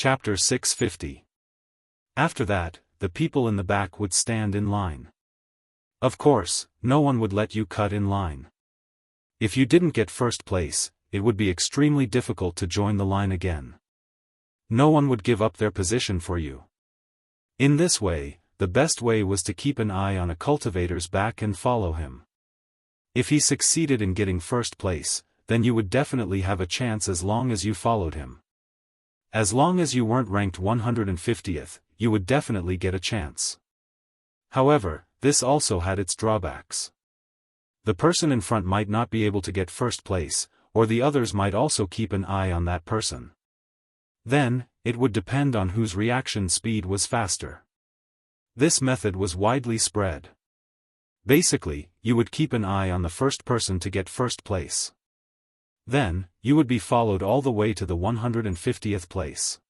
Chapter 650. After that, the people in the back would stand in line. Of course, no one would let you cut in line. If you didn't get first place, it would be extremely difficult to join the line again. No one would give up their position for you. In this way, the best way was to keep an eye on a cultivator's back and follow him. If he succeeded in getting first place, then you would definitely have a chance as long as you followed him. As long as you weren't ranked 150th, you would definitely get a chance. However, this also had its drawbacks. The person in front might not be able to get first place, or the others might also keep an eye on that person. Then, it would depend on whose reaction speed was faster. This method was widely spread. Basically, you would keep an eye on the first person to get first place. Then, you would be followed all the way to the 150th place.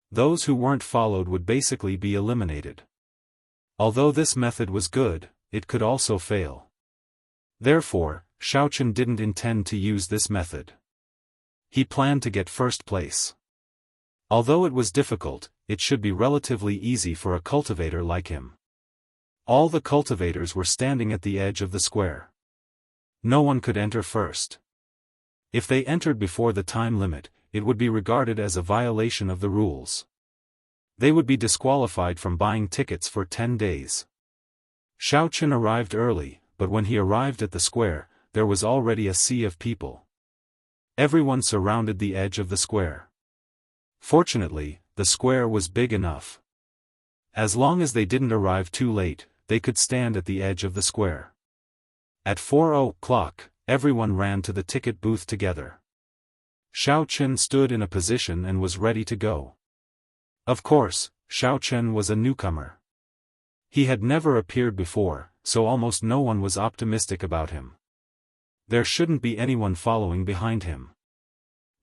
Those who weren't followed would basically be eliminated. Although this method was good, it could also fail. Therefore, Xiaofan didn't intend to use this method. He planned to get first place. Although it was difficult, it should be relatively easy for a cultivator like him. All the cultivators were standing at the edge of the square. No one could enter first. If they entered before the time limit, it would be regarded as a violation of the rules. They would be disqualified from buying tickets for 10 days. Xiaofan arrived early, but when he arrived at the square, there was already a sea of people. Everyone surrounded the edge of the square. Fortunately, the square was big enough. As long as they didn't arrive too late, they could stand at the edge of the square. At 4:00, everyone ran to the ticket booth together. Xiaofan stood in a position and was ready to go. Of course, Xiaofan was a newcomer. He had never appeared before, so almost no one was optimistic about him. There shouldn't be anyone following behind him.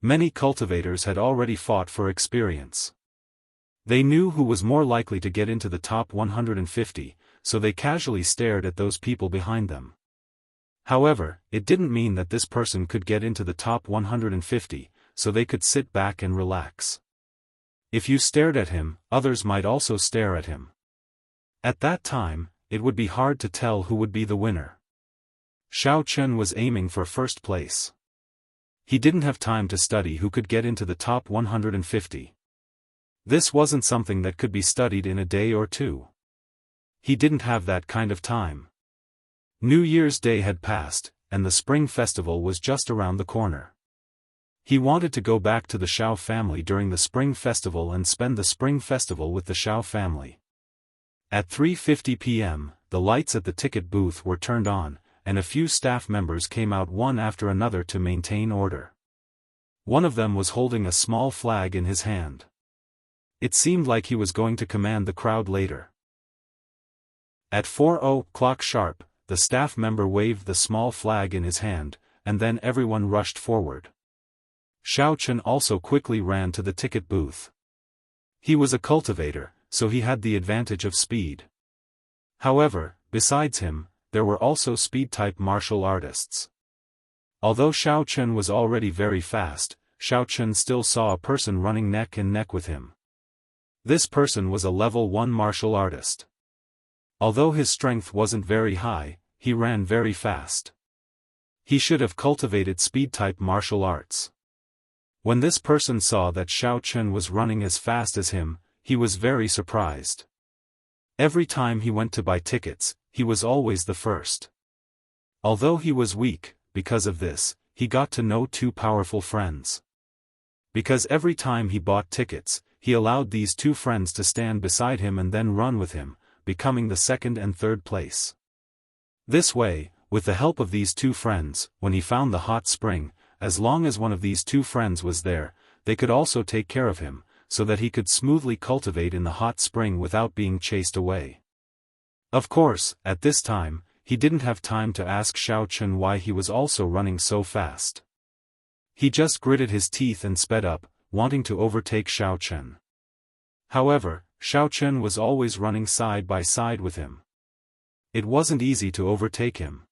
Many cultivators had already fought for experience. They knew who was more likely to get into the top 150, so they casually stared at those people behind them. However, it didn't mean that this person could get into the top 150, so they could sit back and relax. If you stared at him, others might also stare at him. At that time, it would be hard to tell who would be the winner. Xiaofan was aiming for first place. He didn't have time to study who could get into the top 150. This wasn't something that could be studied in a day or two. He didn't have that kind of time. New Year's Day had passed, and the Spring Festival was just around the corner. He wanted to go back to the Xiao family during the Spring Festival and spend the Spring Festival with the Xiao family. At 3:50 p.m., the lights at the ticket booth were turned on, and a few staff members came out one after another to maintain order. One of them was holding a small flag in his hand. It seemed like he was going to command the crowd later. At 4:00 sharp, the staff member waved the small flag in his hand, and then everyone rushed forward. Xiaofan also quickly ran to the ticket booth. He was a cultivator, so he had the advantage of speed. However, besides him, there were also speed-type martial artists. Although Xiaofan was already very fast, Xiaofan still saw a person running neck and neck with him. This person was a level 1 martial artist. Although his strength wasn't very high, he ran very fast. He should have cultivated speed-type martial arts. When this person saw that Xiaofan was running as fast as him, he was very surprised. Every time he went to buy tickets, he was always the first. Although he was weak, because of this, he got to know two powerful friends. Because every time he bought tickets, he allowed these two friends to stand beside him and then run with him, becoming the second and third place. This way, with the help of these two friends, when he found the hot spring, as long as one of these two friends was there, they could also take care of him, so that he could smoothly cultivate in the hot spring without being chased away. Of course, at this time, he didn't have time to ask Xiaofan why he was also running so fast. He just gritted his teeth and sped up, wanting to overtake Xiaofan. However, Xiaofan was always running side by side with him. It wasn't easy to overtake him.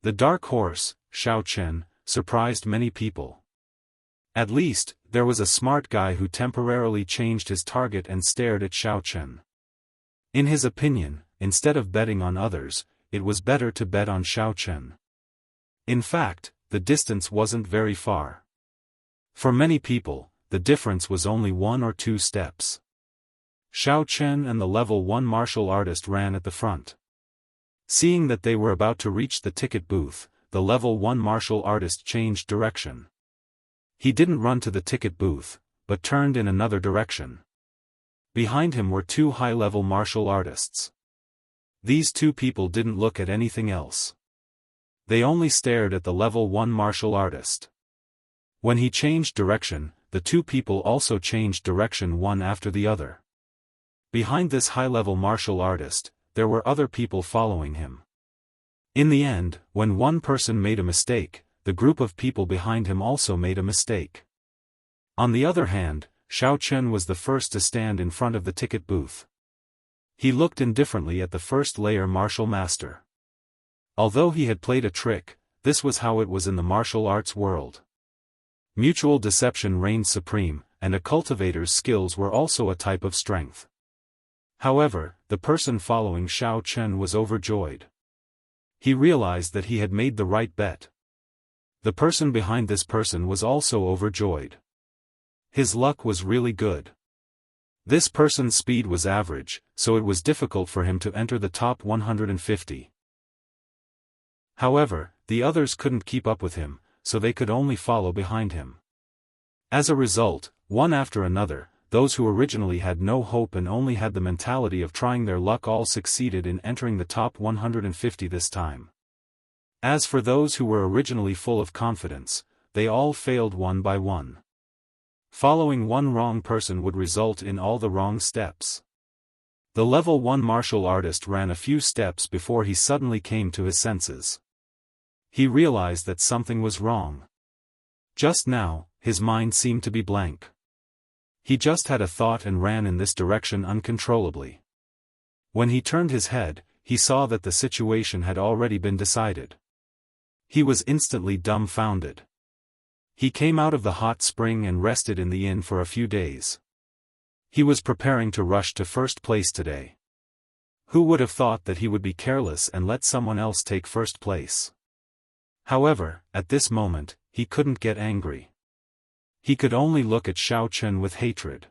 The dark horse, Xiaofan, surprised many people. At least, there was a smart guy who temporarily changed his target and stared at Xiaochen. In his opinion, instead of betting on others, it was better to bet on Xiaochen. In fact, the distance wasn't very far. For many people, the difference was only 1 or 2 steps. Xiaochen and the level 1 martial artist ran at the front. Seeing that they were about to reach the ticket booth, the level 1 martial artist changed direction. He didn't run to the ticket booth, but turned in another direction. Behind him were 2 high-level martial artists. These 2 people didn't look at anything else. They only stared at the level 1 martial artist. When he changed direction, the 2 people also changed direction one after the other. Behind this high-level martial artist, there were other people following him. In the end, when one person made a mistake, the group of people behind him also made a mistake. On the other hand, Xiaochen was the first to stand in front of the ticket booth. He looked indifferently at the first-layer martial master. Although he had played a trick, this was how it was in the martial arts world. Mutual deception reigned supreme, and a cultivator's skills were also a type of strength. However, the person following Xiaochen was overjoyed. He realized that he had made the right bet. The person behind this person was also overjoyed. His luck was really good. This person's speed was average, so it was difficult for him to enter the top 150. However, the others couldn't keep up with him, so they could only follow behind him. As a result, one after another, those who originally had no hope and only had the mentality of trying their luck all succeeded in entering the top 150 this time. As for those who were originally full of confidence, they all failed one by one. Following one wrong person would result in all the wrong steps. The level 1 martial artist ran a few steps before he suddenly came to his senses. He realized that something was wrong. Just now, his mind seemed to be blank. He just had a thought and ran in this direction uncontrollably. When he turned his head, he saw that the situation had already been decided. He was instantly dumbfounded. He came out of the hot spring and rested in the inn for a few days. He was preparing to rush to first place today. Who would have thought that he would be careless and let someone else take first place? However, at this moment, he couldn't get angry. He could only look at Xiaochen with hatred.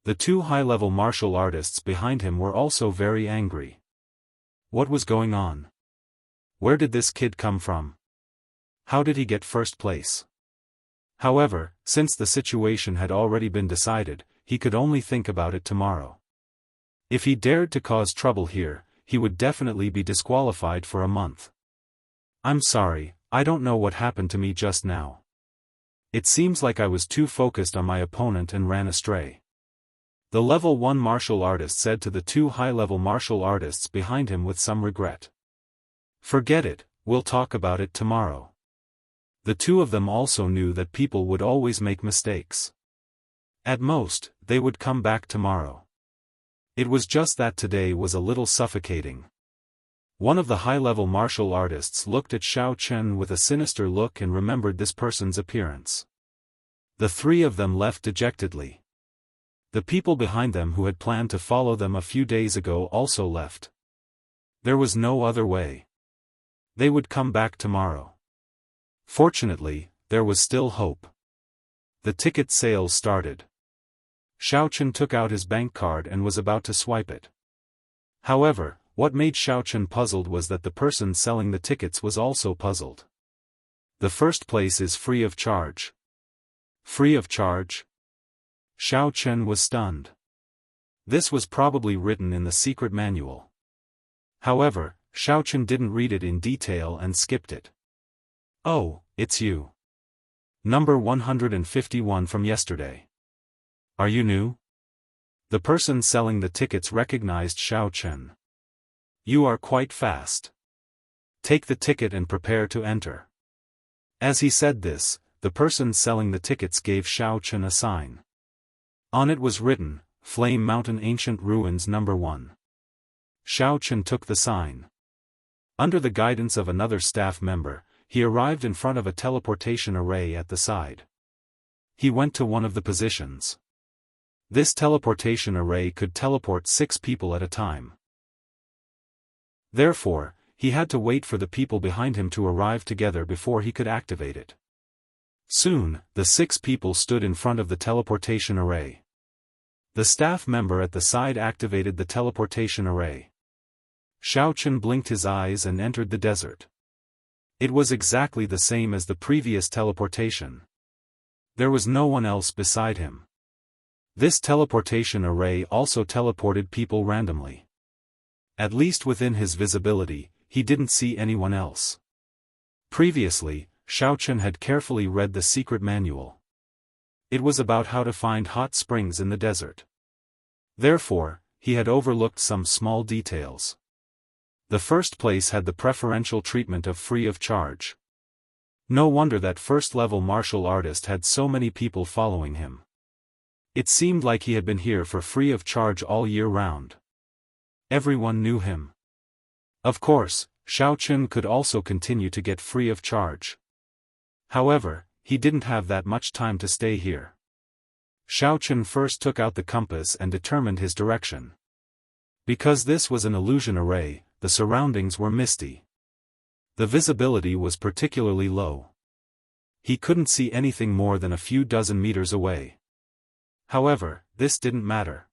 The 2 high-level martial artists behind him were also very angry. What was going on? Where did this kid come from? How did he get first place? However, since the situation had already been decided, he could only think about it tomorrow. If he dared to cause trouble here, he would definitely be disqualified for a month. I'm sorry, I don't know what happened to me just now. It seems like I was too focused on my opponent and ran astray. The level 1 martial artist said to the 2 high-level martial artists behind him with some regret. Forget it, we'll talk about it tomorrow. The 2 of them also knew that people would always make mistakes. At most, they would come back tomorrow. It was just that today was a little suffocating. One of the high-level martial artists looked at Xiaochen with a sinister look and remembered this person's appearance. The 3 of them left dejectedly. The people behind them who had planned to follow them a few days ago also left. There was no other way. They would come back tomorrow. Fortunately, there was still hope. The ticket sales started. Xiaochen took out his bank card and was about to swipe it. However, what made Xiaochen puzzled was that the person selling the tickets was also puzzled. The first place is free of charge. Free of charge? Xiaochen was stunned. This was probably written in the secret manual. However, Xiaochen didn't read it in detail and skipped it. Oh, it's you. Number 151 from yesterday. Are you new? The person selling the tickets recognized Xiaochen. You are quite fast. Take the ticket and prepare to enter. As he said this, the person selling the tickets gave Xiaochen a sign. On it was written, Flame Mountain Ancient Ruins No. 1. Xiaochen took the sign. Under the guidance of another staff member, he arrived in front of a teleportation array at the side. He went to one of the positions. This teleportation array could teleport 6 people at a time. Therefore, he had to wait for the people behind him to arrive together before he could activate it. Soon, the 6 people stood in front of the teleportation array. The staff member at the side activated the teleportation array. Xiaofan blinked his eyes and entered the desert. It was exactly the same as the previous teleportation. There was no one else beside him. This teleportation array also teleported people randomly. At least within his visibility, he didn't see anyone else. Previously, Xiaofan had carefully read the secret manual. It was about how to find hot springs in the desert. Therefore, he had overlooked some small details. The first place had the preferential treatment of free of charge. No wonder that first-level martial artist had so many people following him. It seemed like he had been here for free of charge all year round. Everyone knew him. Of course, Xiaofan could also continue to get free of charge. However, he didn't have that much time to stay here. Xiaofan first took out the compass and determined his direction. Because this was an illusion array, the surroundings were misty. The visibility was particularly low. He couldn't see anything more than a few dozen meters away. However, this didn't matter.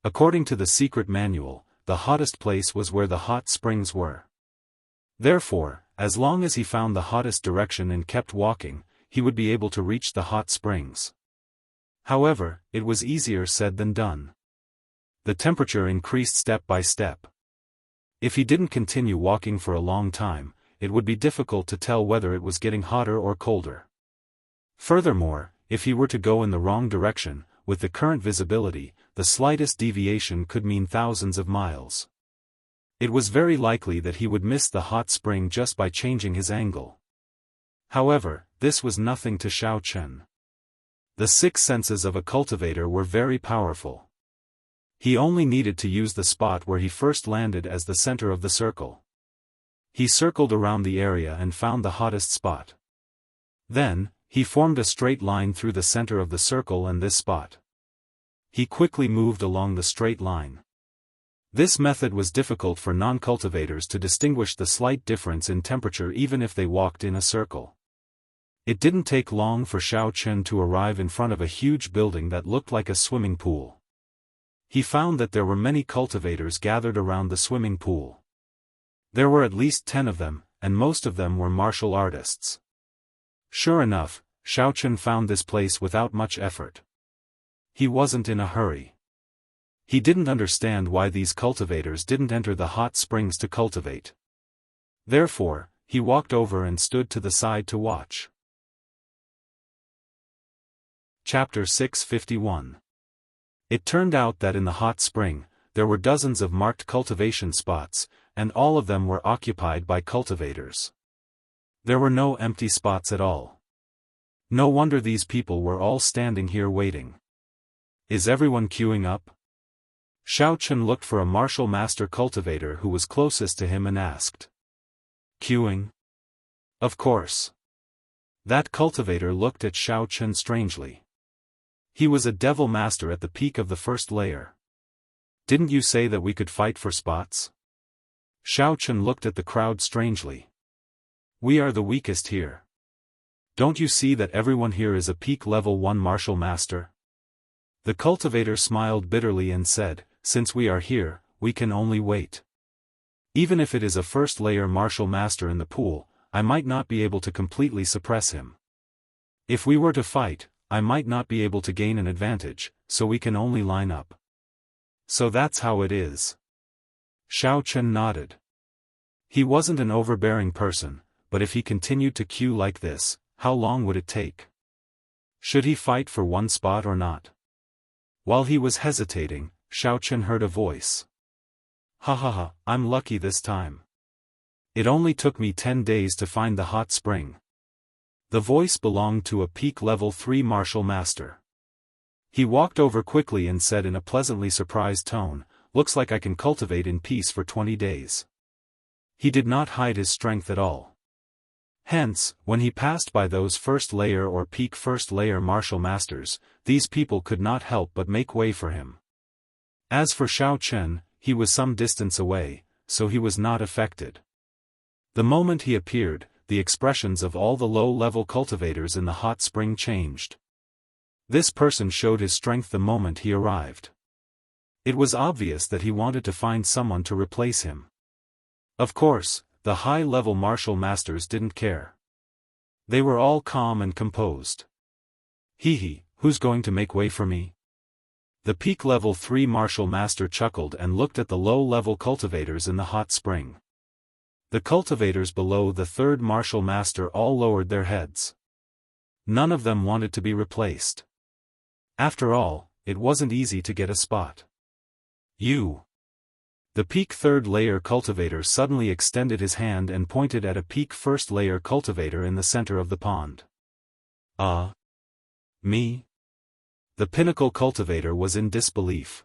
According to the secret manual, the hottest place was where the hot springs were. Therefore, as long as he found the hottest direction and kept walking, he would be able to reach the hot springs. However, it was easier said than done. The temperature increased step by step. If he didn't continue walking for a long time, it would be difficult to tell whether it was getting hotter or colder. Furthermore, if he were to go in the wrong direction, with the current visibility, the slightest deviation could mean thousands of miles. It was very likely that he would miss the hot spring just by changing his angle. However, this was nothing to Xiaofan. The 6 senses of a cultivator were very powerful. He only needed to use the spot where he first landed as the center of the circle. He circled around the area and found the hottest spot. Then, he formed a straight line through the center of the circle and this spot. He quickly moved along the straight line. This method was difficult for non-cultivators to distinguish the slight difference in temperature even if they walked in a circle. It didn't take long for Xiaofan to arrive in front of a huge building that looked like a swimming pool. He found that there were many cultivators gathered around the swimming pool. There were at least 10 of them, and most of them were martial artists. Sure enough, Xiaofan found this place without much effort. He wasn't in a hurry. He didn't understand why these cultivators didn't enter the hot springs to cultivate. Therefore, he walked over and stood to the side to watch. Chapter 651. It turned out that in the hot spring, there were dozens of marked cultivation spots, and all of them were occupied by cultivators. There were no empty spots at all. No wonder these people were all standing here waiting. Is everyone queuing up? Xiaofan looked for a martial master cultivator who was closest to him and asked. Queuing? Of course. That cultivator looked at Xiaofan strangely. He was a devil master at the peak of the first layer. Didn't you say that we could fight for spots? Xiaofan looked at the crowd strangely. We are the weakest here. Don't you see that everyone here is a peak level 1 martial master? The cultivator smiled bitterly and said, since we are here, we can only wait. Even if it is a first layer martial master in the pool, I might not be able to completely suppress him. If we were to fight, I might not be able to gain an advantage, so we can only line up. So that's how it is. Xiaofan nodded. He wasn't an overbearing person, but if he continued to queue like this, how long would it take? Should he fight for one spot or not? While he was hesitating, Xiaofan heard a voice. Ha ha ha, I'm lucky this time. It only took me 10 days to find the hot spring. The voice belonged to a peak level 3 martial master. He walked over quickly and said in a pleasantly surprised tone, looks like I can cultivate in peace for 20 days. He did not hide his strength at all. Hence, when he passed by those first layer or peak first layer martial masters, these people could not help but make way for him. As for Xiao Chen, he was some distance away, so he was not affected. The moment he appeared, the expressions of all the low-level cultivators in the hot spring changed. This person showed his strength the moment he arrived. It was obvious that he wanted to find someone to replace him. Of course, the high-level martial masters didn't care. They were all calm and composed. Hee, who's going to make way for me? The peak level 3 martial master chuckled and looked at the low-level cultivators in the hot spring. The cultivators below the third martial master all lowered their heads. None of them wanted to be replaced. After all, it wasn't easy to get a spot. You. The peak third layer cultivator suddenly extended his hand and pointed at a peak first layer cultivator in the center of the pond. Me? The pinnacle cultivator was in disbelief.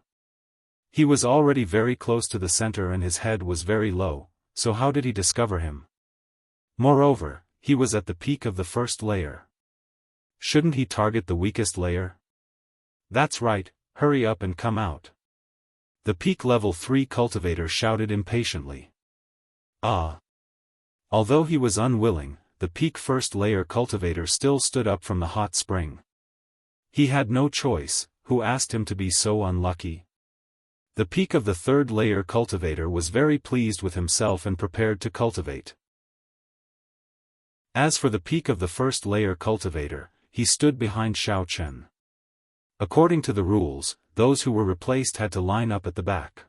He was already very close to the center and his head was very low, so how did he discover him? Moreover, he was at the peak of the first layer. Shouldn't he target the weakest layer? That's right, hurry up and come out. The peak level 3 cultivator shouted impatiently. Although he was unwilling, the peak first layer cultivator still stood up from the hot spring. He had no choice. Who asked him to be so unlucky? The peak of the third layer cultivator was very pleased with himself and prepared to cultivate. As for the peak of the first layer cultivator, he stood behind Xiao Chen. According to the rules, those who were replaced had to line up at the back.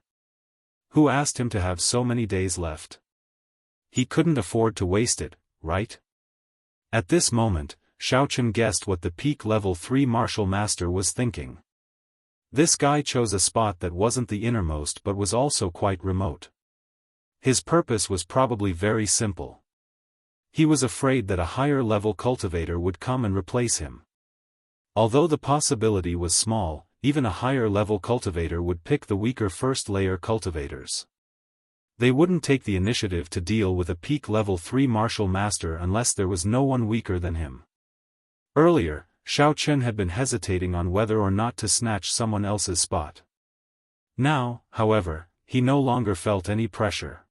Who asked him to have so many days left? He couldn't afford to waste it, right? At this moment, Xiao Chen guessed what the peak level 3 martial master was thinking. This guy chose a spot that wasn't the innermost but was also quite remote. His purpose was probably very simple. He was afraid that a higher level cultivator would come and replace him. Although the possibility was small, even a higher level cultivator would pick the weaker first layer cultivators. They wouldn't take the initiative to deal with a peak level 3 martial master unless there was no one weaker than him. Earlier, Xiao Chen had been hesitating on whether or not to snatch someone else's spot. Now, however, he no longer felt any pressure.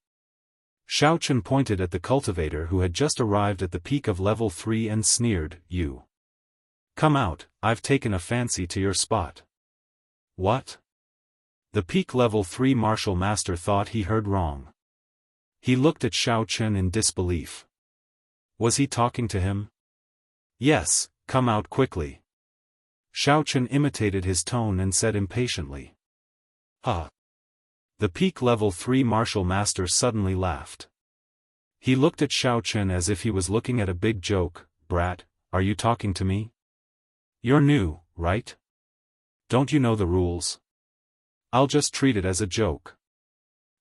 Xiao Chen pointed at the cultivator who had just arrived at the peak of level 3 and sneered, "You. Come out, I've taken a fancy to your spot." What? The peak level 3 martial master thought he heard wrong. He looked at Xiao Chen in disbelief. Was he talking to him? Yes, come out quickly. Xiao Chen imitated his tone and said impatiently. The peak level 3 martial master suddenly laughed. He looked at Xiao Chen as if he was looking at a big joke. "Brat, are you talking to me? You're new, right? Don't you know the rules? I'll just treat it as a joke.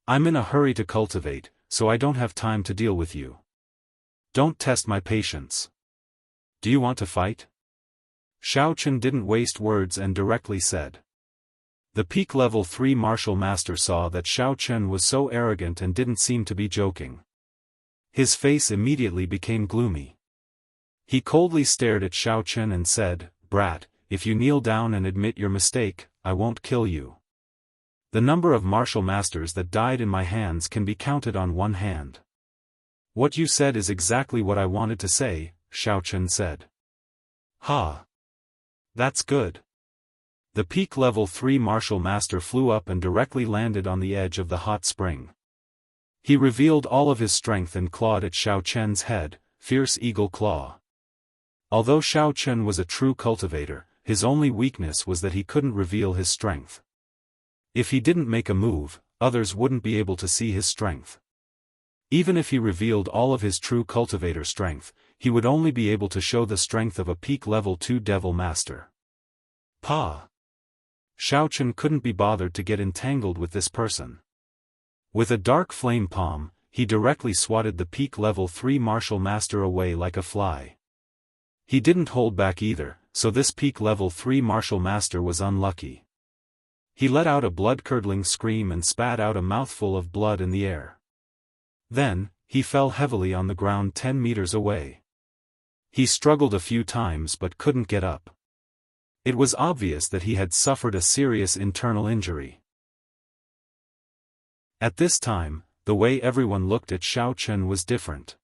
I'm in a hurry to cultivate, so I don't have time to deal with you. Don't test my patience. Do you want to fight?" Xiao Chen didn't waste words and directly said. The peak level 3 martial master saw that Xiao Chen was so arrogant and didn't seem to be joking. His face immediately became gloomy. He coldly stared at Xiao Chen and said, "Brat, if you kneel down and admit your mistake, I won't kill you. The number of martial masters that died in my hands can be counted on one hand." "What you said is exactly what I wanted to say," Xiao Chen said. That's good. The peak level 3 martial master flew up and directly landed on the edge of the hot spring. He revealed all of his strength and clawed at Xiao Chen's head, fierce eagle claw. Although Xiao Chen was a true cultivator, his only weakness was that he couldn't reveal his strength. If he didn't make a move, others wouldn't be able to see his strength. Even if he revealed all of his true cultivator strength, he would only be able to show the strength of a peak level 2 devil master. Xiao Chen couldn't be bothered to get entangled with this person. With a dark flame palm, he directly swatted the peak level 3 martial master away like a fly. He didn't hold back either, so this peak level 3 martial master was unlucky. He let out a blood-curdling scream and spat out a mouthful of blood in the air. Then, he fell heavily on the ground 10 meters away. He struggled a few times but couldn't get up. It was obvious that he had suffered a serious internal injury. At this time, the way everyone looked at Xiao Chen was different.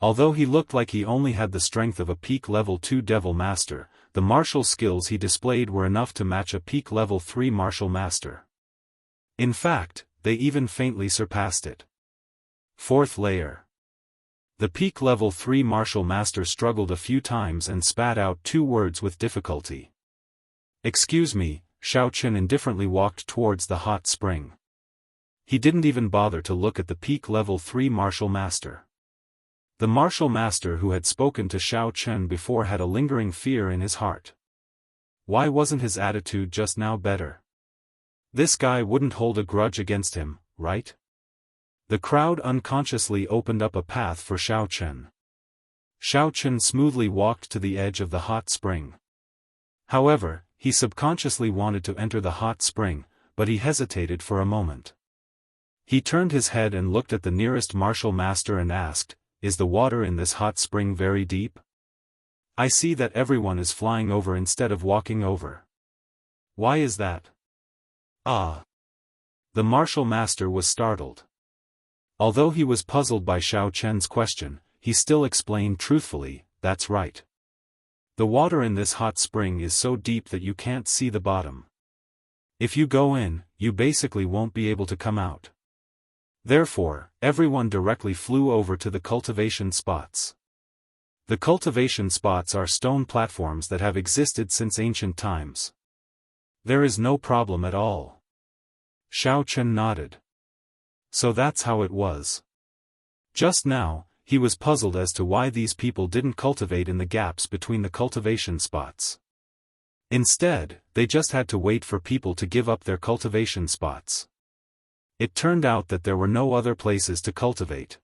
Although he looked like he only had the strength of a peak level 2 Devil Master, the martial skills he displayed were enough to match a peak level 3 Martial Master. In fact, they even faintly surpassed it. Fourth layer. The peak level 3 Martial Master struggled a few times and spat out 2 words with difficulty. "Excuse me," Xiao Chen indifferently walked towards the hot spring. He didn't even bother to look at the peak level 3 Martial Master. The Martial Master who had spoken to Xiao Chen before had a lingering fear in his heart. Why wasn't his attitude just now better? This guy wouldn't hold a grudge against him, right? The crowd unconsciously opened up a path for Xiao Chen. Xiao Chen smoothly walked to the edge of the hot spring. However, he subconsciously wanted to enter the hot spring, but he hesitated for a moment. He turned his head and looked at the nearest Martial Master and asked, "Is the water in this hot spring very deep? I see that everyone is flying over instead of walking over. Why is that?" "Ah." The Martial Master was startled. Although he was puzzled by Xiao Chen's question, he still explained truthfully, "That's right. The water in this hot spring is so deep that you can't see the bottom. If you go in, you basically won't be able to come out." Therefore, everyone directly flew over to the cultivation spots. The cultivation spots are stone platforms that have existed since ancient times. "There is no problem at all." Xiao Chen nodded. So that's how it was. Just now, he was puzzled as to why these people didn't cultivate in the gaps between the cultivation spots. Instead, they just had to wait for people to give up their cultivation spots. It turned out that there were no other places to cultivate.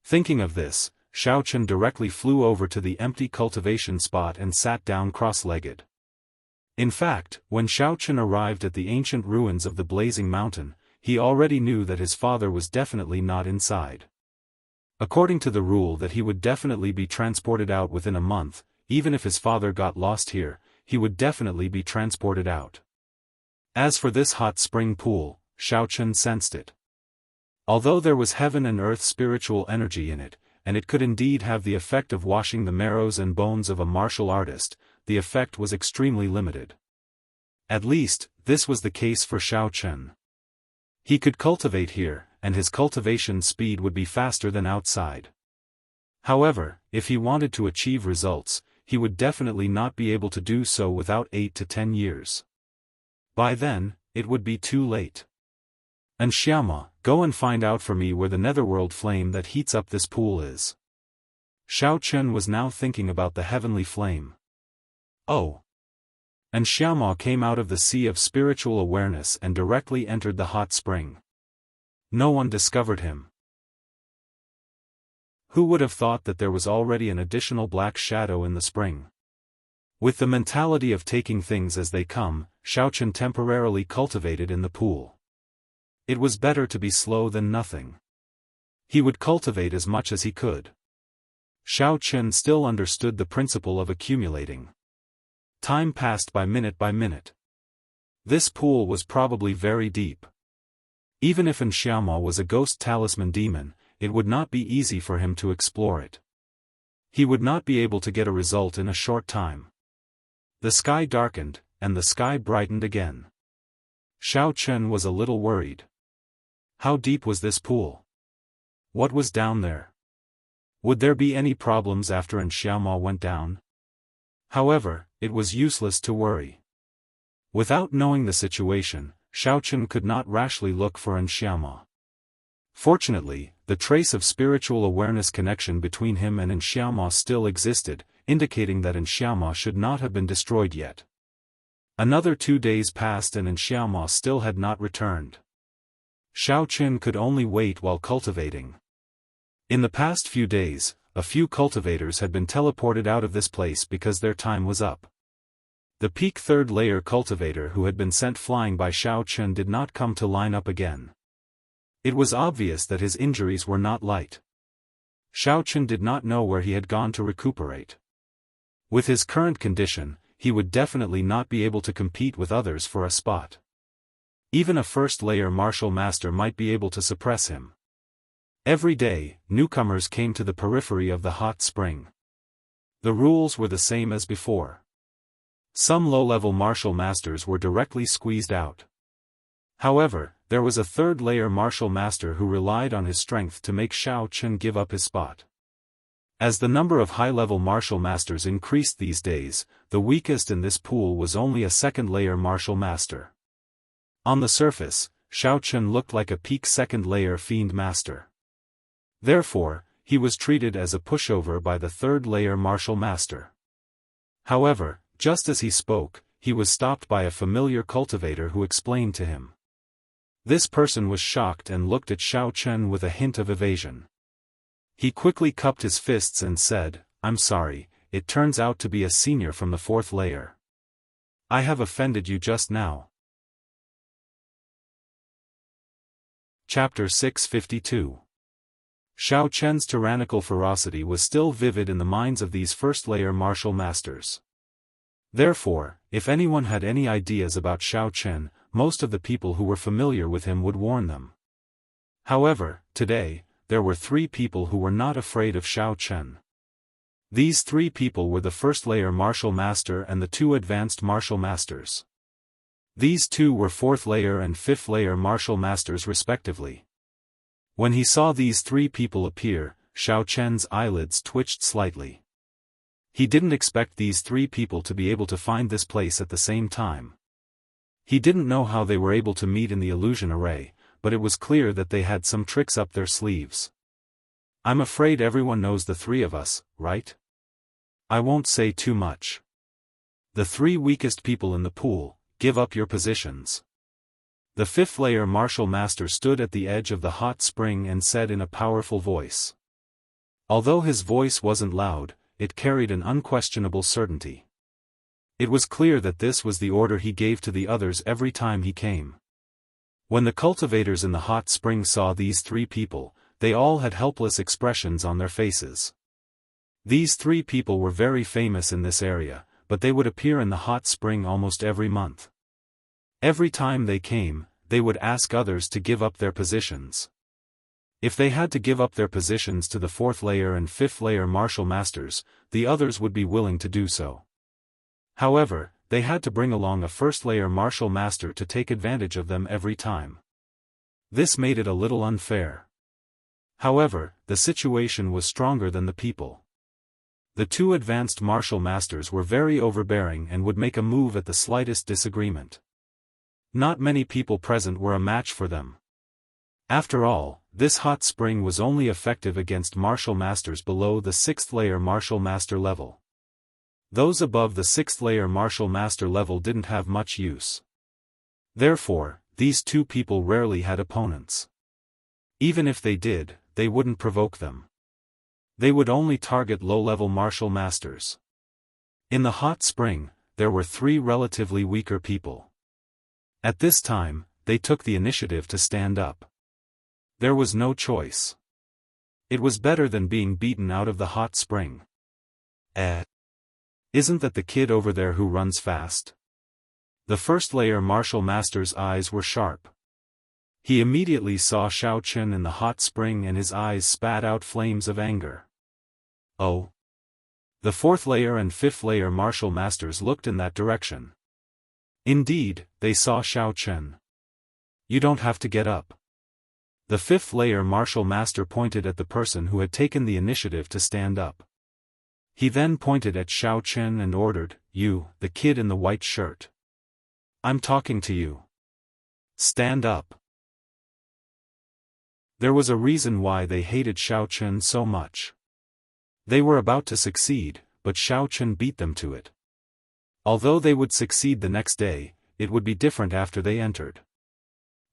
Thinking of this, Xiao Chen directly flew over to the empty cultivation spot and sat down cross-legged. In fact, when Xiao Chen arrived at the ancient ruins of the Blazing Mountain, he already knew that his father was definitely not inside. According to the rule that he would definitely be transported out within a month, even if his father got lost here, he would definitely be transported out. As for this hot spring pool, Xiao Chen sensed it. Although there was heaven and earth spiritual energy in it, and it could indeed have the effect of washing the marrows and bones of a martial artist, the effect was extremely limited. At least, this was the case for Xiao Chen. He could cultivate here, and his cultivation speed would be faster than outside. However, if he wanted to achieve results, he would definitely not be able to do so without 8 to 10 years. By then, it would be too late. "And Xiaoma, go and find out for me where the netherworld flame that heats up this pool is." Xiao Chen was now thinking about the heavenly flame. "Oh." And Xiaoma came out of the sea of spiritual awareness and directly entered the hot spring. No one discovered him. Who would have thought that there was already an additional black shadow in the spring? With the mentality of taking things as they come, Xiao Chen temporarily cultivated in the pool. It was better to be slow than nothing. He would cultivate as much as he could. Xiao Chen still understood the principle of accumulating. Time passed by minute. This pool was probably very deep. Even if Xiaoma was a ghost talisman demon, it would not be easy for him to explore it. He would not be able to get a result in a short time. The sky darkened, and the sky brightened again. Xiao Chen was a little worried. How deep was this pool? What was down there? Would there be any problems after Xiaoma went down? However, it was useless to worry. Without knowing the situation, Xiao Chen could not rashly look for Xiaoma. Fortunately, the trace of spiritual awareness connection between him and Xiaoma still existed, indicating that Xiaoma should not have been destroyed yet. Another 2 days passed and Xiaoma still had not returned. Xiao Chen could only wait while cultivating. In the past few days, a few cultivators had been teleported out of this place because their time was up. The peak third layer cultivator who had been sent flying by Xiao Chen did not come to line up again. It was obvious that his injuries were not light. Xiaofan did not know where he had gone to recuperate. With his current condition, he would definitely not be able to compete with others for a spot. Even a first-layer martial master might be able to suppress him. Every day, newcomers came to the periphery of the hot spring. The rules were the same as before. Some low-level martial masters were directly squeezed out. However, there was a third-layer martial master who relied on his strength to make Xiaofan give up his spot. As the number of high-level martial masters increased these days, the weakest in this pool was only a second-layer martial master. On the surface, Xiaofan looked like a peak second-layer fiend master. Therefore, he was treated as a pushover by the third-layer martial master. However, just as he spoke, he was stopped by a familiar cultivator who explained to him. This person was shocked and looked at Xiaofan with a hint of evasion. He quickly cupped his fists and said, "I'm sorry, it turns out to be a senior from the fourth layer. I have offended you just now." Chapter 652. Xiaofan's tyrannical ferocity was still vivid in the minds of these first-layer martial masters. Therefore, if anyone had any ideas about Xiaofan, most of the people who were familiar with him would warn them. However, today, there were 3 people who were not afraid of Xiaofan. These 3 people were the first-layer martial master and the 2 advanced martial masters. These 2 were 4th-layer and 5th-layer martial masters respectively. When he saw these 3 people appear, Xiaofan's eyelids twitched slightly. He didn't expect these 3 people to be able to find this place at the same time. He didn't know how they were able to meet in the illusion array, but it was clear that they had some tricks up their sleeves. "I'm afraid everyone knows the 3 of us, right? I won't say too much. The 3 weakest people in the pool, give up your positions." The 5th-layer martial master stood at the edge of the hot spring and said in a powerful voice. Although his voice wasn't loud, it carried an unquestionable certainty. It was clear that this was the order he gave to the others every time he came. When the cultivators in the hot spring saw these 3 people, they all had helpless expressions on their faces. These 3 people were very famous in this area, but they would appear in the hot spring almost every month. Every time they came, they would ask others to give up their positions. If they had to give up their positions to the 4th-layer and 5th-layer martial masters, the others would be willing to do so. However, they had to bring along a 1st-layer martial master to take advantage of them every time. This made it a little unfair. However, the situation was stronger than the people. The 2 advanced martial masters were very overbearing and would make a move at the slightest disagreement. Not many people present were a match for them. After all, this hot spring was only effective against martial masters below the 6th-layer martial master level. Those above the 6th-layer martial master level didn't have much use. Therefore, these 2 people rarely had opponents. Even if they did, they wouldn't provoke them. They would only target low-level martial masters. In the hot spring, there were 3 relatively weaker people. At this time, they took the initiative to stand up. There was no choice. It was better than being beaten out of the hot spring. Isn't that the kid over there who runs fast? The 1st-layer martial master's eyes were sharp. He immediately saw Xiaofan in the hot spring and his eyes spat out flames of anger. Oh! The 4th-layer and 5th-layer martial masters looked in that direction. Indeed, they saw Xiaofan. "You don't have to get up." The 5th-layer martial master pointed at the person who had taken the initiative to stand up. He then pointed at Xiaofan and ordered, "You, the kid in the white shirt. I'm talking to you. Stand up." There was a reason why they hated Xiaofan so much. They were about to succeed, but Xiaofan beat them to it. Although they would succeed the next day, it would be different after they entered.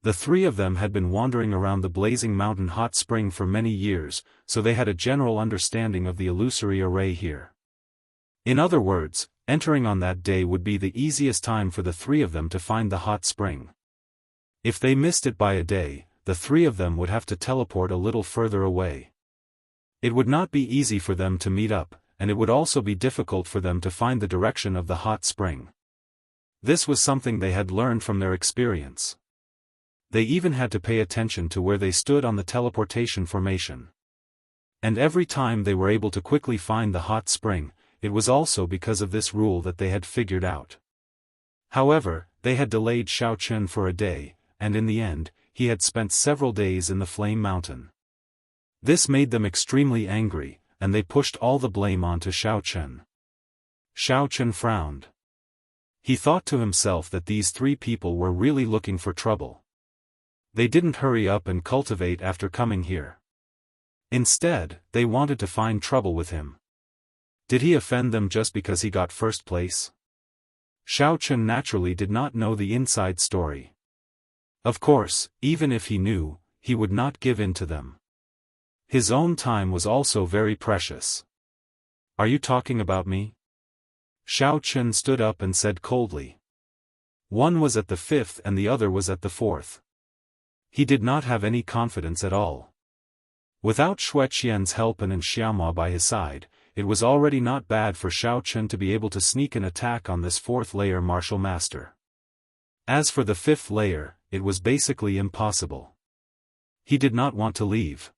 The 3 of them had been wandering around the blazing mountain hot spring for many years, so they had a general understanding of the illusory array here. In other words, entering on that day would be the easiest time for the 3 of them to find the hot spring. If they missed it by a day, the three of them would have to teleport a little further away. It would not be easy for them to meet up, and it would also be difficult for them to find the direction of the hot spring. This was something they had learned from their experience. They even had to pay attention to where they stood on the teleportation formation. And every time they were able to quickly find the hot spring, it was also because of this rule that they had figured out. However, they had delayed Xiaofan for a day, and in the end, he had spent several days in the Flame Mountain. This made them extremely angry, and they pushed all the blame onto Xiaofan. Xiaofan frowned. He thought to himself that these three people were really looking for trouble. They didn't hurry up and cultivate after coming here. Instead, they wanted to find trouble with him. Did he offend them just because he got first place? Xiaofan naturally did not know the inside story. Of course, even if he knew, he would not give in to them. His own time was also very precious. Are you talking about me? Xiaofan stood up and said coldly. One was at the 5th and the other was at the 4th. He did not have any confidence at all. Without Xueqian's help and Xiaoma by his side, it was already not bad for Xiaofan to be able to sneak an attack on this 4th layer martial master. As for the 5th layer, it was basically impossible. He did not want to leave.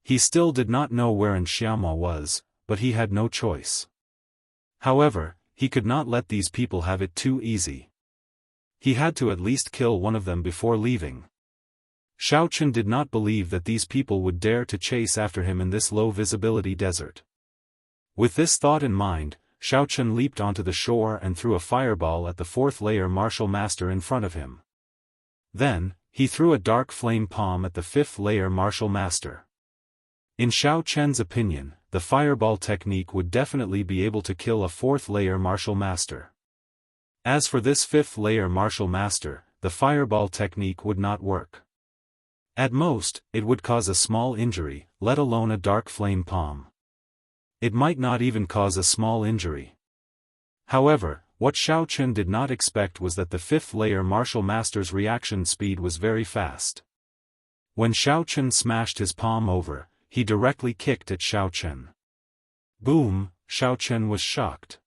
He still did not know where Xiaoma was, but he had no choice. However, he could not let these people have it too easy. He had to at least kill one of them before leaving. Xiaofan did not believe that these people would dare to chase after him in this low-visibility desert. With this thought in mind, Xiaofan leaped onto the shore and threw a fireball at the 4th layer martial master in front of him. Then, he threw a dark flame palm at the 5th layer martial master. In Xiaofan's opinion, the fireball technique would definitely be able to kill a 4th layer martial master. As for this 5th layer martial master, the fireball technique would not work. At most, it would cause a small injury, let alone a dark flame palm. It might not even cause a small injury. However, what Xiaofan did not expect was that the 5th layer martial master's reaction speed was very fast. When Xiaofan smashed his palm over, he directly kicked at Xiaofan. Boom! Xiaofan was shocked.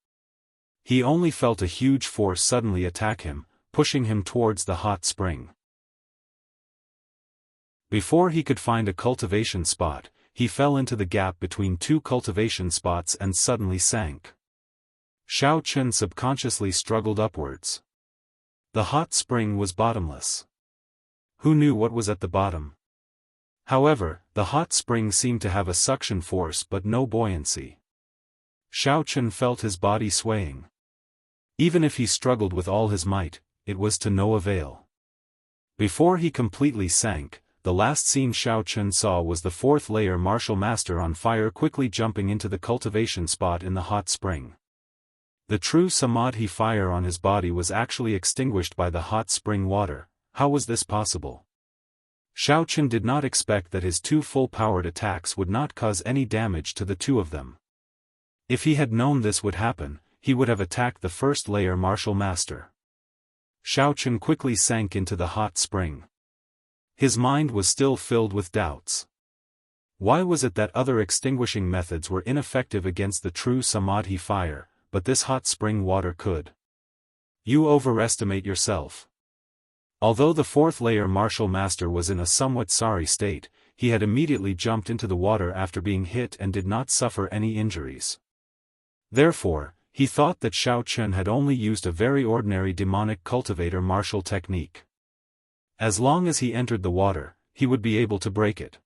He only felt a huge force suddenly attack him, pushing him towards the hot spring. Before he could find a cultivation spot, he fell into the gap between two cultivation spots and suddenly sank. Xiaofan subconsciously struggled upwards. The hot spring was bottomless. Who knew what was at the bottom? However, the hot spring seemed to have a suction force but no buoyancy. Xiaofan felt his body swaying. Even if he struggled with all his might, it was to no avail. Before he completely sank, the last scene Xiaofan saw was the 4th layer martial master on fire quickly jumping into the cultivation spot in the hot spring. The true samadhi fire on his body was actually extinguished by the hot spring water. How was this possible? Xiaofan did not expect that his two full-powered attacks would not cause any damage to the two of them. If he had known this would happen, he would have attacked the 1st layer martial master. Xiaofan quickly sank into the hot spring. His mind was still filled with doubts. Why was it that other extinguishing methods were ineffective against the true samadhi fire, but this hot spring water could? You overestimate yourself. Although the 4th layer martial master was in a somewhat sorry state, he had immediately jumped into the water after being hit and did not suffer any injuries. Therefore, he thought that Xiaofan had only used a very ordinary demonic cultivator martial technique. As long as he entered the water, he would be able to break it.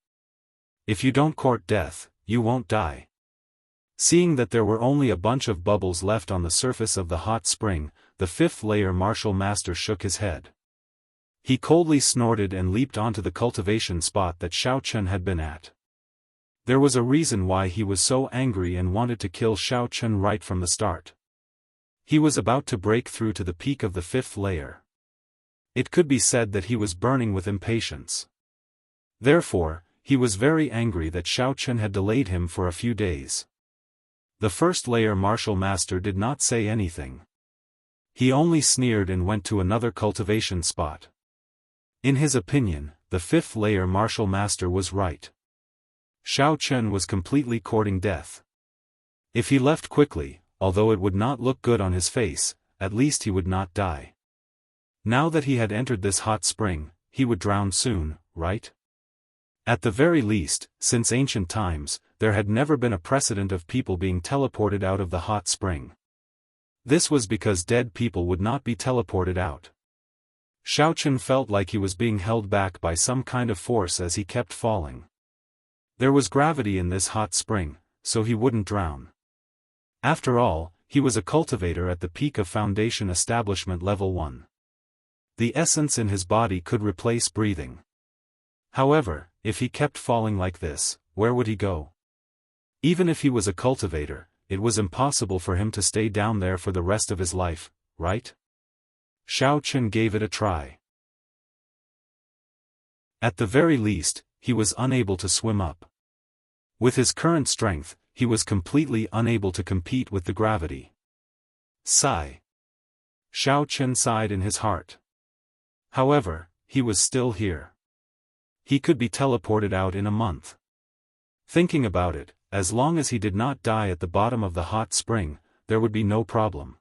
If you don't court death, you won't die. Seeing that there were only a bunch of bubbles left on the surface of the hot spring, the 5th layer martial master shook his head. He coldly snorted and leaped onto the cultivation spot that Xiaofan had been at. There was a reason why he was so angry and wanted to kill Xiaofan right from the start. He was about to break through to the peak of the 5th layer. It could be said that he was burning with impatience. Therefore, he was very angry that Xiaofan had delayed him for a few days. The 1st layer martial master did not say anything. He only sneered and went to another cultivation spot. In his opinion, the fifth layer martial master was right. Xiao Chen was completely courting death. If he left quickly, although it would not look good on his face, at least he would not die. Now that he had entered this hot spring, he would drown soon, right? At the very least, since ancient times, there had never been a precedent of people being teleported out of the hot spring. This was because dead people would not be teleported out. Xiao Chen felt like he was being held back by some kind of force as he kept falling. There was gravity in this hot spring, so he wouldn't drown. After all, he was a cultivator at the peak of Foundation Establishment Level 1. The essence in his body could replace breathing. However, if he kept falling like this, where would he go? Even if he was a cultivator, it was impossible for him to stay down there for the rest of his life, right? Xiao Chen gave it a try. At the very least, he was unable to swim up. With his current strength, he was completely unable to compete with the gravity. Sigh. Xiao Chen sighed in his heart. However, he was still here. He could be teleported out in a month. Thinking about it, as long as he did not die at the bottom of the hot spring, there would be no problem.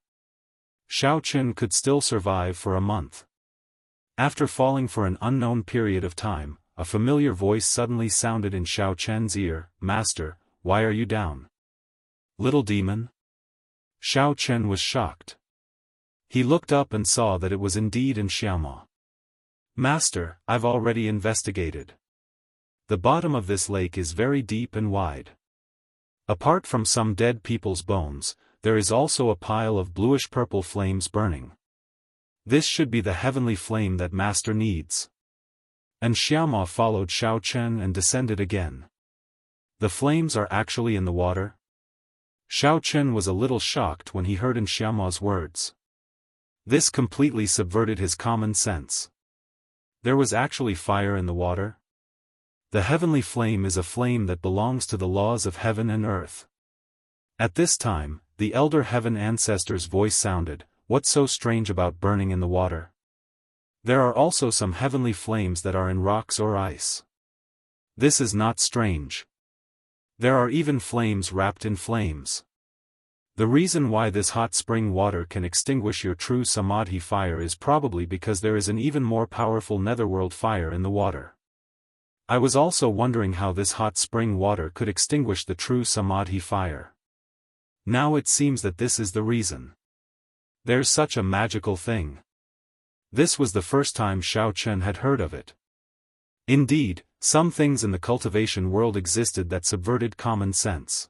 Xiao Chen could still survive for a month. After falling for an unknown period of time, a familiar voice suddenly sounded in Xiao Chen's ear, "Master, why are you down? Little demon?" Xiao Chen was shocked. He looked up and saw that it was indeed in Xiaoma. "Master, I've already investigated. The bottom of this lake is very deep and wide. Apart from some dead people's bones, there is also a pile of bluish-purple flames burning. This should be the heavenly flame that Master needs." And Xiaoma followed Xiao Chen and descended again. The flames are actually in the water? Xiao Chen was a little shocked when he heard in Xiaoma's words. This completely subverted his common sense. There was actually fire in the water? The heavenly flame is a flame that belongs to the laws of heaven and earth. At this time, the elder heaven ancestor's voice sounded, "What's so strange about burning in the water? There are also some heavenly flames that are in rocks or ice. This is not strange. There are even flames wrapped in flames. The reason why this hot spring water can extinguish your true samadhi fire is probably because there is an even more powerful netherworld fire in the water. I was also wondering how this hot spring water could extinguish the true samadhi fire. Now it seems that this is the reason. There's such a magical thing." This was the first time Xiao Chen had heard of it. Indeed, some things in the cultivation world existed that subverted common sense.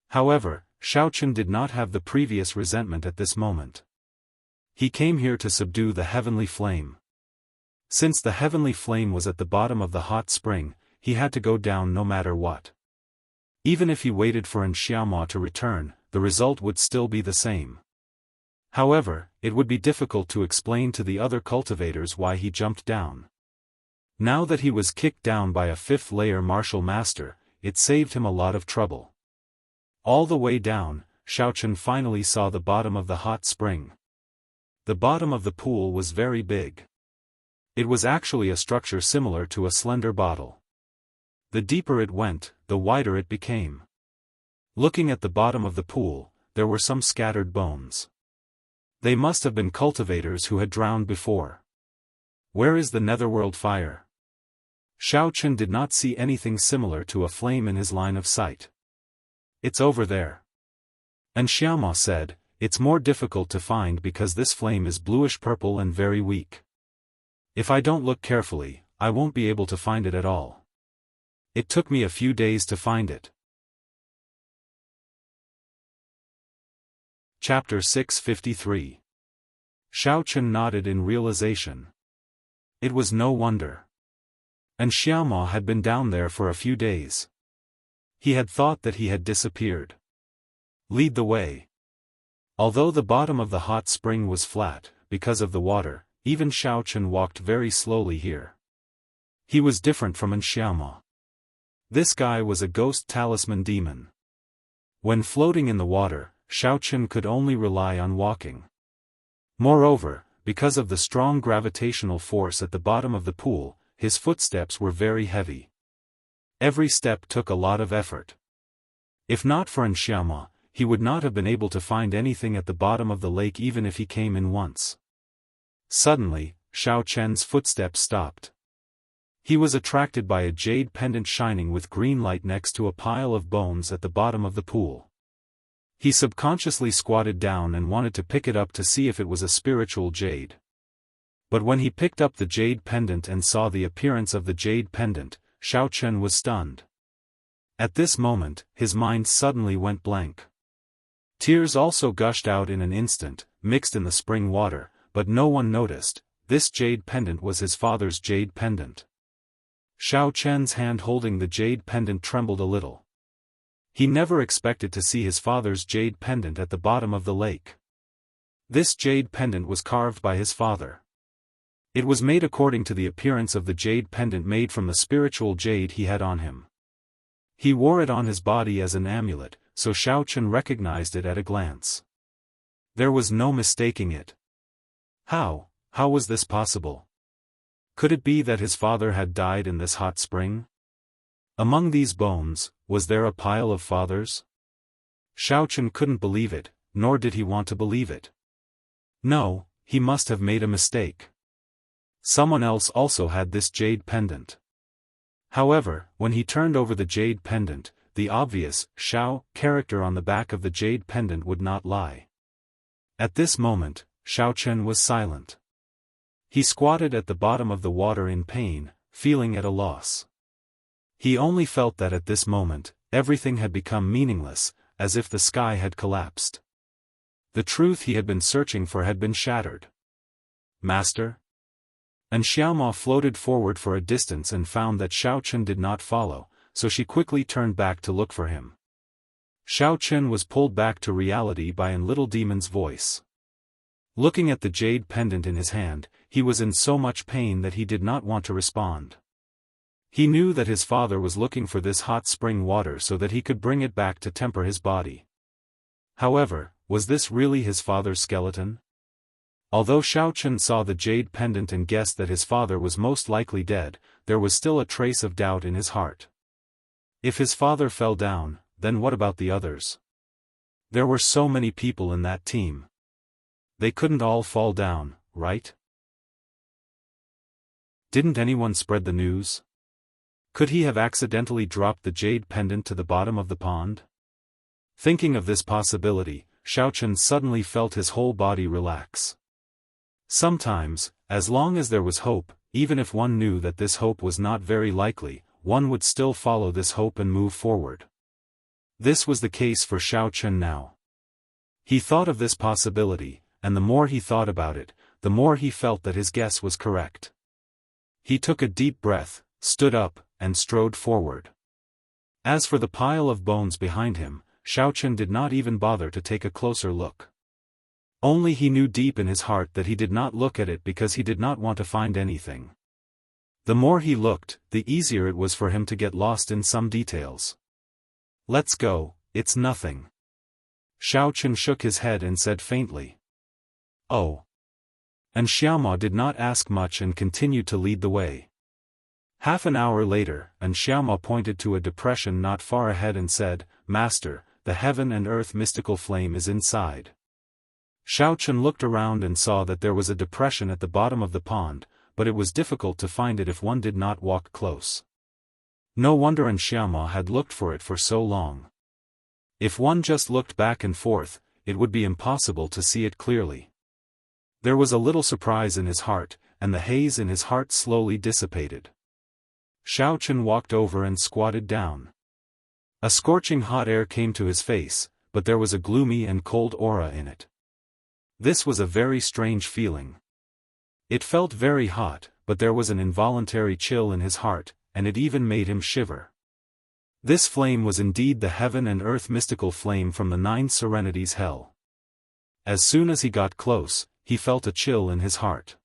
However, Xiao Chen did not have the previous resentment at this moment. He came here to subdue the heavenly flame. Since the heavenly flame was at the bottom of the hot spring, he had to go down no matter what. Even if he waited for Xiaoma to return, the result would still be the same. However, it would be difficult to explain to the other cultivators why he jumped down. Now that he was kicked down by a fifth-layer martial master, it saved him a lot of trouble. All the way down, Xiao Chen finally saw the bottom of the hot spring. The bottom of the pool was very big. It was actually a structure similar to a slender bottle. The deeper it went, the wider it became. Looking at the bottom of the pool, there were some scattered bones. They must have been cultivators who had drowned before. Where is the netherworld fire? Xiao Chen did not see anything similar to a flame in his line of sight. It's over there. And Xiaoma said, it's more difficult to find because this flame is bluish-purple and very weak. If I don't look carefully, I won't be able to find it at all. It took me a few days to find it. Chapter 653. Xiao Chen nodded in realization. It was no wonder. And Xiaoma had been down there for a few days. He had thought that he had disappeared. Lead the way. Although the bottom of the hot spring was flat, because of the water, even Xiao Chen walked very slowly here. He was different from Xiaoma. This guy was a ghost talisman demon. When floating in the water, Xiao Chen could only rely on walking. Moreover, because of the strong gravitational force at the bottom of the pool, his footsteps were very heavy. Every step took a lot of effort. If not for Xiaofan, he would not have been able to find anything at the bottom of the lake even if he came in once. Suddenly, Xiao Chen's footsteps stopped. He was attracted by a jade pendant shining with green light next to a pile of bones at the bottom of the pool. He subconsciously squatted down and wanted to pick it up to see if it was a spiritual jade. But when he picked up the jade pendant and saw the appearance of the jade pendant, Xiao Chen was stunned. At this moment, his mind suddenly went blank. Tears also gushed out in an instant, mixed in the spring water, but no one noticed. This jade pendant was his father's jade pendant. Xiao Chen's hand holding the jade pendant trembled a little. He never expected to see his father's jade pendant at the bottom of the lake. This jade pendant was carved by his father. It was made according to the appearance of the jade pendant made from the spiritual jade he had on him. He wore it on his body as an amulet, so Xiao Chen recognized it at a glance. There was no mistaking it. How was this possible? Could it be that his father had died in this hot spring? Among these bones, was there a pile of fathers? Xiao Chen couldn't believe it, nor did he want to believe it. No, he must have made a mistake. Someone else also had this jade pendant. However, when he turned over the jade pendant, the obvious Xiao character on the back of the jade pendant would not lie. At this moment, Xiao Chen was silent. He squatted at the bottom of the water in pain, feeling at a loss. He only felt that at this moment, everything had become meaningless, as if the sky had collapsed. The truth he had been searching for had been shattered. Master? And Xiaofan floated forward for a distance and found that Xiao Chen did not follow, so she quickly turned back to look for him. Xiao Chen was pulled back to reality by an little demon's voice. Looking at the jade pendant in his hand, he was in so much pain that he did not want to respond. He knew that his father was looking for this hot spring water so that he could bring it back to temper his body. However, was this really his father's skeleton? Although Xiao Chen saw the jade pendant and guessed that his father was most likely dead, there was still a trace of doubt in his heart. If his father fell down, then what about the others? There were so many people in that team. They couldn't all fall down, right? Didn't anyone spread the news? Could he have accidentally dropped the jade pendant to the bottom of the pond? Thinking of this possibility, Xiao Chen suddenly felt his whole body relax. Sometimes, as long as there was hope, even if one knew that this hope was not very likely, one would still follow this hope and move forward. This was the case for Xiao Chen now. He thought of this possibility, and the more he thought about it, the more he felt that his guess was correct. He took a deep breath, stood up, and strode forward. As for the pile of bones behind him, Xiao Chen did not even bother to take a closer look. Only he knew deep in his heart that he did not look at it because he did not want to find anything. The more he looked, the easier it was for him to get lost in some details. Let's go, it's nothing. Xiao Chen shook his head and said faintly. Oh. And Xiaofan did not ask much and continued to lead the way. Half an hour later, and Xiaofan pointed to a depression not far ahead and said, Master, the heaven and earth mystical flame is inside. Xiao Chen looked around and saw that there was a depression at the bottom of the pond, but it was difficult to find it if one did not walk close. No wonder Xiaofan had looked for it for so long. If one just looked back and forth, it would be impossible to see it clearly. There was a little surprise in his heart, and the haze in his heart slowly dissipated. Xiao Chen walked over and squatted down. A scorching hot air came to his face, but there was a gloomy and cold aura in it. This was a very strange feeling. It felt very hot, but there was an involuntary chill in his heart, and it even made him shiver. This flame was indeed the heaven and earth mystical flame from the 9 Serenities hell. As soon as he got close, he felt a chill in his heart.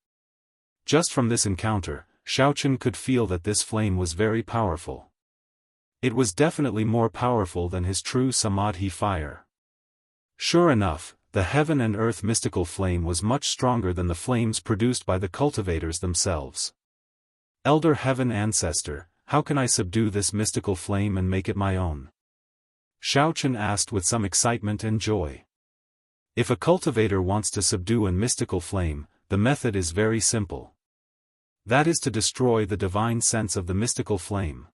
Just from this encounter, Xiao Chen could feel that this flame was very powerful. It was definitely more powerful than his true Samadhi fire. Sure enough, the heaven and earth mystical flame was much stronger than the flames produced by the cultivators themselves. Elder Heaven Ancestor, how can I subdue this mystical flame and make it my own? Xiaofan asked with some excitement and joy. If a cultivator wants to subdue a mystical flame, the method is very simple. That is to destroy the divine sense of the mystical flame.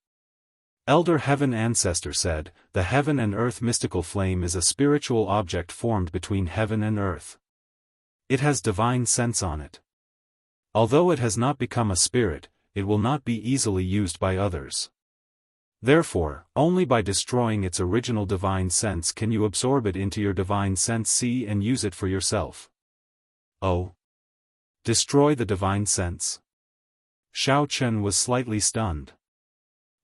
Elder Heaven Ancestor said, the heaven and earth mystical flame is a spiritual object formed between heaven and earth. It has divine sense on it. Although it has not become a spirit, it will not be easily used by others. Therefore, only by destroying its original divine sense can you absorb it into your divine sense and use it for yourself. Oh! Destroy the divine sense? Xiaofan was slightly stunned.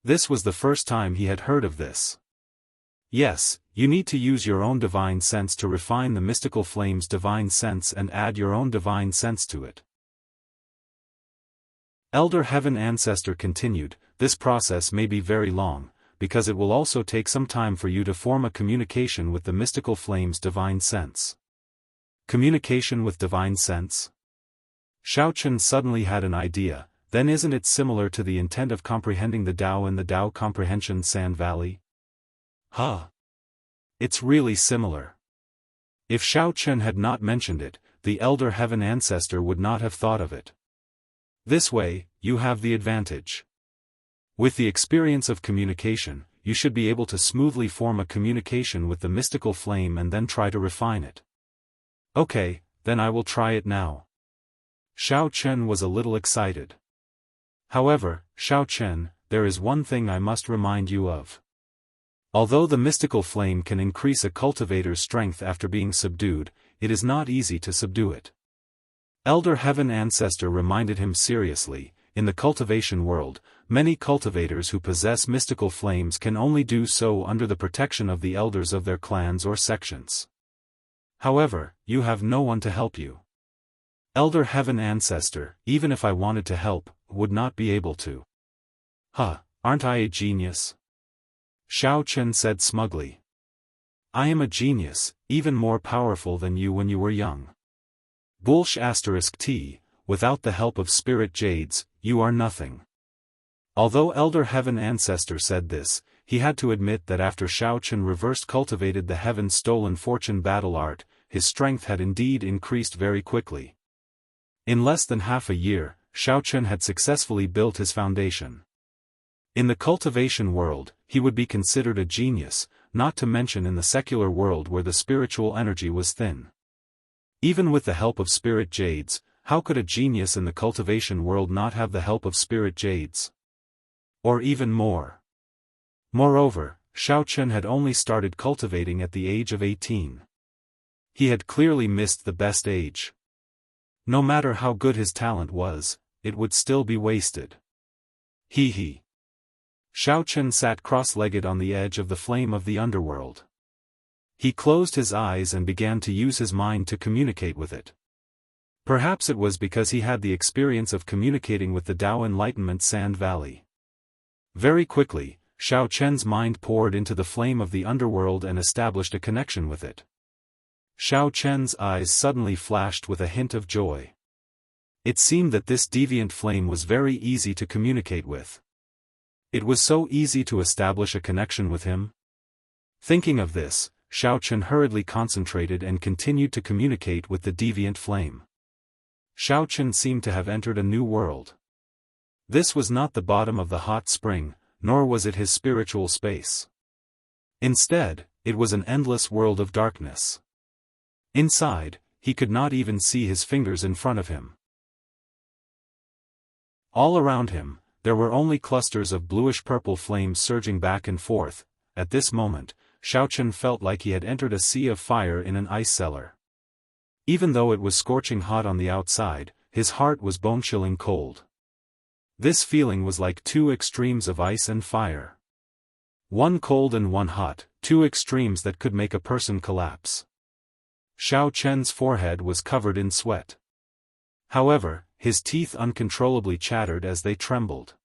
This was the first time he had heard of this. Yes, you need to use your own divine sense to refine the mystical flame's divine sense and add your own divine sense to it. Elder Heaven Ancestor continued, this process may be very long, because it will also take some time for you to form a communication with the mystical flame's divine sense. Communication with divine sense? Xiaofan suddenly had an idea, then isn't it similar to the intent of comprehending the Tao in the Tao Comprehension Sand Valley? Huh. It's really similar. If Xiaofan had not mentioned it, the Elder Heaven Ancestor would not have thought of it. This way, you have the advantage. With the experience of communication, you should be able to smoothly form a communication with the mystical flame and then try to refine it. Okay, then I will try it now. Xiaofan was a little excited. However, Xiaofan, there is one thing I must remind you of. Although the mystical flame can increase a cultivator's strength after being subdued, it is not easy to subdue it. Elder Heaven Ancestor reminded him seriously, in the cultivation world, many cultivators who possess mystical flames can only do so under the protection of the elders of their clans or sections. However, you have no one to help you. Elder Heaven Ancestor, even if I wanted to help, would not be able to. Huh, aren't I a genius? Xiaofan said smugly. I am a genius, even more powerful than you when you were young. *T, without the help of spirit jades, you are nothing. Although Elder Heaven Ancestor said this, he had to admit that after Xiaofan reversed cultivated the Heaven Stolen Fortune battle art, his strength had indeed increased very quickly. In less than half a year, Xiaofan had successfully built his foundation. In the cultivation world, he would be considered a genius, not to mention in the secular world where the spiritual energy was thin. Even with the help of spirit jades, how could a genius in the cultivation world not have the help of spirit jades? Or even more. Moreover, Xiaofan had only started cultivating at the age of 18. He had clearly missed the best age. No matter how good his talent was, it would still be wasted. Hee. Xiaofan sat cross-legged on the edge of the flame of the underworld. He closed his eyes and began to use his mind to communicate with it. Perhaps it was because he had the experience of communicating with the Tao Enlightenment Sand Valley. Very quickly, Xiaofan's mind poured into the flame of the underworld and established a connection with it. Xiaofan's eyes suddenly flashed with a hint of joy. It seemed that this deviant flame was very easy to communicate with. It was so easy to establish a connection with him. Thinking of this, Xiaofan hurriedly concentrated and continued to communicate with the deviant flame. Xiaofan seemed to have entered a new world. This was not the bottom of the hot spring, nor was it his spiritual space. Instead, it was an endless world of darkness. Inside, he could not even see his fingers in front of him. All around him, there were only clusters of bluish-purple flames surging back and forth. At this moment, Xiaofan felt like he had entered a sea of fire in an ice cellar. Even though it was scorching hot on the outside, his heart was bone-chilling cold. This feeling was like two extremes of ice and fire. One cold and one hot, two extremes that could make a person collapse. Xiaofan's forehead was covered in sweat. However, his teeth uncontrollably chattered as they trembled.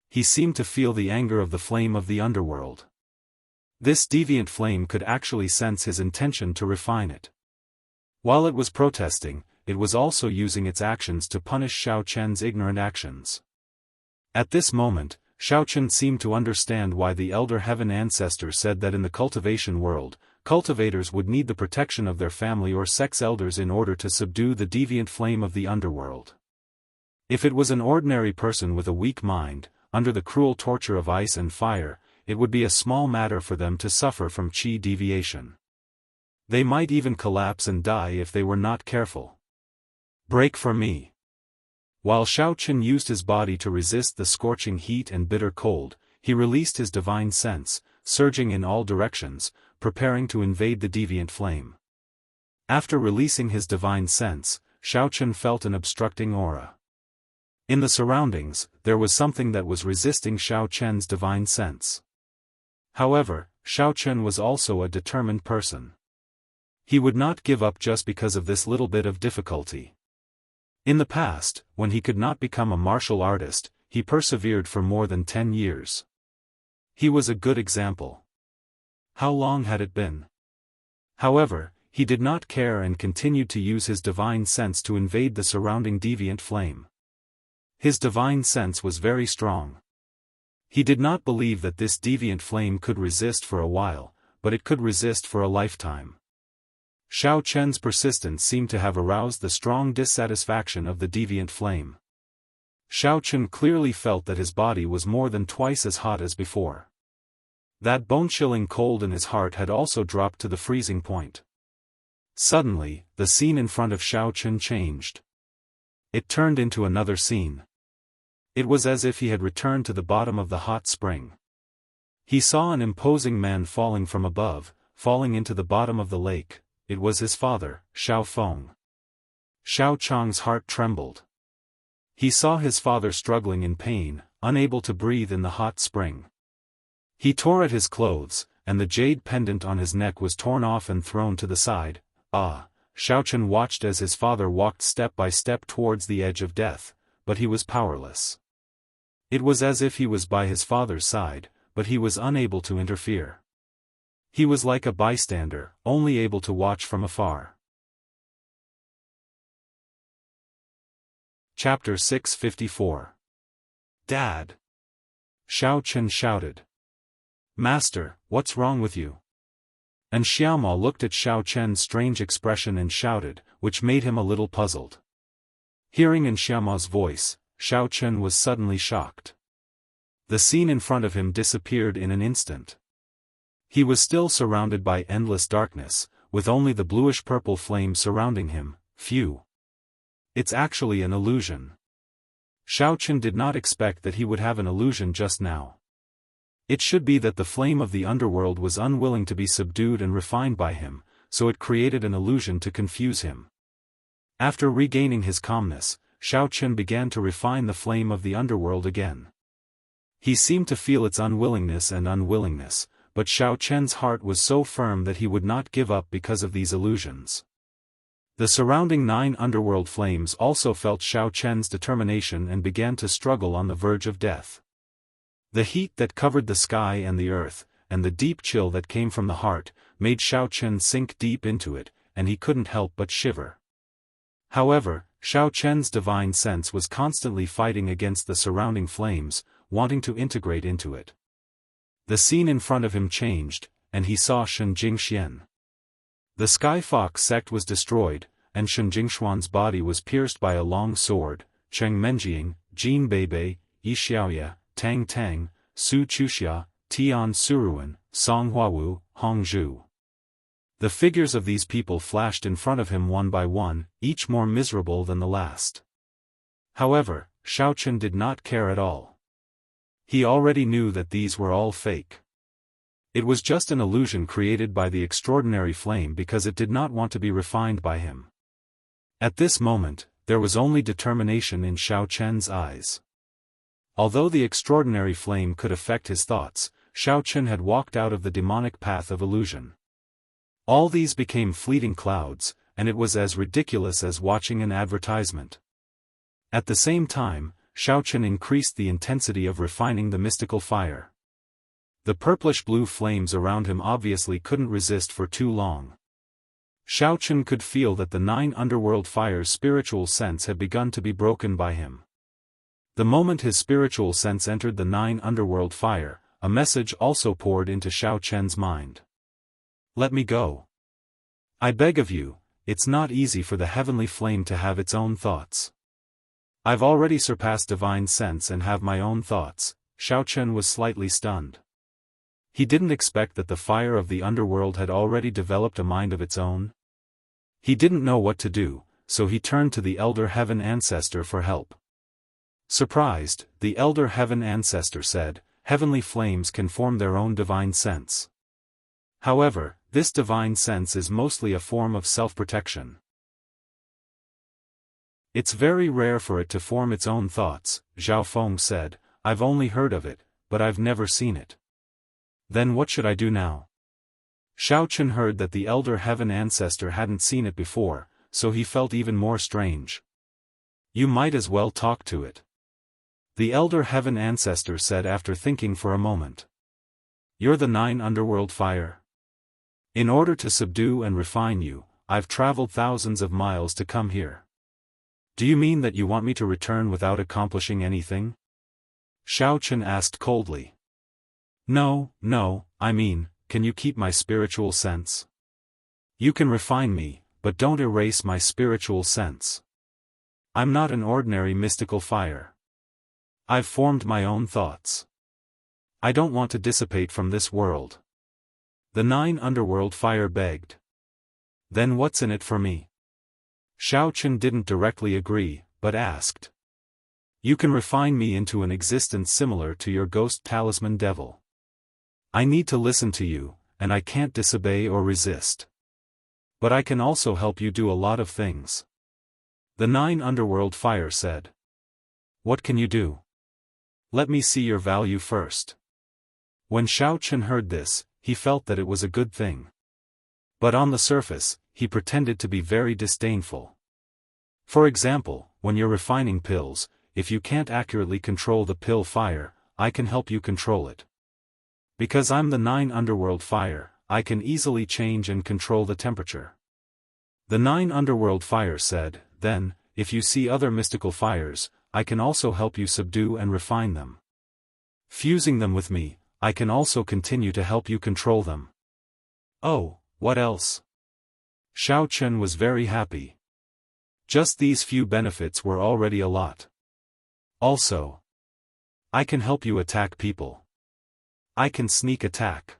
He seemed to feel the anger of the flame of the underworld. This deviant flame could actually sense his intention to refine it. While it was protesting, it was also using its actions to punish Xiaofan's ignorant actions. At this moment, Xiaochen seemed to understand why the elder heaven ancestor said that in the cultivation world, cultivators would need the protection of their family or sex elders in order to subdue the deviant flame of the underworld. If it was an ordinary person with a weak mind, under the cruel torture of ice and fire, it would be a small matter for them to suffer from qi deviation. They might even collapse and die if they were not careful. Break for me. While Xiaochen used his body to resist the scorching heat and bitter cold, he released his divine sense, surging in all directions, preparing to invade the deviant flame. After releasing his divine sense, Xiaochen felt an obstructing aura. In the surroundings, there was something that was resisting Xiaochen's divine sense. However, Xiaochen was also a determined person. He would not give up just because of this little bit of difficulty. In the past, when he could not become a martial artist, he persevered for more than 10 years. He was a good example. How long had it been? However, he did not care and continued to use his divine sense to invade the surrounding deviant flame. His divine sense was very strong. He did not believe that this deviant flame could resist for a while, but it could resist for a lifetime. Xiaochen's persistence seemed to have aroused the strong dissatisfaction of the deviant flame. Xiaochen clearly felt that his body was more than twice as hot as before. That bone-chilling cold in his heart had also dropped to the freezing point. Suddenly, the scene in front of Xiaochen changed. It turned into another scene. It was as if he had returned to the bottom of the hot spring. He saw an imposing man falling from above, falling into the bottom of the lake. It was his father, Xiaofan. Xiaocheng's heart trembled. He saw his father struggling in pain, unable to breathe in the hot spring. He tore at his clothes, and the jade pendant on his neck was torn off and thrown to the side. Xiaochen watched as his father walked step by step towards the edge of death, but he was powerless. It was as if he was by his father's side, but he was unable to interfere. He was like a bystander, only able to watch from afar. Chapter 654. Dad! Xiaochen shouted. Master, what's wrong with you? And Xiaoma looked at Xiaochen's strange expression and shouted, which made him a little puzzled. Hearing in Xiaoma's voice, Xiaochen was suddenly shocked. The scene in front of him disappeared in an instant. He was still surrounded by endless darkness, with only the bluish-purple flame surrounding him. Phew! It's actually an illusion. Xiaochen did not expect that he would have an illusion just now. It should be that the flame of the underworld was unwilling to be subdued and refined by him, so it created an illusion to confuse him. After regaining his calmness, Xiaochen began to refine the flame of the underworld again. He seemed to feel its unwillingness, but Xiaochen's heart was so firm that he would not give up because of these illusions. The surrounding 9 underworld flames also felt Xiaochen's determination and began to struggle on the verge of death. The heat that covered the sky and the earth, and the deep chill that came from the heart, made Xiaochen sink deep into it, and he couldn't help but shiver. However, Xiaochen's divine sense was constantly fighting against the surrounding flames, wanting to integrate into it. The scene in front of him changed, and he saw Shen Jingxian. The Sky Fox sect was destroyed, and Shen Jingxuan's body was pierced by a long sword. Cheng Menjiang, Jin Beibei, Yi Xiaoya, Tang Tang, Su Chuxia, Tian Suruan, Song Huawu, Hong Zhu. The figures of these people flashed in front of him one by one, each more miserable than the last. However, Xiaochen did not care at all. He already knew that these were all fake. It was just an illusion created by the extraordinary flame because it did not want to be refined by him. At this moment, there was only determination in Xiaochen's eyes. Although the extraordinary flame could affect his thoughts, Xiaochen had walked out of the demonic path of illusion. All these became fleeting clouds, and it was as ridiculous as watching an advertisement. At the same time, Xiaochen increased the intensity of refining the mystical fire. The purplish-blue flames around him obviously couldn't resist for too long. Xiaochen could feel that the 9 underworld fire's spiritual sense had begun to be broken by him. The moment his spiritual sense entered the 9 underworld fire, a message also poured into Xiao Chen's mind. Let me go. I beg of you, it's not easy for the heavenly flame to have its own thoughts. I've already surpassed divine sense and have my own thoughts. Xiao Chen was slightly stunned. He didn't expect that the fire of the underworld had already developed a mind of its own. He didn't know what to do, so he turned to the Elder Heaven Ancestor for help. Surprised, the Elder Heaven Ancestor said, "Heavenly flames can form their own divine sense. However, this divine sense is mostly a form of self-protection. It's very rare for it to form its own thoughts," Xiaofan said. "I've only heard of it, but I've never seen it." Then what should I do now? Xiao Chen heard that the Elder Heaven Ancestor hadn't seen it before, so he felt even more strange. "You might as well talk to it," the Elder Heaven Ancestor said after thinking for a moment. "You're the 9 underworld fire. In order to subdue and refine you, I've traveled thousands of miles to come here. Do you mean that you want me to return without accomplishing anything?" Xiao Chen asked coldly. No, I mean, can you keep my spiritual sense? You can refine me, but don't erase my spiritual sense. I'm not an ordinary mystical fire. I've formed my own thoughts. I don't want to dissipate from this world." The 9 underworld fire begged. "Then what's in it for me?" Xiao Chen didn't directly agree, but asked. "You can refine me into an existence similar to your ghost talisman devil. I need to listen to you, and I can't disobey or resist. But I can also help you do a lot of things." The 9 underworld fire said. "What can you do? Let me see your value first." When Xiao Chen heard this, he felt that it was a good thing. But on the surface, he pretended to be very disdainful. "For example, when you're refining pills, if you can't accurately control the pill fire, I can help you control it. Because I'm the 9 underworld fire, I can easily change and control the temperature." The 9 underworld fire said, "Then, if you see other mystical fires, I can also help you subdue and refine them. Fusing them with me, I can also continue to help you control them." "Oh, what else?" Xiao Chen was very happy. Just these few benefits were already a lot. "Also, I can help you attack people. I can sneak attack."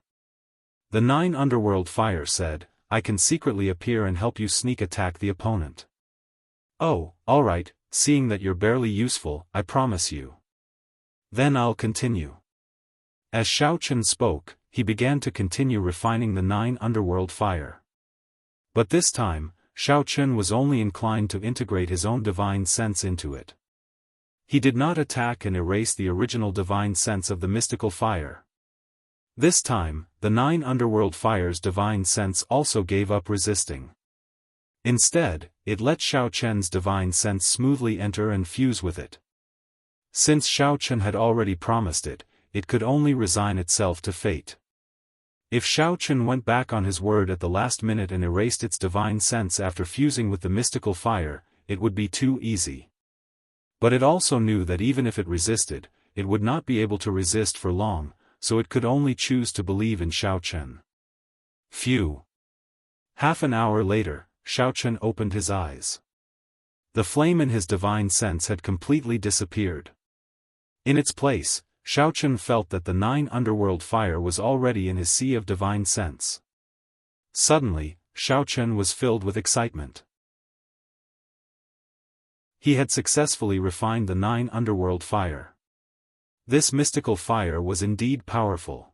The 9 underworld fire said, "I can secretly appear and help you sneak attack the opponent." "Oh, alright, seeing that you're barely useful, I promise you. Then I'll continue." As Xiao Chen spoke, he began to continue refining the 9 underworld fire. But this time, Xiao Chen was only inclined to integrate his own divine sense into it. He did not attack and erase the original divine sense of the mystical fire. This time, the 9 underworld fire's divine sense also gave up resisting. Instead, it let Xiao Chen's divine sense smoothly enter and fuse with it. Since Xiao Chen had already promised it, it could only resign itself to fate. If Xiao Chen went back on his word at the last minute and erased its divine sense after fusing with the mystical fire, it would be too easy. But it also knew that even if it resisted, it would not be able to resist for long, so it could only choose to believe in Xiao Chen. Phew! Half an hour later, Xiao Chen opened his eyes. The flame in his divine sense had completely disappeared. In its place, Xiao Chen felt that the 9 underworld fire was already in his sea of divine sense. Suddenly, Xiao Chen was filled with excitement. He had successfully refined the 9 underworld fire. This mystical fire was indeed powerful.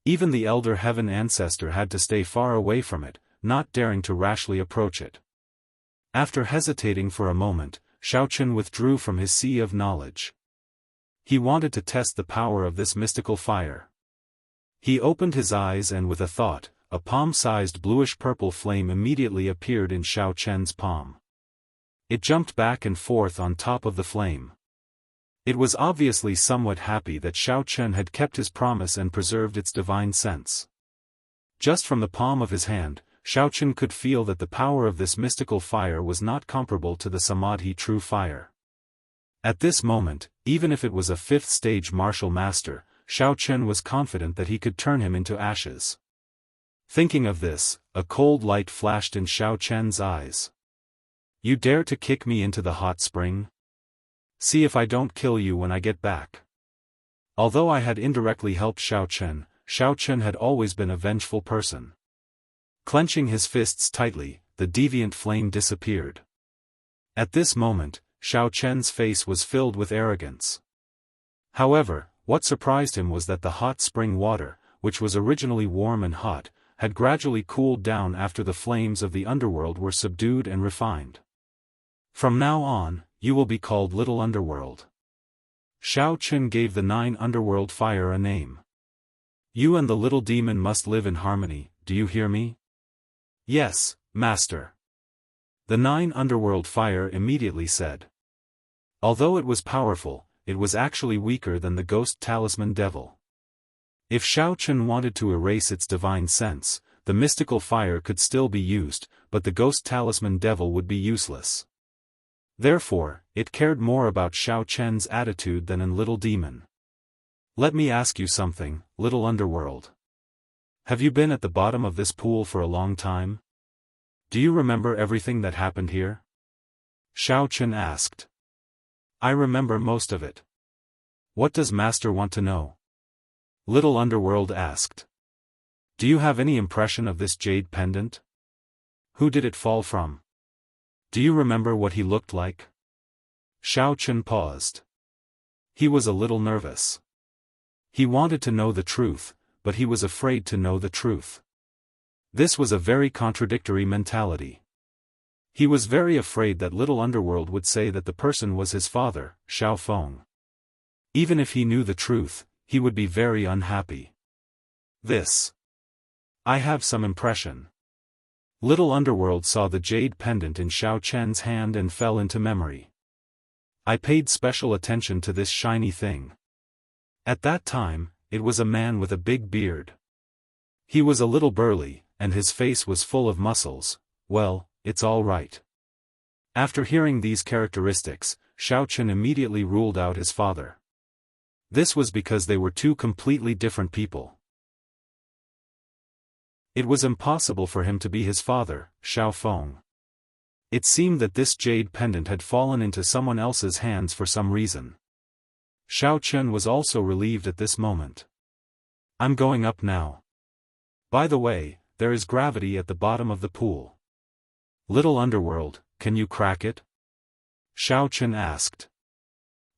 Even the Elder Heaven Ancestor had to stay far away from it, not daring to rashly approach it. After hesitating for a moment, Xiao Chen withdrew from his sea of knowledge. He wanted to test the power of this mystical fire. He opened his eyes and with a thought, a palm-sized bluish-purple flame immediately appeared in Xiao Chen's palm. It jumped back and forth on top of the flame. It was obviously somewhat happy that Xiao Chen had kept his promise and preserved its divine sense. Just from the palm of his hand, Xiao Chen could feel that the power of this mystical fire was not comparable to the Samadhi true fire. At this moment, even if it was a 5th stage martial master, Xiaofan was confident that he could turn him into ashes. Thinking of this, a cold light flashed in Xiaofan's eyes. You dare to kick me into the hot spring? See if I don't kill you when I get back. Although I had indirectly helped Xiaofan had always been a vengeful person. Clenching his fists tightly, the deviant flame disappeared. At this moment, Xiaofan's face was filled with arrogance. However, what surprised him was that the hot spring water, which was originally warm and hot, had gradually cooled down after the flames of the underworld were subdued and refined. From now on, you will be called Little Underworld. Xiaofan gave the 9 underworld fire a name. You and the little demon must live in harmony, do you hear me? Yes, Master. The 9 underworld fire immediately said. Although it was powerful, it was actually weaker than the ghost talisman devil. If Xiaofan wanted to erase its divine sense, the mystical fire could still be used, but the ghost talisman devil would be useless. Therefore, it cared more about Xiaofan's attitude than in Little Demon. Let me ask you something, Little Underworld. Have you been at the bottom of this pool for a long time? Do you remember everything that happened here? Xiaofan asked. I remember most of it. What does Master want to know? Little Underworld asked. Do you have any impression of this jade pendant? Who did it fall from? Do you remember what he looked like? Xiaofan paused. He was a little nervous. He wanted to know the truth, but he was afraid to know the truth. This was a very contradictory mentality. He was very afraid that Little Underworld would say that the person was his father, Xiaofan. Even if he knew the truth, he would be very unhappy. I have some impression. Little Underworld saw the jade pendant in Xiaofan's hand and fell into memory. I paid special attention to this shiny thing. At that time, it was a man with a big beard. He was a little burly, and his face was full of muscles. Well, it's all right. After hearing these characteristics, Xiaofan immediately ruled out his father. This was because they were 2 completely different people. It was impossible for him to be his father, Xiaofan. It seemed that this jade pendant had fallen into someone else's hands for some reason. Xiaofan was also relieved at this moment. I'm going up now. By the way, there is gravity at the bottom of the pool. Little Underworld, can you crack it? Xiaofan asked.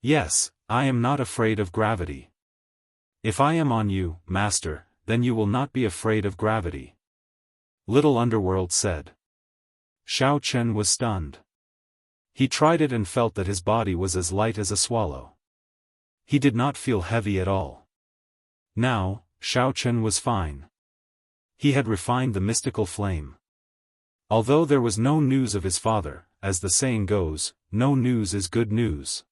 Yes, I am not afraid of gravity. If I am on you, Master, then you will not be afraid of gravity. Little Underworld said. Xiaofan was stunned. He tried it and felt that his body was as light as a swallow. He did not feel heavy at all. Now, Xiaofan was fine. He had refined the mystical flame. Although there was no news of his father, as the saying goes, no news is good news.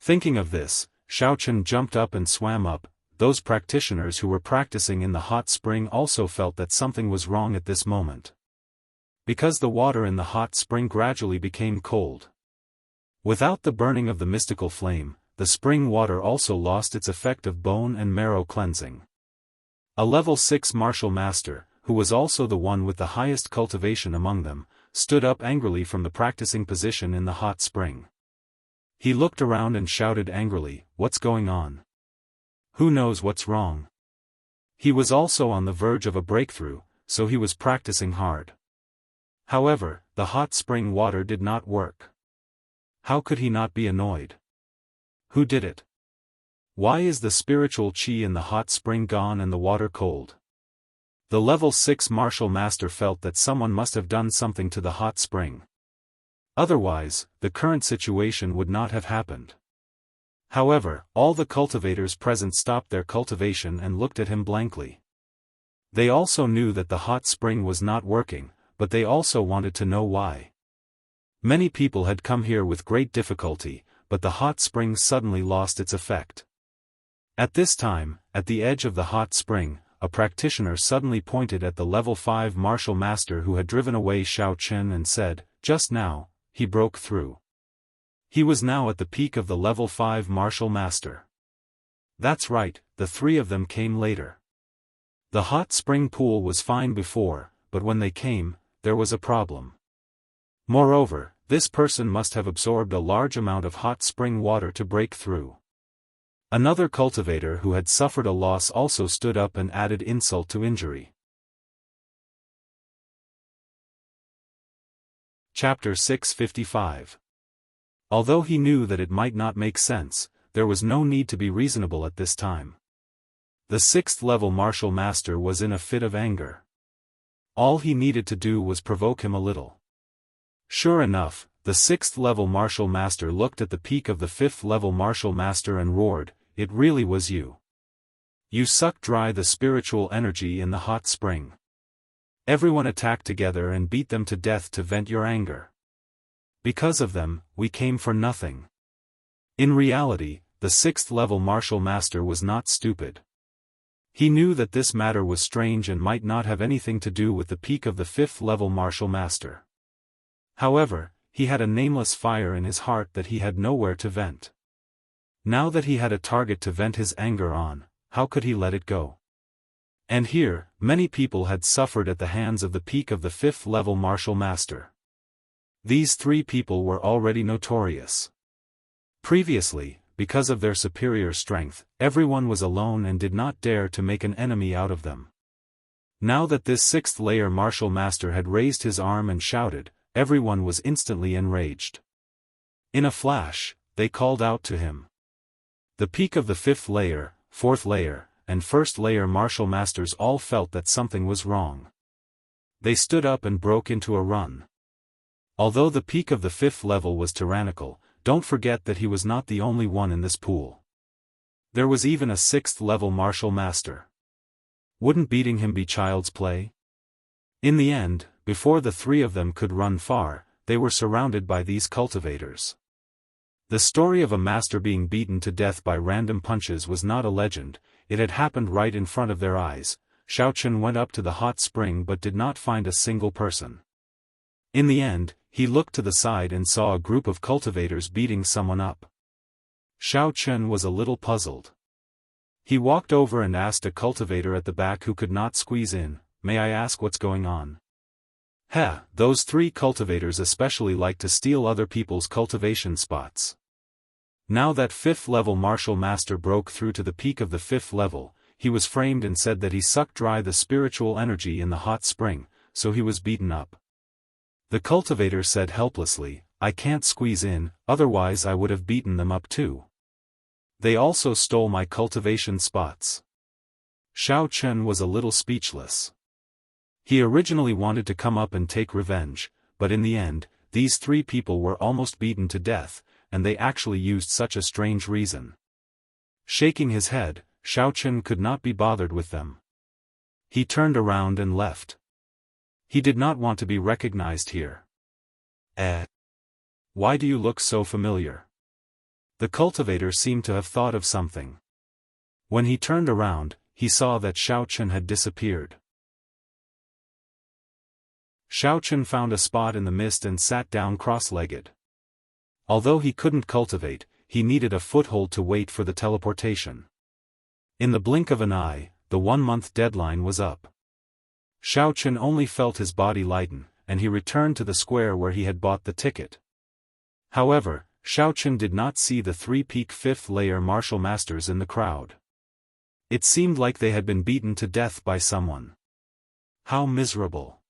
Thinking of this, Xiaofan jumped up and swam up. Those practitioners who were practicing in the hot spring also felt that something was wrong at this moment. Because the water in the hot spring gradually became cold. Without the burning of the mystical flame, the spring water also lost its effect of bone and marrow cleansing. A level 6 martial master, who was also the one with the highest cultivation among them, stood up angrily from the practicing position in the hot spring. He looked around and shouted angrily, "What's going on? Who knows what's wrong?" He was also on the verge of a breakthrough, so he was practicing hard. However, the hot spring water did not work. How could he not be annoyed? Who did it? Why is the spiritual chi in the hot spring gone and the water cold? The level 6 martial master felt that someone must have done something to the hot spring. Otherwise, the current situation would not have happened. However, all the cultivators present stopped their cultivation and looked at him blankly. They also knew that the hot spring was not working, but they also wanted to know why. Many people had come here with great difficulty, but the hot spring suddenly lost its effect. At this time, at the edge of the hot spring, a practitioner suddenly pointed at the level 5 martial master who had driven away Xiaofan and said, "Just now, he broke through." He was now at the peak of the level 5 martial master. That's right, the three of them came later. The hot spring pool was fine before, but when they came, there was a problem. Moreover, this person must have absorbed a large amount of hot spring water to break through. Another cultivator who had suffered a loss also stood up and added insult to injury. Chapter 655. Although he knew that it might not make sense, there was no need to be reasonable at this time. The 6th level martial master was in a fit of anger. All he needed to do was provoke him a little. Sure enough, the 6th level martial master looked at the peak of the 5th level martial master and roared, "It really was you. You sucked dry the spiritual energy in the hot spring. Everyone attacked together and beat them to death to vent your anger. Because of them, we came for nothing." In reality, the 6th level martial master was not stupid. He knew that this matter was strange and might not have anything to do with the peak of the 5th level martial master. However, he had a nameless fire in his heart that he had nowhere to vent. Now that he had a target to vent his anger on, how could he let it go? And here, many people had suffered at the hands of the peak of the 5th level martial master. These three people were already notorious. Previously, because of their superior strength, everyone was alone and did not dare to make an enemy out of them. Now that this 6th layer martial master had raised his arm and shouted, everyone was instantly enraged. In a flash, they called out to him. The peak of the 5th layer, 4th layer, and 1st layer martial masters all felt that something was wrong. They stood up and broke into a run. Although the peak of the 5th level was tyrannical, don't forget that he was not the only one in this pool. There was even a 6th level martial master. Wouldn't beating him be child's play? In the end, before the three of them could run far, they were surrounded by these cultivators. The story of a master being beaten to death by random punches was not a legend, it had happened right in front of their eyes. Xiaofan went up to the hot spring but did not find a single person. In the end, he looked to the side and saw a group of cultivators beating someone up. Xiaofan was a little puzzled. He walked over and asked a cultivator at the back who could not squeeze in, "May I ask what's going on?" Those three cultivators especially like to steal other people's cultivation spots. Now that 5th level martial master broke through to the peak of the 5th level, he was framed and said that he sucked dry the spiritual energy in the hot spring, so he was beaten up. The cultivator said helplessly, "I can't squeeze in, otherwise I would have beaten them up too. They also stole my cultivation spots." Xiaofan was a little speechless. He originally wanted to come up and take revenge, but in the end, these three people were almost beaten to death, and they actually used such a strange reason. Shaking his head, Xiaofan could not be bothered with them. He turned around and left. He did not want to be recognized here. Why do you look so familiar?" The cultivator seemed to have thought of something. When he turned around, he saw that Xiaofan had disappeared. Xiaofan found a spot in the mist and sat down cross-legged. Although he couldn't cultivate, he needed a foothold to wait for the teleportation. In the blink of an eye, the 1-month deadline was up. Xiaofan only felt his body lighten, and he returned to the square where he had bought the ticket. However, Xiaofan did not see the three-peak 5th layer martial masters in the crowd. It seemed like they had been beaten to death by someone. How miserable.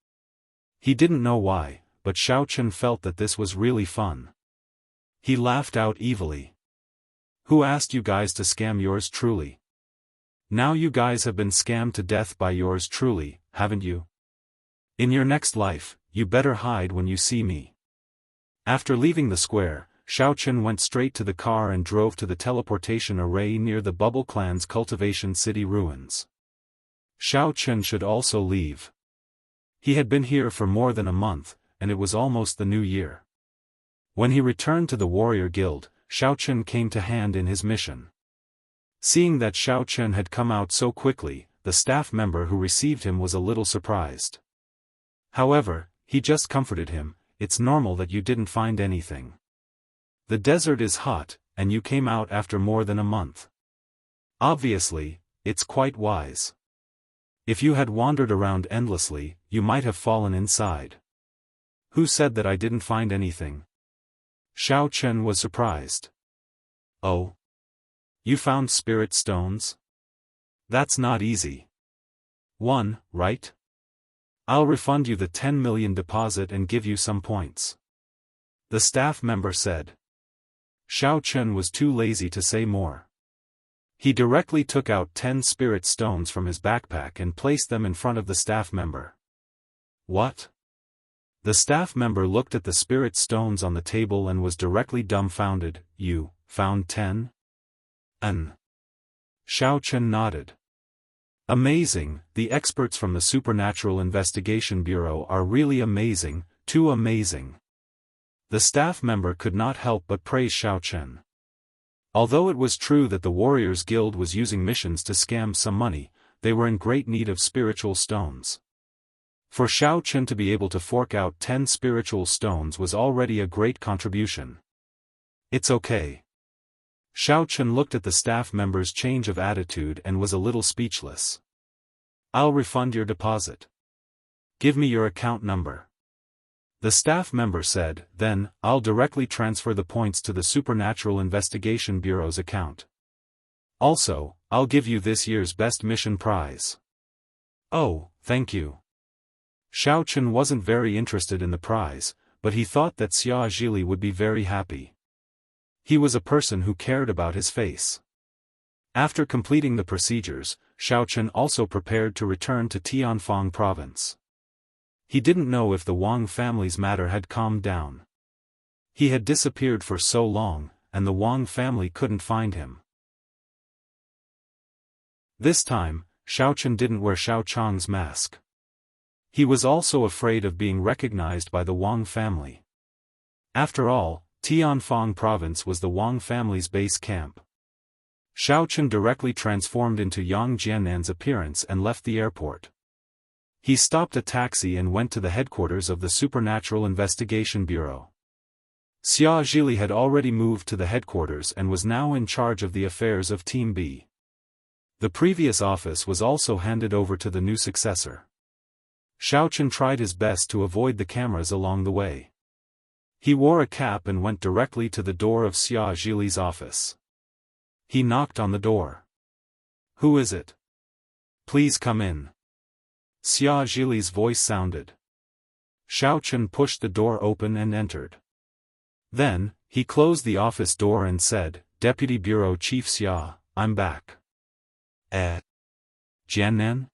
He didn't know why, but Xiaofan felt that this was really fun. He laughed out evilly. "Who asked you guys to scam yours truly? Now you guys have been scammed to death by yours truly, haven't you? In your next life, you better hide when you see me." After leaving the square, Xiaofan went straight to the car and drove to the teleportation array near the Bubble Clan's cultivation city ruins. Xiaofan should also leave. He had been here for more than a month, and it was almost the new year. When he returned to the warrior guild, Xiaofan came to hand in his mission. Seeing that Xiaofan had come out so quickly, the staff member who received him was a little surprised. However, he just comforted him, "It's normal that you didn't find anything. The desert is hot, and you came out after more than a month. Obviously, it's quite wise. If you had wandered around endlessly, you might have fallen inside. Who said that I didn't find anything? Xiao Chen was surprised. Oh? You found spirit stones? That's not easy. One, right? I'll refund you the 10 million deposit and give you some points. The staff member said. Xiao Chen was too lazy to say more. He directly took out 10 spirit stones from his backpack and placed them in front of the staff member. What? The staff member looked at the spirit stones on the table and was directly dumbfounded. You found 10? Xiao Chen nodded. Amazing, the experts from the Supernatural Investigation Bureau are really amazing, too amazing. The staff member could not help but praise Xiao Chen. Although it was true that the Warriors Guild was using missions to scam some money, they were in great need of spiritual stones. For Xiao Chen to be able to fork out 10 spiritual stones was already a great contribution. It's okay. Xiao Chen looked at the staff member's change of attitude and was a little speechless. I'll refund your deposit. Give me your account number. The staff member said, then, I'll directly transfer the points to the Supernatural Investigation Bureau's account. Also, I'll give you this year's Best Mission prize. Oh, thank you. Xiao Chen wasn't very interested in the prize, but he thought that Xia Zhili would be very happy. He was a person who cared about his face. After completing the procedures, Xiao Chen also prepared to return to Tianfang province. He didn't know if the Wang family's matter had calmed down. He had disappeared for so long, and the Wang family couldn't find him. This time, Xiao Chen didn't wear Xiao Chang's mask. He was also afraid of being recognized by the Wang family. After all, Tianfang province was the Wang family's base camp. Xiao Chen directly transformed into Yang Jiannan's appearance and left the airport. He stopped a taxi and went to the headquarters of the Supernatural Investigation Bureau. Xia Zhili had already moved to the headquarters and was now in charge of the affairs of Team B. The previous office was also handed over to the new successor. Xiao Chen tried his best to avoid the cameras along the way. He wore a cap and went directly to the door of Xia Zhili's office. He knocked on the door. Who is it? Please come in. Xia Zhili's voice sounded. Xiao Chen pushed the door open and entered. Then, he closed the office door and said, Deputy Bureau Chief Xia, I'm back. Jiannan?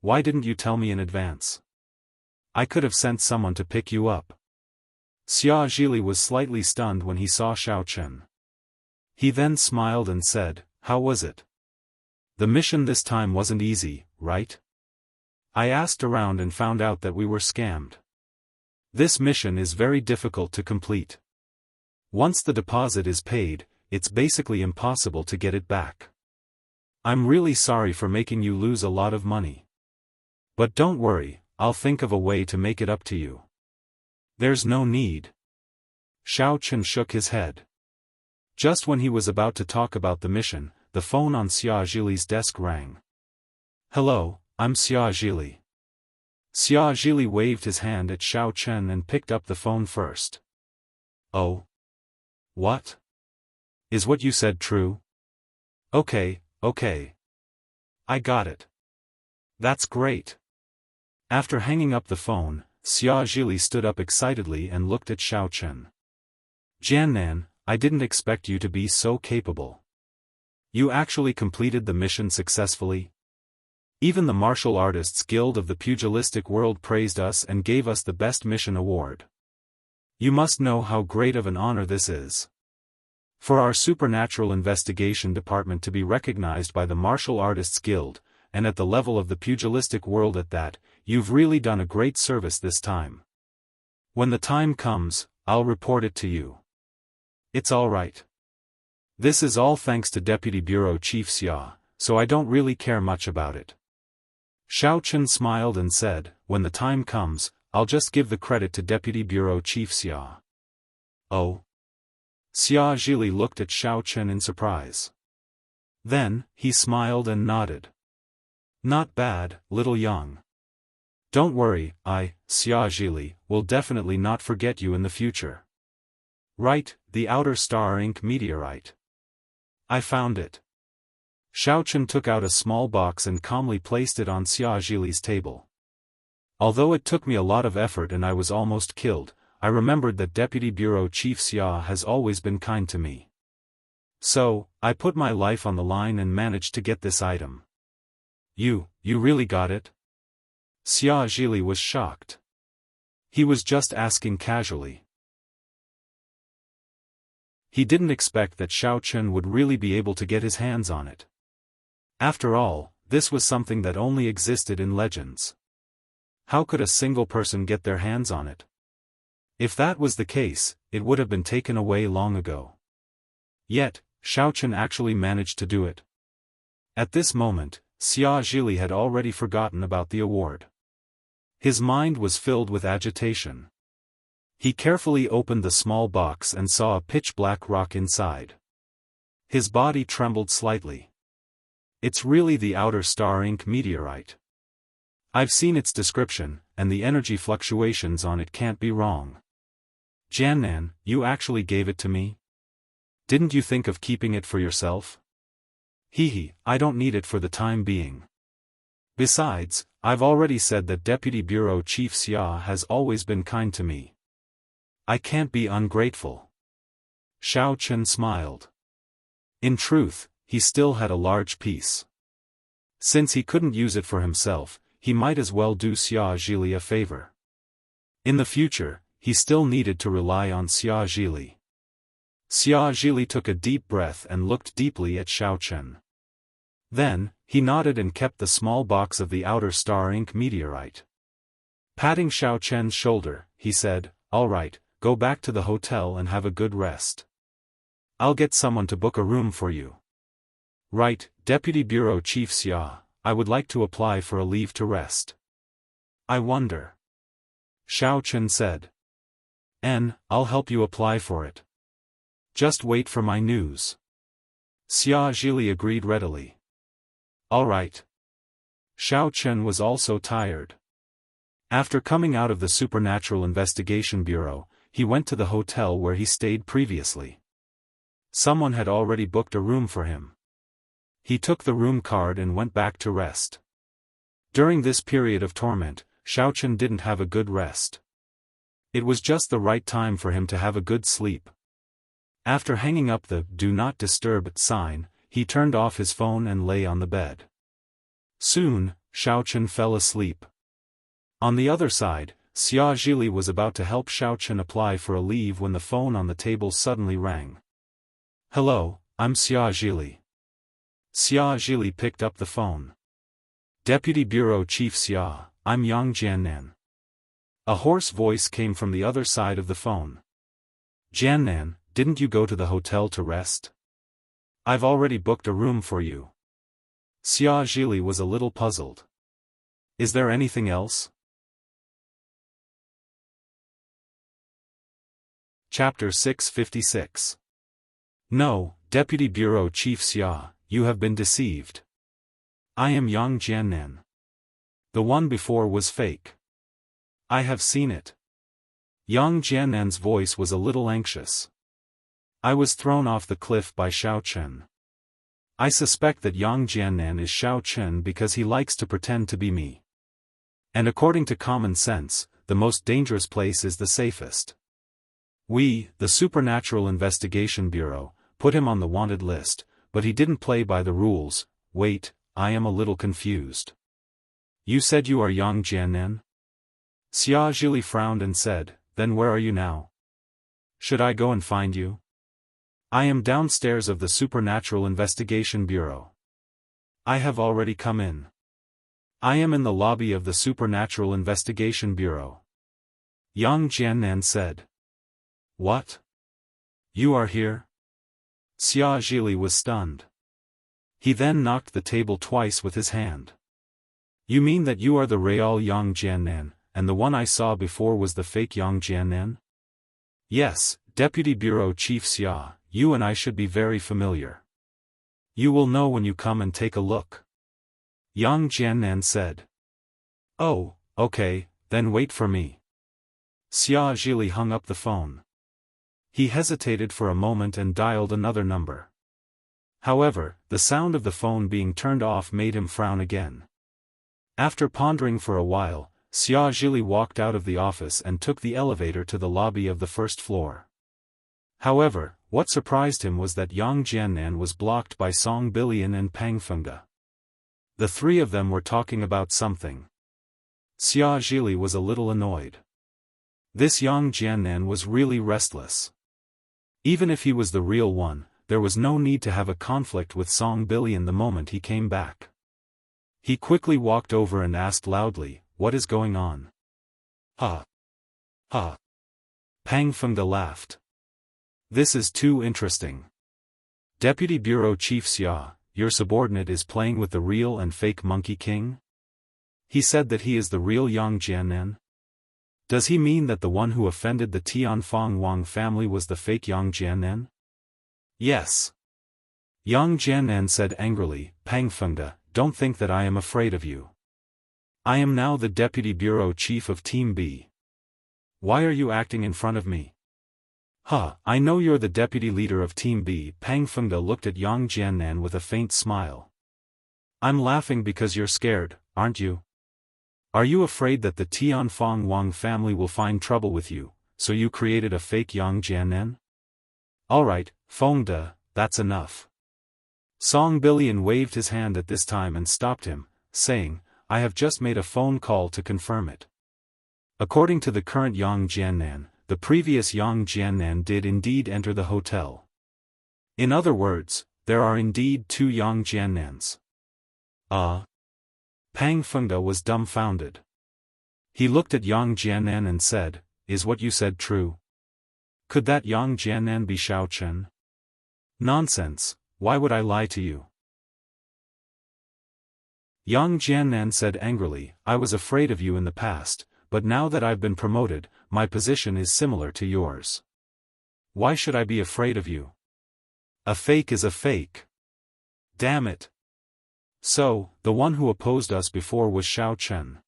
Why didn't you tell me in advance? I could have sent someone to pick you up. Xia Zhili was slightly stunned when he saw Xiao Chen. He then smiled and said, How was it? The mission this time wasn't easy, right? I asked around and found out that we were scammed. This mission is very difficult to complete. Once the deposit is paid, it's basically impossible to get it back. I'm really sorry for making you lose a lot of money. But don't worry, I'll think of a way to make it up to you. There's no need. Xiao Chen shook his head. Just when he was about to talk about the mission, the phone on Xia Zhili's desk rang. Hello, I'm Xia Zhili. Xia Zhili waved his hand at Xiao Chen and picked up the phone first. Oh? What? Is what you said true? Okay. I got it. That's great. After hanging up the phone, Xia Zhili stood up excitedly and looked at Xiao Chen. Jiannan, I didn't expect you to be so capable. You actually completed the mission successfully? Even the Martial Artists Guild of the pugilistic world praised us and gave us the Best Mission Award. You must know how great of an honor this is. For our Supernatural Investigation Department to be recognized by the Martial Artists Guild, and at the level of the pugilistic world at that, you've really done a great service this time. When the time comes, I'll report it to you. It's all right. This is all thanks to Deputy Bureau Chief Xia, so I don't really care much about it. Xiao Chen smiled and said, when the time comes, I'll just give the credit to Deputy Bureau Chief Xia. Oh? Xia Zhili looked at Xiaochen in surprise. Then, he smiled and nodded. Not bad, little Yang. Don't worry, Xia Zhili, will definitely not forget you in the future. Right, the outer star ink meteorite. I found it. Xiaochen took out a small box and calmly placed it on Xia Zhili's table. Although it took me a lot of effort and I was almost killed, I remembered that Deputy Bureau Chief Xia has always been kind to me. So, I put my life on the line and managed to get this item. You really got it? Xia Zhili was shocked. He was just asking casually. He didn't expect that Xiaochen would really be able to get his hands on it. After all, this was something that only existed in legends. How could a single person get their hands on it? If that was the case, it would have been taken away long ago. Yet, Xiaochen actually managed to do it. At this moment, Xia Zhili had already forgotten about the award. His mind was filled with agitation. He carefully opened the small box and saw a pitch-black rock inside. His body trembled slightly. It's really the outer star ink meteorite. I've seen its description, and the energy fluctuations on it can't be wrong. Jiannan, you actually gave it to me? Didn't you think of keeping it for yourself? Hehe, I don't need it for the time being. Besides, I've already said that Deputy Bureau Chief Xia has always been kind to me. I can't be ungrateful. Xiaochen smiled. In truth, he still had a large piece. Since he couldn't use it for himself, he might as well do Xia Zhili a favor. In the future, he still needed to rely on Xia Zhili. Xia Zhili took a deep breath and looked deeply at Xiaochen. Then, he nodded and kept the small box of the outer star ink meteorite. Patting Xiaochen's shoulder, he said, "All right, go back to the hotel and have a good rest. I'll get someone to book a room for you." "Right, Deputy Bureau Chief Xia, I would like to apply for a leave to rest." "I wonder." Xiaochen said. I'll help you apply for it. Just wait for my news." Xia Zhili agreed readily. All right. Xiaochen was also tired. After coming out of the Supernatural Investigation Bureau, he went to the hotel where he stayed previously. Someone had already booked a room for him. He took the room card and went back to rest. During this period of torment, Xiaochen didn't have a good rest. It was just the right time for him to have a good sleep. After hanging up the "Do Not Disturb" sign, he turned off his phone and lay on the bed. Soon, Xiaochen fell asleep. On the other side, Xia Zhili was about to help Xiaochen apply for a leave when the phone on the table suddenly rang. "Hello, I'm Xia Zhili." Xia Zhili picked up the phone. "Deputy Bureau Chief Xia, I'm Yang Jiannan." A hoarse voice came from the other side of the phone. "Jiannan, didn't you go to the hotel to rest? I've already booked a room for you." Xia Zhili was a little puzzled. "Is there anything else?" Chapter 656. "No, Deputy Bureau Chief Xia, you have been deceived. I am Yang Jiannan. The one before was fake. I have seen it." Yang Jiannan's voice was a little anxious. "I was thrown off the cliff by Xiaochen. I suspect that Yang Jiannan is Xiaochen because he likes to pretend to be me. And according to common sense, the most dangerous place is the safest. We, the Supernatural Investigation Bureau, put him on the wanted list, but he didn't play by the rules. Wait, I am a little confused. You said you are Yang Jiannan?" Xia Zhili frowned and said, "Then where are you now? Should I go and find you?" "I am downstairs of the Supernatural Investigation Bureau. I have already come in. I am in the lobby of the Supernatural Investigation Bureau." Yang Jiannan said. "What? You are here?" Xia Zhili was stunned. He then knocked the table twice with his hand. "You mean that you are the real Yang Jiannan, and the one I saw before was the fake Yang Jiannan?" "Yes, Deputy Bureau Chief Xia, you and I should be very familiar. You will know when you come and take a look. Yang Jiannan said. Oh, okay, then wait for me. Xia Zhili hung up the phone. He hesitated for a moment and dialed another number. However, the sound of the phone being turned off made him frown again. After pondering for a while, Xia Zhili walked out of the office and took the elevator to the lobby of the first floor. However, what surprised him was that Yang Jiannan was blocked by Song Bilian and Pang Fengde. The three of them were talking about something. Xia Zhili was a little annoyed. This Yang Jiannan was really restless. Even if he was the real one, there was no need to have a conflict with Song Bilian the moment he came back. He quickly walked over and asked loudly, "What is going on?" "Ha! Ha!" Pang Fengde laughed. "This is too interesting. Deputy Bureau Chief Xia, your subordinate is playing with the real and fake Monkey King? He said that he is the real Yang Jiannan? Does he mean that the one who offended the Tianfang Wang family was the fake Yang Jiannan?" "Yes." Yang Jiannan said angrily, "Pang Fengde, don't think that I am afraid of you. I am now the Deputy Bureau Chief of Team B. Why are you acting in front of me?" "Huh, I know you're the deputy leader of Team B." Pang Fengde looked at Yang Jiannan with a faint smile. "I'm laughing because you're scared, aren't you? Are you afraid that the Tianfang Wang family will find trouble with you, so you created a fake Yang Jiannan? Alright, Fengde, that's enough." Song Bilian waved his hand at this time and stopped him, saying, "I have just made a phone call to confirm it. According to the current Yang Jiannan, the previous Yang Jiannan did indeed enter the hotel. In other words, there are indeed two Yang Jiannans." Pang Fengde was dumbfounded. He looked at Yang Jiannan and said, "Is what you said true? Could that Yang Jiannan be Xiao Chen?" "Nonsense, why would I lie to you?" Yang Jiannan said angrily, "I was afraid of you in the past, but now that I've been promoted, my position is similar to yours. Why should I be afraid of you? A fake is a fake. Damn it. So, the one who opposed us before was Xiao Chen."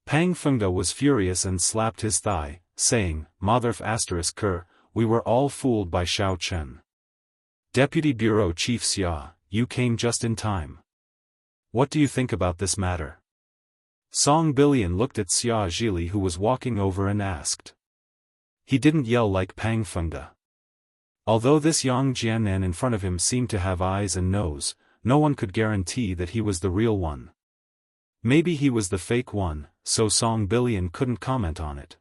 Pang Fengde was furious and slapped his thigh, saying, "Motherf ***, we were all fooled by Xiao Chen. Deputy Bureau Chief Xia, you came just in time. What do you think about this matter?" Song Bilian looked at Xia Zhili, who was walking over, and asked. He didn't yell like Pang Fengde. Although this Yang Jiannan in front of him seemed to have eyes and nose, no one could guarantee that he was the real one. Maybe he was the fake one, so Song Bilian couldn't comment on it.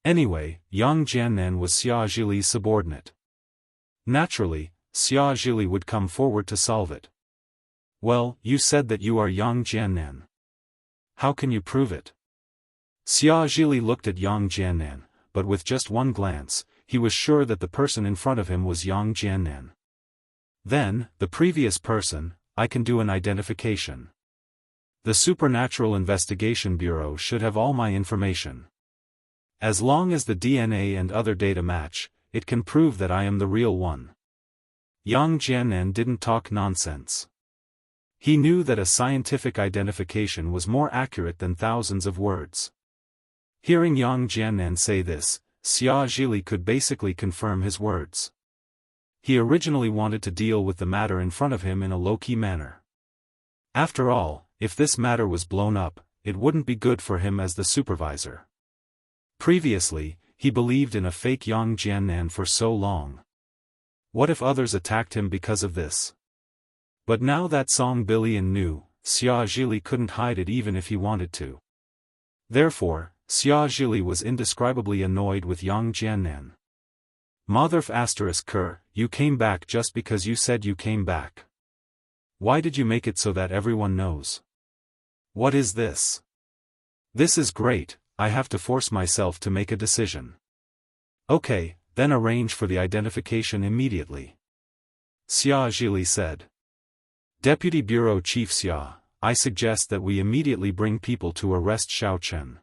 Anyway, Yang Jiannan was Xia Zhili's subordinate. Naturally, Xia Zhili would come forward to solve it. "Well, you said that you are Yang Jiannan. How can you prove it?" Xia Zhili looked at Yang Jiannan, but with just one glance, he was sure that the person in front of him was Yang Jiannan. "Then, the previous person, I can do an identification. The Supernatural Investigation Bureau should have all my information. As long as the DNA and other data match, it can prove that I am the real one." Yang Jiannan didn't talk nonsense. He knew that a scientific identification was more accurate than thousands of words. Hearing Yang Jiannan say this, Xia Zhili could basically confirm his words. He originally wanted to deal with the matter in front of him in a low-key manner. After all, if this matter was blown up, it wouldn't be good for him as the supervisor. Previously, he believed in a fake Yang Jiannan for so long. What if others attacked him because of this? But now that Song Bilian knew, Xia Zhili couldn't hide it even if he wanted to. Therefore, Xia Zhili was indescribably annoyed with Yang Jiannan. "Motherf ***, you came back just because you said you came back. Why did you make it so that everyone knows? What is this? This is great, I have to force myself to make a decision." "Okay, then arrange for the identification immediately," Xia Zhili said. "Deputy Bureau Chief Xia, I suggest that we immediately bring people to arrest Xiao Chen.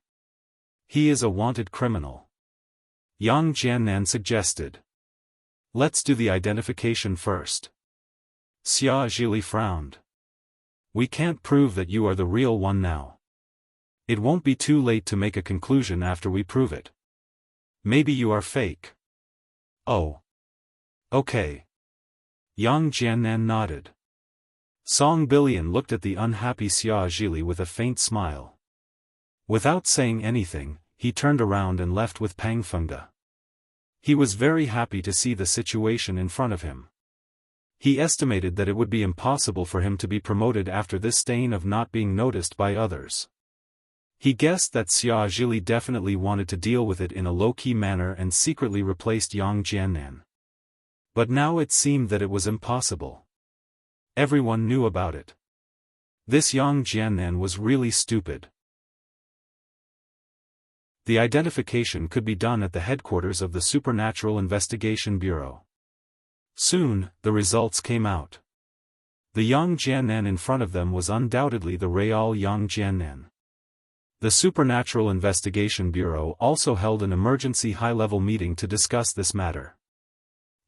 He is a wanted criminal. Yang Jiannan suggested. Let's do the identification first. Xia Zhili frowned. We can't prove that you are the real one now. It won't be too late to make a conclusion after we prove it. Maybe you are fake. Oh. Okay. Yang Jiannan nodded. Song Billion looked at the unhappy Xia Zhili with a faint smile. Without saying anything, he turned around and left with Pang Fengde. He was very happy to see the situation in front of him. He estimated that it would be impossible for him to be promoted after this stain of not being noticed by others. He guessed that Xia Zhili definitely wanted to deal with it in a low-key manner and secretly replaced Yang Jiannan. But now it seemed that it was impossible. Everyone knew about it. This Yang Jiannan was really stupid. The identification could be done at the headquarters of the Supernatural Investigation Bureau. Soon, the results came out. The Yang Jiannan in front of them was undoubtedly the real Yang Jiannan. The Supernatural Investigation Bureau also held an emergency high-level meeting to discuss this matter.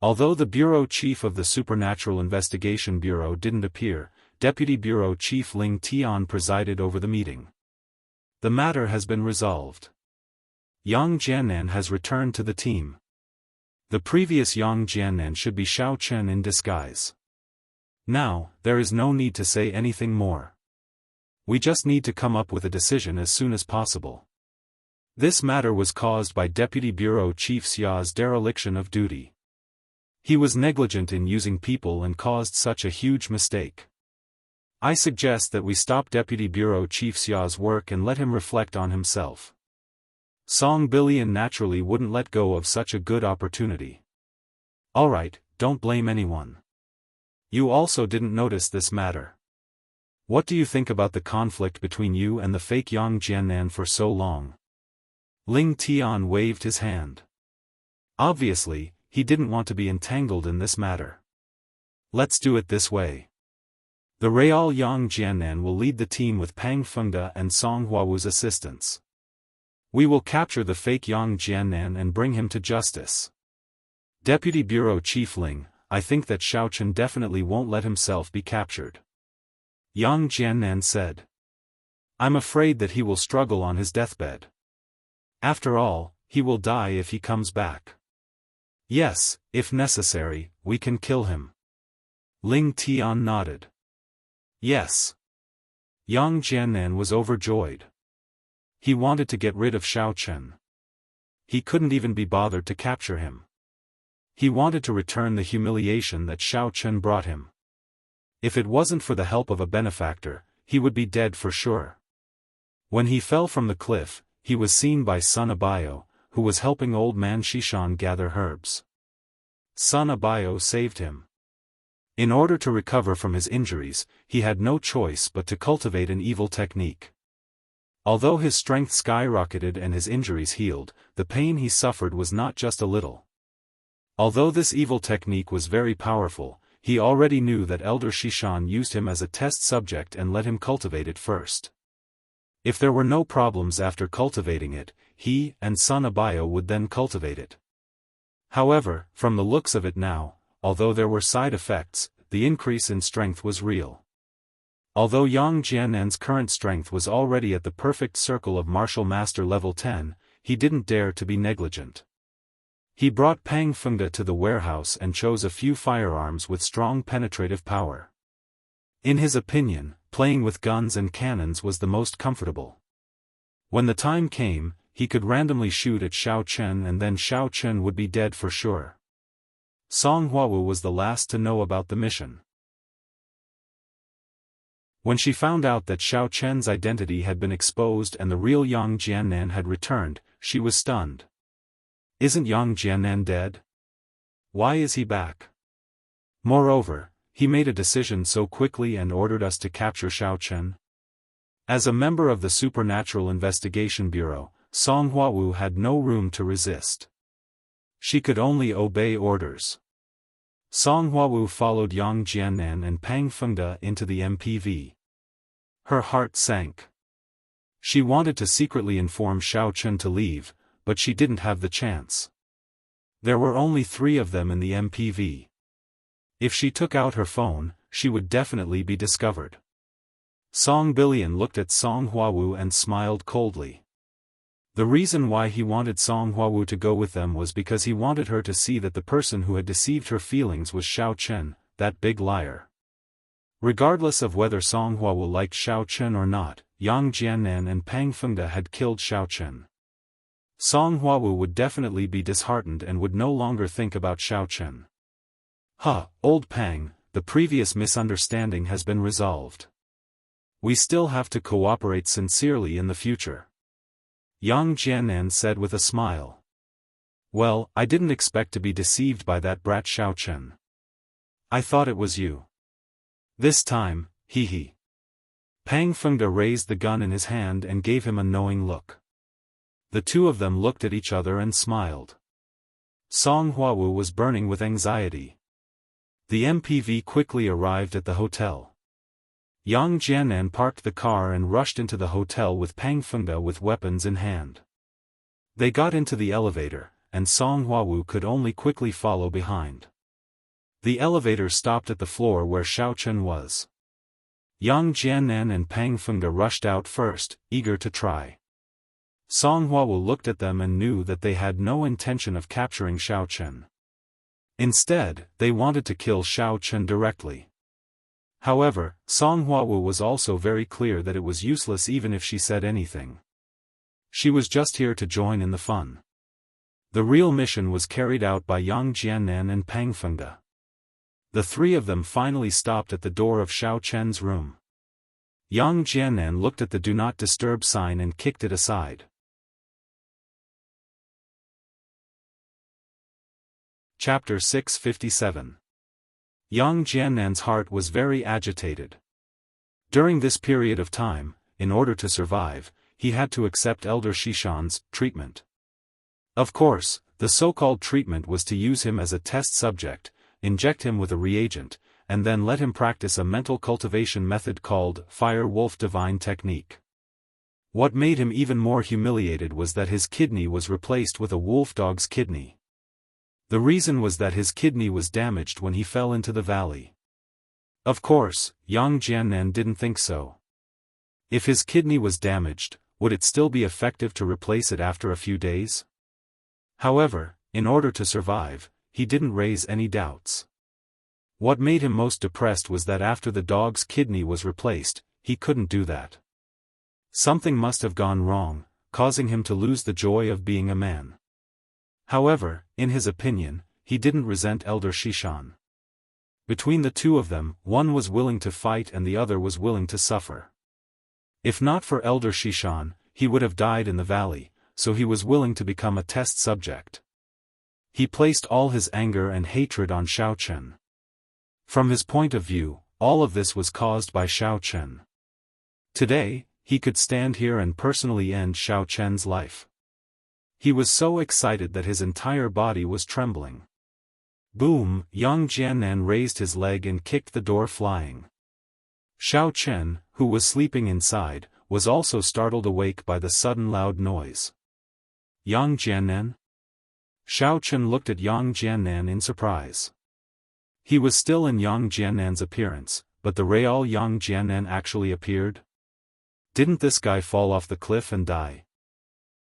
Although the bureau chief of the Supernatural Investigation Bureau didn't appear, Deputy Bureau Chief Ling Tian presided over the meeting. The matter has been resolved. Yang Jiannan has returned to the team. The previous Yang Jiannan should be Xiao Chen in disguise. Now, there is no need to say anything more. We just need to come up with a decision as soon as possible. This matter was caused by Deputy Bureau Chief Xia's dereliction of duty. He was negligent in using people and caused such a huge mistake. I suggest that we stop Deputy Bureau Chief Xia's work and let him reflect on himself. Song Billion naturally wouldn't let go of such a good opportunity. Alright, don't blame anyone. You also didn't notice this matter. What do you think about the conflict between you and the fake Yang Jiannan for so long? Ling Tian waved his hand. Obviously, he didn't want to be entangled in this matter. Let's do it this way. The real Yang Jiannan will lead the team with Pang Fengde and Song Huawu's assistance. We will capture the fake Yang Jiannan and bring him to justice. Deputy Bureau Chief Ling, I think that Xiao Chen definitely won't let himself be captured. Yang Jiannan said. I'm afraid that he will struggle on his deathbed. After all, he will die if he comes back. Yes, if necessary, we can kill him. Ling Tian nodded. Yes. Yang Jiannan was overjoyed. He wanted to get rid of Xiao Chen. He couldn't even be bothered to capture him. He wanted to return the humiliation that Xiao Chen brought him. If it wasn't for the help of a benefactor, he would be dead for sure. When he fell from the cliff, he was seen by Sun Abayo, who was helping old man Xishan gather herbs. Sun Abayo saved him. In order to recover from his injuries, he had no choice but to cultivate an evil technique. Although his strength skyrocketed and his injuries healed, the pain he suffered was not just a little. Although this evil technique was very powerful, he already knew that Elder Xishan used him as a test subject and let him cultivate it first. If there were no problems after cultivating it, he and Sun Abayo would then cultivate it. However, from the looks of it now, although there were side effects, the increase in strength was real. Although Yang Jiannan's current strength was already at the perfect circle of Martial Master level 10, he didn't dare to be negligent. He brought Pang Fengde to the warehouse and chose a few firearms with strong penetrative power. In his opinion, playing with guns and cannons was the most comfortable. When the time came, he could randomly shoot at Xiao Chen and then Xiao Chen would be dead for sure. Song Huawu was the last to know about the mission. When she found out that Xiao Chen's identity had been exposed and the real Yang Jiannan had returned, she was stunned. Isn't Yang Jiannan dead? Why is he back? Moreover, he made a decision so quickly and ordered us to capture Xiao Chen. As a member of the Supernatural Investigation Bureau, Song Huawu had no room to resist. She could only obey orders. Song Huawu followed Yang Jiannan and Pang Fengde into the MPV. Her heart sank. She wanted to secretly inform Xiao Chen to leave, but she didn't have the chance. There were only 3 of them in the MPV. If she took out her phone, she would definitely be discovered. Song Billion looked at Song Huawu and smiled coldly. The reason why he wanted Song Huawu to go with them was because he wanted her to see that the person who had deceived her feelings was Xiao Chen, that big liar. Regardless of whether Song Huawu liked Xiao Chen or not, Yang Jiannan and Pang Fengde had killed Xiao Chen. Song Huawu would definitely be disheartened and would no longer think about Xiao Chen. Old Pang, the previous misunderstanding has been resolved. We still have to cooperate sincerely in the future. Yang Jiannan said with a smile. Well, I didn't expect to be deceived by that brat Xiao Chen. I thought it was you. This time, hee. Pang Fengde raised the gun in his hand and gave him a knowing look. The two of them looked at each other and smiled. Song Huawu was burning with anxiety. The MPV quickly arrived at the hotel. Yang Jiannan parked the car and rushed into the hotel with Pang Fengde with weapons in hand. They got into the elevator, and Song Huawu could only quickly follow behind. The elevator stopped at the floor where Xiao Chen was. Yang Jiannan and Pang Fengde rushed out first, eager to try. Song Huawu looked at them and knew that they had no intention of capturing Xiao Chen. Instead, they wanted to kill Xiao Chen directly. However, Song Huawu was also very clear that it was useless even if she said anything. She was just here to join in the fun. The real mission was carried out by Yang Jiannan and Pang Fengde. The 3 of them finally stopped at the door of Xiao Chen's room. Yang Jiannan looked at the Do Not Disturb sign and kicked it aside. Chapter 657. Yang Jiannan's heart was very agitated. During this period of time, in order to survive, he had to accept Elder Shishan's treatment. Of course, the so-called treatment was to use him as a test subject, inject him with a reagent, and then let him practice a mental cultivation method called Fire Wolf Divine Technique. What made him even more humiliated was that his kidney was replaced with a wolf dog's kidney. The reason was that his kidney was damaged when he fell into the valley. Of course, Yang Jiannan didn't think so. If his kidney was damaged, would it still be effective to replace it after a few days? However, in order to survive, he didn't raise any doubts. What made him most depressed was that after the dog's kidney was replaced, he couldn't do that. Something must have gone wrong, causing him to lose the joy of being a man. However, in his opinion, he didn't resent Elder Shishan. Between the 2 of them, one was willing to fight and the other was willing to suffer. If not for Elder Shishan, he would have died in the valley, so he was willing to become a test subject. He placed all his anger and hatred on Xiao Chen. From his point of view, all of this was caused by Xiao Chen. Today, he could stand here and personally end Xiao Chen's life. He was so excited that his entire body was trembling. Boom! Yang Jiannan raised his leg and kicked the door flying. Xiao Chen, who was sleeping inside, was also startled awake by the sudden loud noise. Yang Jiannan? Xiao Chen looked at Yang Jiannan in surprise. He was still in Yang Jiannan's appearance, but the real Yang Jiannan actually appeared? Didn't this guy fall off the cliff and die?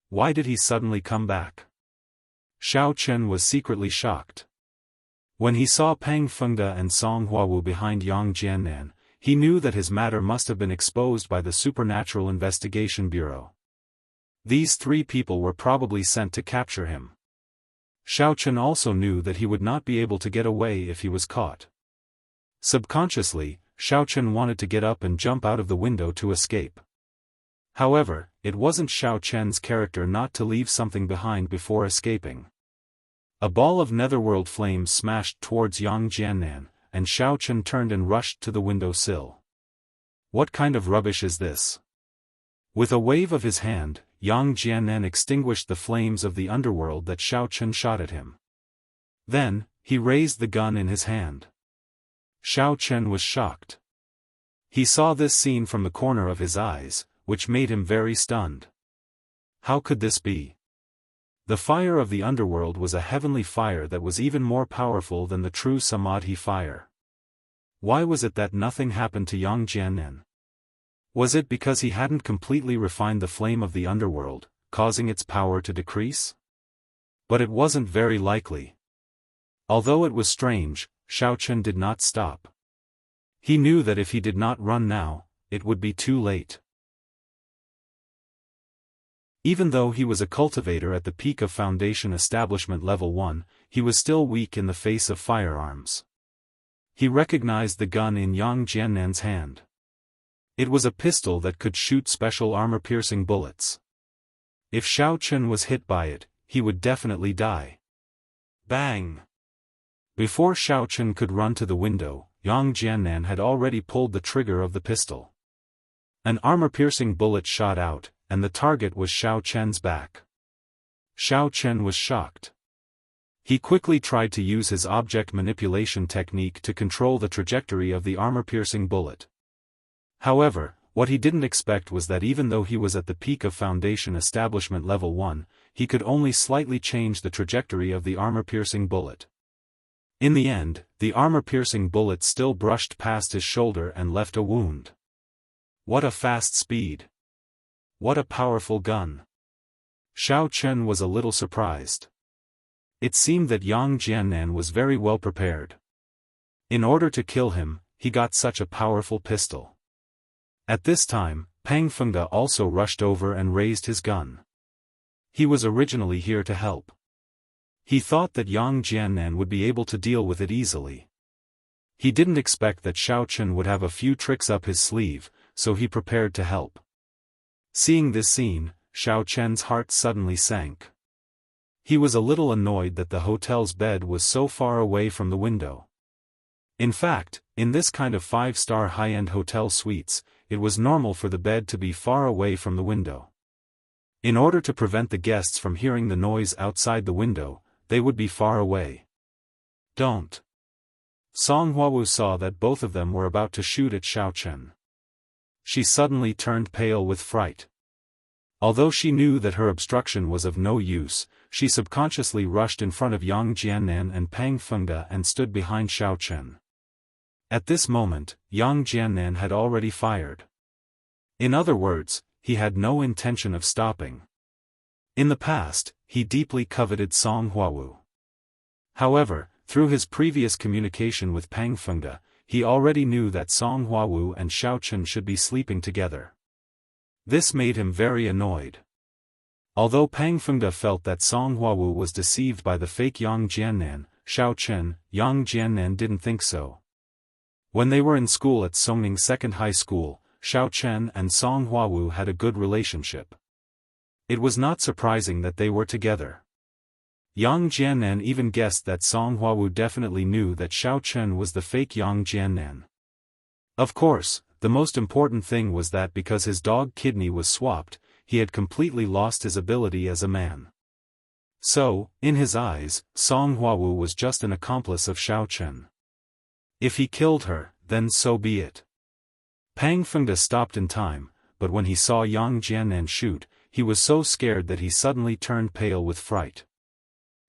Why did he suddenly come back? Xiao Chen was secretly shocked. When he saw Pang Fengde and Song Huawu behind Yang Jiannan, he knew that his matter must have been exposed by the Supernatural Investigation Bureau. These 3 people were probably sent to capture him. Xiao Chen also knew that he would not be able to get away if he was caught. Subconsciously, Xiao Chen wanted to get up and jump out of the window to escape. However, it wasn't Xiao Chen's character not to leave something behind before escaping. A ball of netherworld flames smashed towards Yang Jiannan, and Xiao Chen turned and rushed to the window sill. What kind of rubbish is this? With a wave of his hand, Yang Jiannan extinguished the flames of the underworld that Xiao Chen shot at him. Then, he raised the gun in his hand. Xiao Chen was shocked. He saw this scene from the corner of his eyes, which made him very stunned. How could this be? The fire of the underworld was a heavenly fire that was even more powerful than the true Samadhi fire. Why was it that nothing happened to Yang Jiannan? Was it because he hadn't completely refined the flame of the underworld, causing its power to decrease? But it wasn't very likely. Although it was strange, Xiaofan did not stop. He knew that if he did not run now, it would be too late. Even though he was a cultivator at the peak of Foundation Establishment Level 1, he was still weak in the face of firearms. He recognized the gun in Yang Jiannan's hand. It was a pistol that could shoot special armor-piercing bullets. If Xiaofan was hit by it, he would definitely die. Bang! Before Xiaofan could run to the window, Yang Jiannan had already pulled the trigger of the pistol. An armor-piercing bullet shot out, and the target was Xiaofan's back. Xiaofan was shocked. He quickly tried to use his object manipulation technique to control the trajectory of the armor-piercing bullet. However, what he didn't expect was that even though he was at the peak of Foundation Establishment Level 1, he could only slightly change the trajectory of the armor-piercing bullet. In the end, the armor-piercing bullet still brushed past his shoulder and left a wound. What a fast speed! What a powerful gun! Xiaofan was a little surprised. It seemed that Yang Jiannan was very well prepared. In order to kill him, he got such a powerful pistol. At this time, Pang Fengde also rushed over and raised his gun. He was originally here to help. He thought that Yang Jiannan would be able to deal with it easily. He didn't expect that Xiaofan would have a few tricks up his sleeve, so he prepared to help. Seeing this scene, Xiaofan's heart suddenly sank. He was a little annoyed that the hotel's bed was so far away from the window. In fact, in this kind of 5-star high-end hotel suites, it was normal for the bed to be far away from the window. In order to prevent the guests from hearing the noise outside the window, they would be far away. Don't. Song Huawu saw that both of them were about to shoot at Xiaofan. She suddenly turned pale with fright. Although she knew that her obstruction was of no use, she subconsciously rushed in front of Yang Jiannan and Pang Fengde and stood behind Xiaofan. At this moment, Yang Jiannan had already fired. In other words, he had no intention of stopping. In the past, he deeply coveted Song Huawu. However, through his previous communication with Pang Fengde, he already knew that Song Huawu and Xiaofan should be sleeping together. This made him very annoyed. Although Pang Fengde felt that Song Huawu was deceived by the fake Yang Jiannan, Yang Jiannan didn't think so. When they were in school at Songning Second High School, Xiaofan and Song Huawu had a good relationship. It was not surprising that they were together. Yang Jiannan even guessed that Song Huawu definitely knew that Xiaofan was the fake Yang Jiannan. Of course, the most important thing was that because his dog kidney was swapped, he had completely lost his ability as a man. So, in his eyes, Song Huawu was just an accomplice of Xiaofan. If he killed her, then so be it. Pang Fengde stopped in time, but when he saw Yang Jiannan shoot, he was so scared that he suddenly turned pale with fright.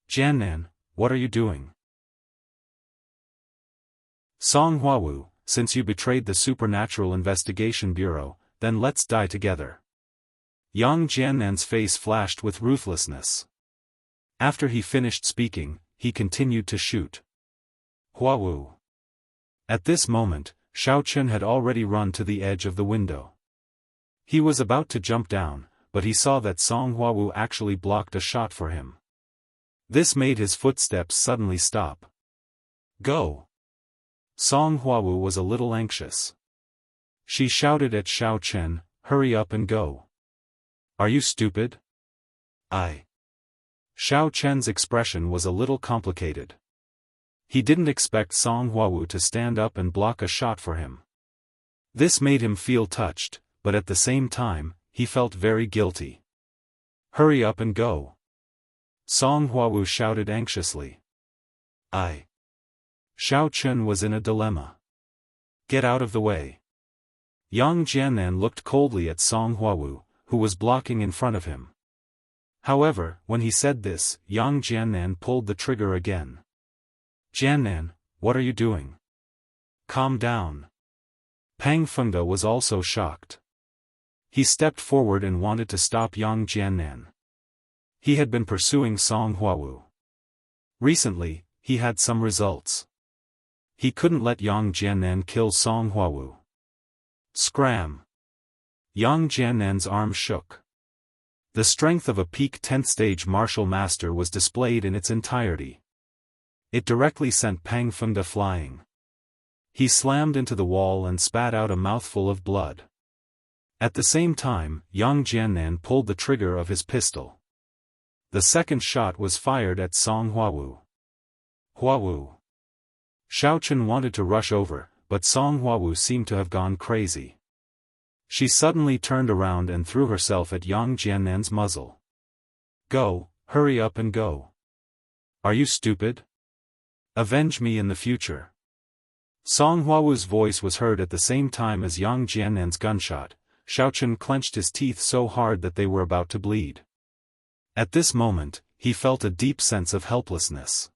Jiannan, what are you doing? Song Huawu, since you betrayed the Supernatural Investigation Bureau, then let's die together. Yang Jiannan's face flashed with ruthlessness. After he finished speaking, he continued to shoot. Huawu. At this moment, Xiaofan had already run to the edge of the window. He was about to jump down, but he saw that Song Huawu actually blocked a shot for him. This made his footsteps suddenly stop. Go! Song Huawu was a little anxious. She shouted at Xiaofan, hurry up and go. Are you stupid? Xiaofan's expression was a little complicated. He didn't expect Song Huawu to stand up and block a shot for him. This made him feel touched, but at the same time, he felt very guilty. Hurry up and go. Song Huawu shouted anxiously. Xiaofan was in a dilemma. Get out of the way. Yang Jiannan looked coldly at Song Huawu, who was blocking in front of him. However, when he said this, Yang Jiannan pulled the trigger again. Jiannan, what are you doing? Calm down. Pang Fengde was also shocked. He stepped forward and wanted to stop Yang Jiannan. He had been pursuing Song Huawu. Recently, he had some results. He couldn't let Yang Jiannan kill Song Huawu. Scram! Yang Jiannan's arm shook. The strength of a peak 10th stage martial master was displayed in its entirety. It directly sent Pang Fengde flying. He slammed into the wall and spat out a mouthful of blood. At the same time, Yang Jiannan pulled the trigger of his pistol. The second shot was fired at Song Huawu. Huawu! Xiaofan wanted to rush over, but Song Huawu seemed to have gone crazy. She suddenly turned around and threw herself at Yang Jiannan's muzzle. Go, hurry up and go. Are you stupid? Avenge me in the future. Song Huawu's voice was heard at the same time as Yang Jiannan's gunshot. Xiaofan clenched his teeth so hard that they were about to bleed. At this moment, he felt a deep sense of helplessness.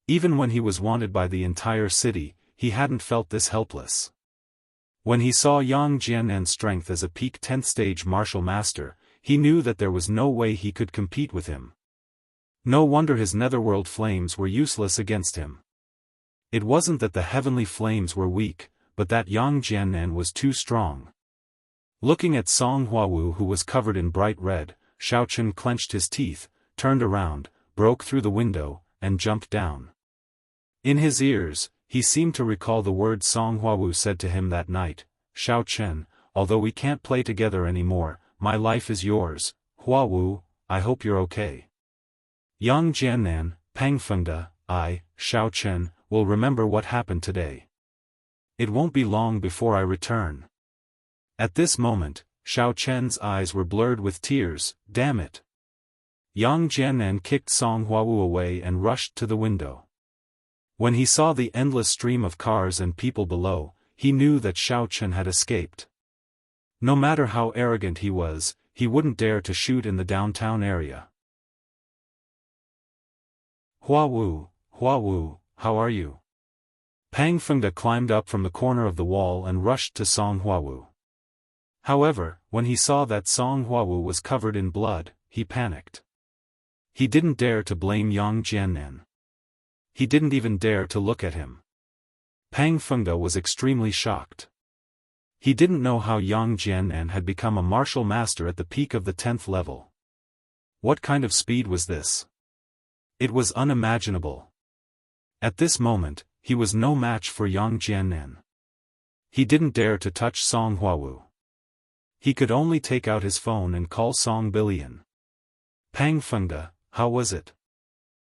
Even when he was wanted by the entire city, he hadn't felt this helpless. When he saw Yang Jiannan's strength as a peak 10th stage martial master, he knew that there was no way he could compete with him. No wonder his netherworld flames were useless against him. It wasn't that the heavenly flames were weak, but that Yang Jiannan was too strong. Looking at Song Huawu, who was covered in bright red, Xiaofan clenched his teeth, turned around, broke through the window, and jumped down. In his ears, he seemed to recall the words Song Huawu said to him that night. Xiaofan, although we can't play together anymore, my life is yours. Huawu, I hope you're okay. Yang Jiannan, Pang Fengde, Xiaofan, will remember what happened today. It won't be long before I return. At this moment, Xiaofan's eyes were blurred with tears. Damn it. Yang Jiannan kicked Song Huawu away and rushed to the window. When he saw the endless stream of cars and people below, he knew that Xiaofan had escaped. No matter how arrogant he was, he wouldn't dare to shoot in the downtown area. Huawu, how are you? Pang Fengde climbed up from the corner of the wall and rushed to Song Huawu. However, when he saw that Song Huawu was covered in blood, he panicked. He didn't dare to blame Yang Jiannan. He didn't even dare to look at him. Pang Fengde was extremely shocked. He didn't know how Yang Jiannan had become a martial master at the peak of the 10th level. What kind of speed was this? It was unimaginable. At this moment, he was no match for Yang Jiannan. He didn't dare to touch Song Huawu. He could only take out his phone and call Song Billion. Pang Fengde, how was it?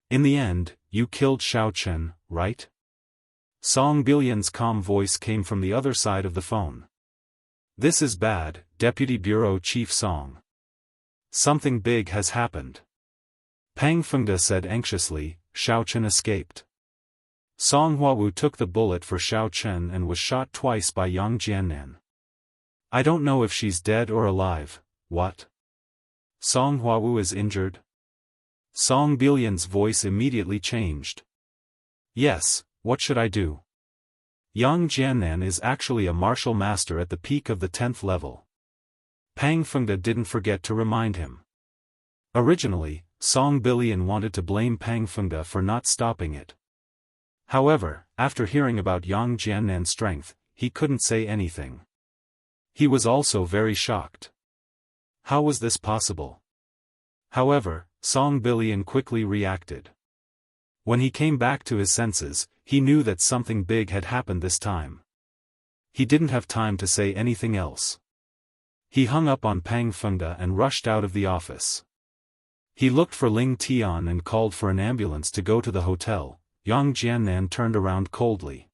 In the end, you killed Xiaofan, right? Song Billion's calm voice came from the other side of the phone. This is bad, Deputy Bureau Chief Song. Something big has happened. Pang Fengde said anxiously. Xiaofan escaped. Song Huawu took the bullet for Xiaofan and was shot twice by Yang Jiannan. I don't know if she's dead or alive. What? Song Huawu is injured? Song Billion's voice immediately changed. Yes, what should I do? Yang Jiannan is actually a martial master at the peak of the 10th level. Pang Fengde didn't forget to remind him. Originally, Song Billion wanted to blame Pang Fengde for not stopping it. However, after hearing about Yang Jiannan's strength, he couldn't say anything. He was also very shocked. How was this possible? However, Song Billion quickly reacted. When he came back to his senses, he knew that something big had happened this time. He didn't have time to say anything else. He hung up on Pang Fengde and rushed out of the office. He looked for Ling Tian and called for an ambulance to go to the hotel. Yang Jiannan turned around coldly.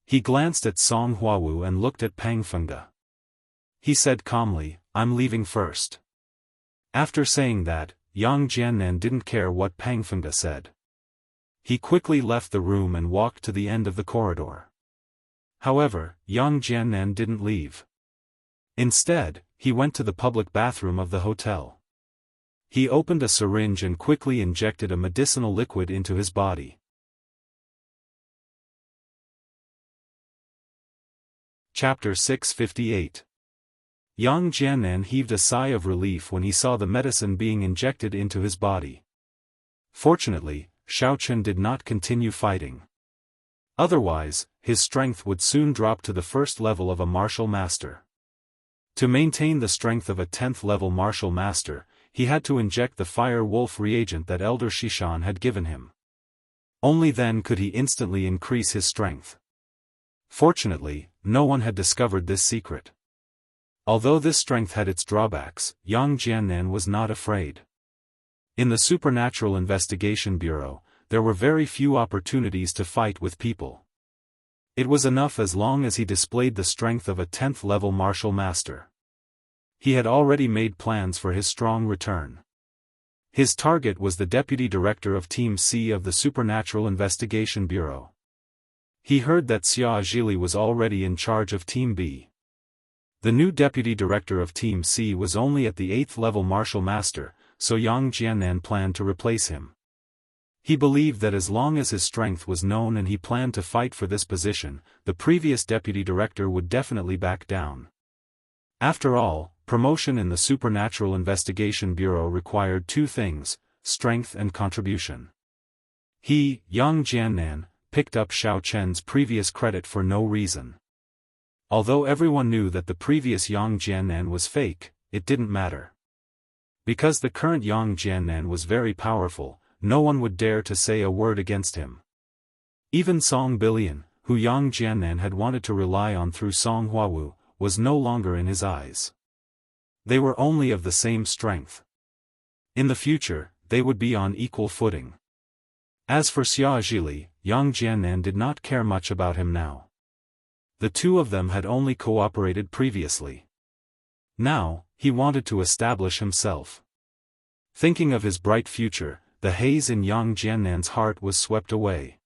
He glanced at Song Huawu and looked at Pang Fengde. He said calmly, I'm leaving first. After saying that, Yang Jiannan didn't care what Pang Fengde said. He quickly left the room and walked to the end of the corridor. However, Yang Jiannan didn't leave. Instead, he went to the public bathroom of the hotel. He opened a syringe and quickly injected a medicinal liquid into his body. Chapter 658. Yang Jiannan heaved a sigh of relief when he saw the medicine being injected into his body. Fortunately, Xiaofan did not continue fighting. Otherwise, his strength would soon drop to the first level of a martial master. To maintain the strength of a 10th level martial master, he had to inject the fire wolf reagent that Elder Xiaofan had given him. Only then could he instantly increase his strength. Fortunately, no one had discovered this secret. Although this strength had its drawbacks, Yang Jiannan was not afraid. In the Supernatural Investigation Bureau, there were very few opportunities to fight with people. It was enough as long as he displayed the strength of a 10th level martial master. He had already made plans for his strong return. His target was the deputy director of Team C of the Supernatural Investigation Bureau. He heard that Xia Zhili was already in charge of Team B. The new deputy director of Team C was only at the 8th level martial master, so Yang Jiannan planned to replace him. He believed that as long as his strength was known and he planned to fight for this position, the previous deputy director would definitely back down. After all, promotion in the Supernatural Investigation Bureau required two things: strength and contribution. He, Yang Jiannan, picked up Xiao Chen's previous credit for no reason. Although everyone knew that the previous Yang Jiannan was fake, it didn't matter. Because the current Yang Jiannan was very powerful, no one would dare to say a word against him. Even Song Bilian, who Yang Jiannan had wanted to rely on through Song Huawu, was no longer in his eyes. They were only of the same strength. In the future, they would be on equal footing. As for Xia Zhili, Yang Jiannan did not care much about him now. The two of them had only cooperated previously. Now, he wanted to establish himself. Thinking of his bright future, the haze in Yang Jiannan's heart was swept away.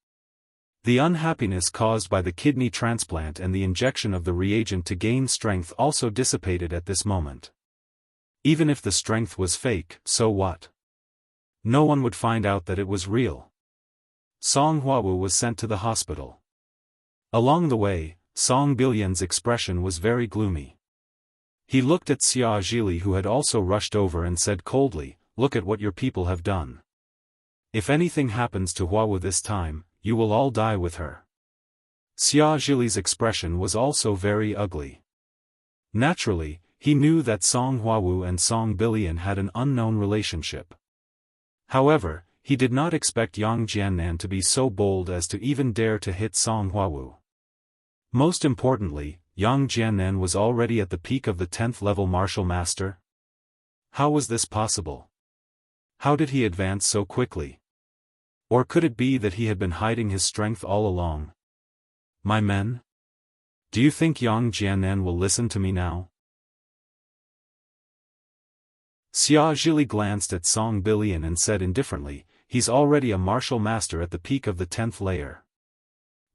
The unhappiness caused by the kidney transplant and the injection of the reagent to gain strength also dissipated at this moment. Even if the strength was fake, so what? No one would find out that it was real. Song Huawu was sent to the hospital. Along the way, Song Bilian's expression was very gloomy. He looked at Xia Zhili, who had also rushed over, and said coldly, "Look at what your people have done. If anything happens to Huawu this time, you will all die with her." Xia Zhili's expression was also very ugly. Naturally, he knew that Song Huawu and Song Bilian had an unknown relationship. However, he did not expect Yang Jiannan to be so bold as to even dare to hit Song Huawu. Most importantly, Yang Jiannan was already at the peak of the 10th level martial master. How was this possible? How did he advance so quickly? Or could it be that he had been hiding his strength all along? My men? Do you think Yang Jiannan will listen to me now? Xia Zhili glanced at Song Bilian and said indifferently, "He's already a martial master at the peak of the 10th layer.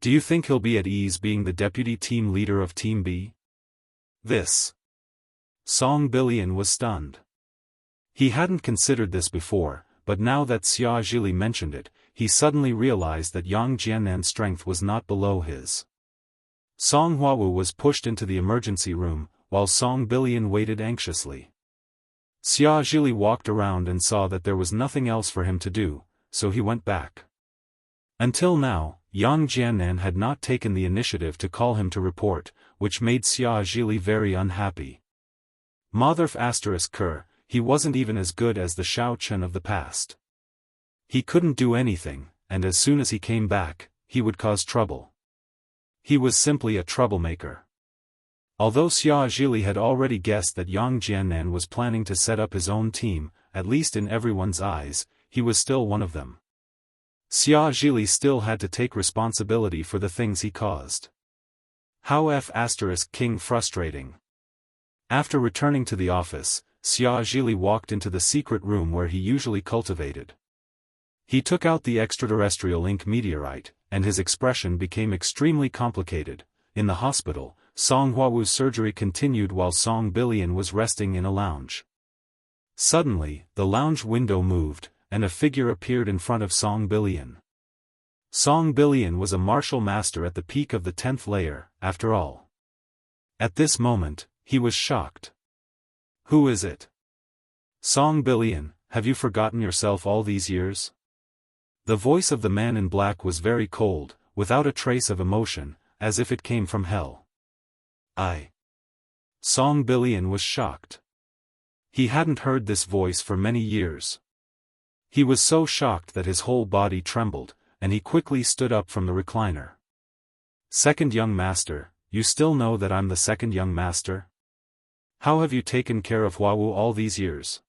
Do you think he'll be at ease being the deputy team leader of Team B?" This. Song Bilian was stunned. He hadn't considered this before, but now that Xia Zhili mentioned it, he suddenly realized that Yang Jiannan's strength was not below his. Song Huawu was pushed into the emergency room, while Song Bilian waited anxiously. Xia Zhili walked around and saw that there was nothing else for him to do, so he went back. Until now, Yang Jiannan had not taken the initiative to call him to report, which made Xia Zhili very unhappy. Motherf *Ker, he wasn't even as good as the Xiao Chen of the past. He couldn't do anything, and as soon as he came back, he would cause trouble. He was simply a troublemaker. Although Xia Zhili had already guessed that Yang Jiannan was planning to set up his own team, at least in everyone's eyes, he was still one of them. Xia Zhili still had to take responsibility for the things he caused. How *King frustrating. After returning to the office, Xia Zhili walked into the secret room where he usually cultivated. He took out the extraterrestrial ink meteorite, and his expression became extremely complicated. In the hospital, Song Huawu's surgery continued while Song Bilian was resting in a lounge. Suddenly, the lounge window moved, and a figure appeared in front of Song Billion. Song Billion was a martial master at the peak of the 10th layer, after all. At this moment, he was shocked. Who is it? Song Billion, have you forgotten yourself all these years? The voice of the man in black was very cold, without a trace of emotion, as if it came from hell. Song Billion was shocked. He hadn't heard this voice for many years. He was so shocked that his whole body trembled, and he quickly stood up from the recliner. Second young master, you still know that I'm the second young master? How have you taken care of Huawu all these years?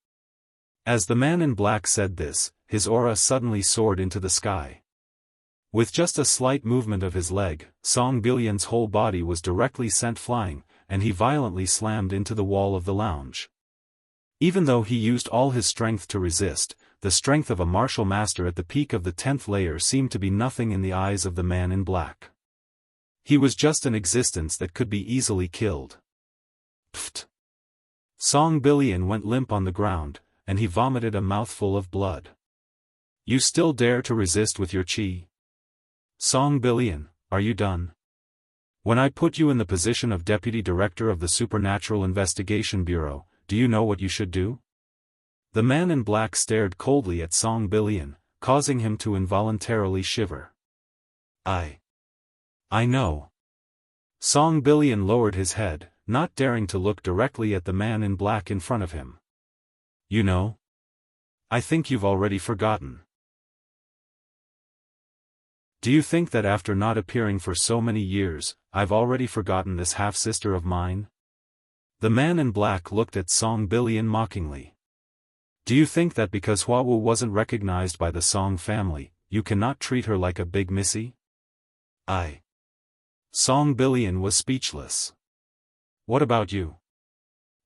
As the man in black said this, his aura suddenly soared into the sky. With just a slight movement of his leg, Song Billion's whole body was directly sent flying, and he violently slammed into the wall of the lounge. Even though he used all his strength to resist, the strength of a martial master at the peak of the 10th layer seemed to be nothing in the eyes of the man in black. He was just an existence that could be easily killed. Pfft! Song Billion went limp on the ground, and he vomited a mouthful of blood. You still dare to resist with your chi? Song Billion, are you done? When I put you in the position of Deputy Director of the Supernatural Investigation Bureau, do you know what you should do? The man in black stared coldly at Song Billion, causing him to involuntarily shiver. I know. Song Billion lowered his head, not daring to look directly at the man in black in front of him. You know? I think you've already forgotten. Do you think that after not appearing for so many years, I've already forgotten this half-sister of mine? The man in black looked at Song Billion mockingly. Do you think that because Huawu wasn't recognized by the Song family, you cannot treat her like a big missy? Song Billion was speechless. What about you?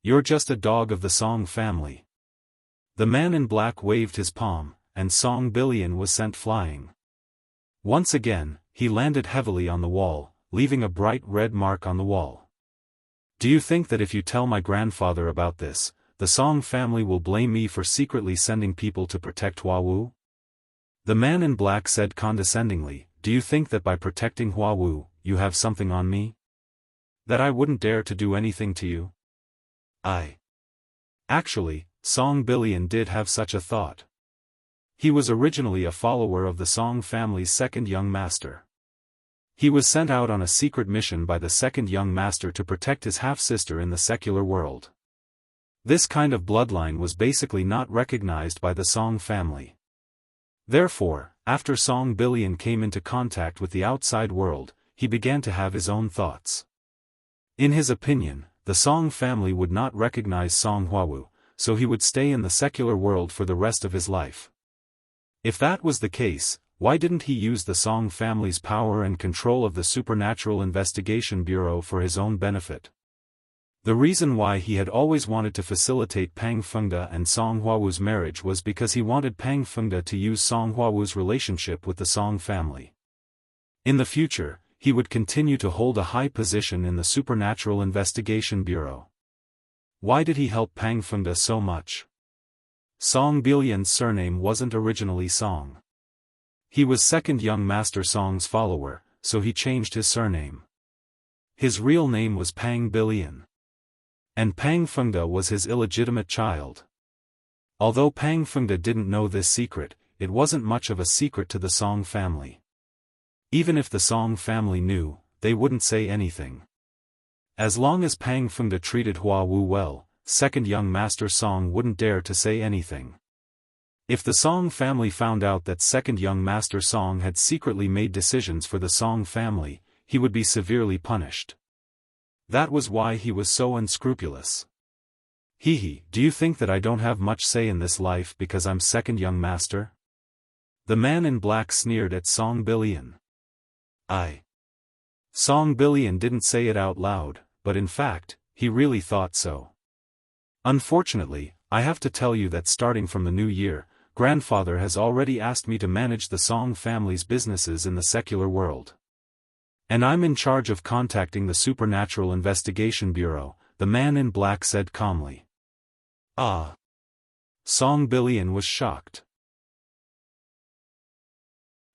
You're just a dog of the Song family. The man in black waved his palm, and Song Billion was sent flying. Once again, he landed heavily on the wall, leaving a bright red mark on the wall. Do you think that if you tell my grandfather about this, the Song family will blame me for secretly sending people to protect Huawu? The man in black said condescendingly, do you think that by protecting Huawu, you have something on me? That I wouldn't dare to do anything to you? Actually, Song Billion did have such a thought. He was originally a follower of the Song family's second young master. He was sent out on a secret mission by the second young master to protect his half-sister in the secular world. This kind of bloodline was basically not recognized by the Song family. Therefore, after Song Billion came into contact with the outside world, he began to have his own thoughts. In his opinion, the Song family would not recognize Song Huawu, so he would stay in the secular world for the rest of his life. If that was the case, why didn't he use the Song family's power and control of the Supernatural Investigation Bureau for his own benefit? The reason why he had always wanted to facilitate Pang Fengde and Song Huawu's marriage was because he wanted Pang Fengde to use Song Huawu's relationship with the Song family. In the future, he would continue to hold a high position in the Supernatural Investigation Bureau. Why did he help Pang Fengde so much? Song Billion's surname wasn't originally Song. He was second young master Song's follower, so he changed his surname. His real name was Pang Billion. And Pang Fengde was his illegitimate child. Although Pang Fengde didn't know this secret, it wasn't much of a secret to the Song family. Even if the Song family knew, they wouldn't say anything. As long as Pang Fengde treated Huawu well, second young master Song wouldn't dare to say anything. If the Song family found out that second young master Song had secretly made decisions for the Song family, he would be severely punished. That was why he was so unscrupulous. Do you think that I don't have much say in this life because I'm second young master? The man in black sneered at Song Billion. Song Billion didn't say it out loud, but in fact, he really thought so. Unfortunately, I have to tell you that starting from the new year, Grandfather has already asked me to manage the Song family's businesses in the secular world. And I'm in charge of contacting the Supernatural Investigation Bureau, the man in black said calmly. Song Bilian was shocked.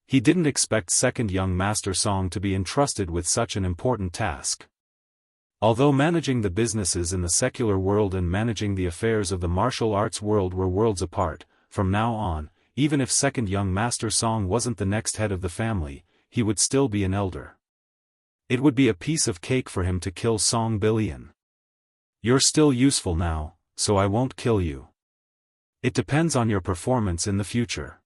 He didn't expect second young Master Song to be entrusted with such an important task. Although managing the businesses in the secular world and managing the affairs of the martial arts world were worlds apart, from now on, even if second young Master Song wasn't the next head of the family, he would still be an elder. It would be a piece of cake for him to kill Song Bilian. You're still useful now, so I won't kill you. It depends on your performance in the future.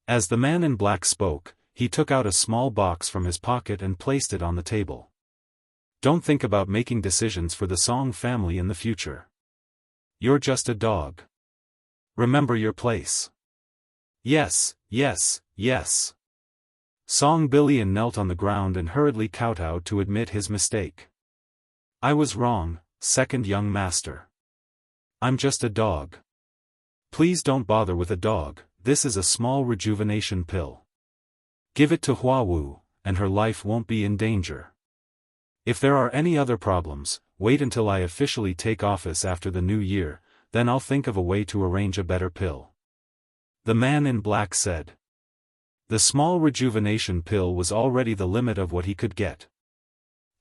As the man in black spoke, he took out a small box from his pocket and placed it on the table. Don't think about making decisions for the Song family in the future. You're just a dog. Remember your place. Yes, yes, yes. Song Bilian knelt on the ground and hurriedly kowtowed to admit his mistake. I was wrong, second young master. I'm just a dog. Please don't bother with a dog, this is a small rejuvenation pill. Give it to Huawu, and her life won't be in danger. If there are any other problems, wait until I officially take office after the new year, then I'll think of a way to arrange a better pill. The man in black said. The small rejuvenation pill was already the limit of what he could get.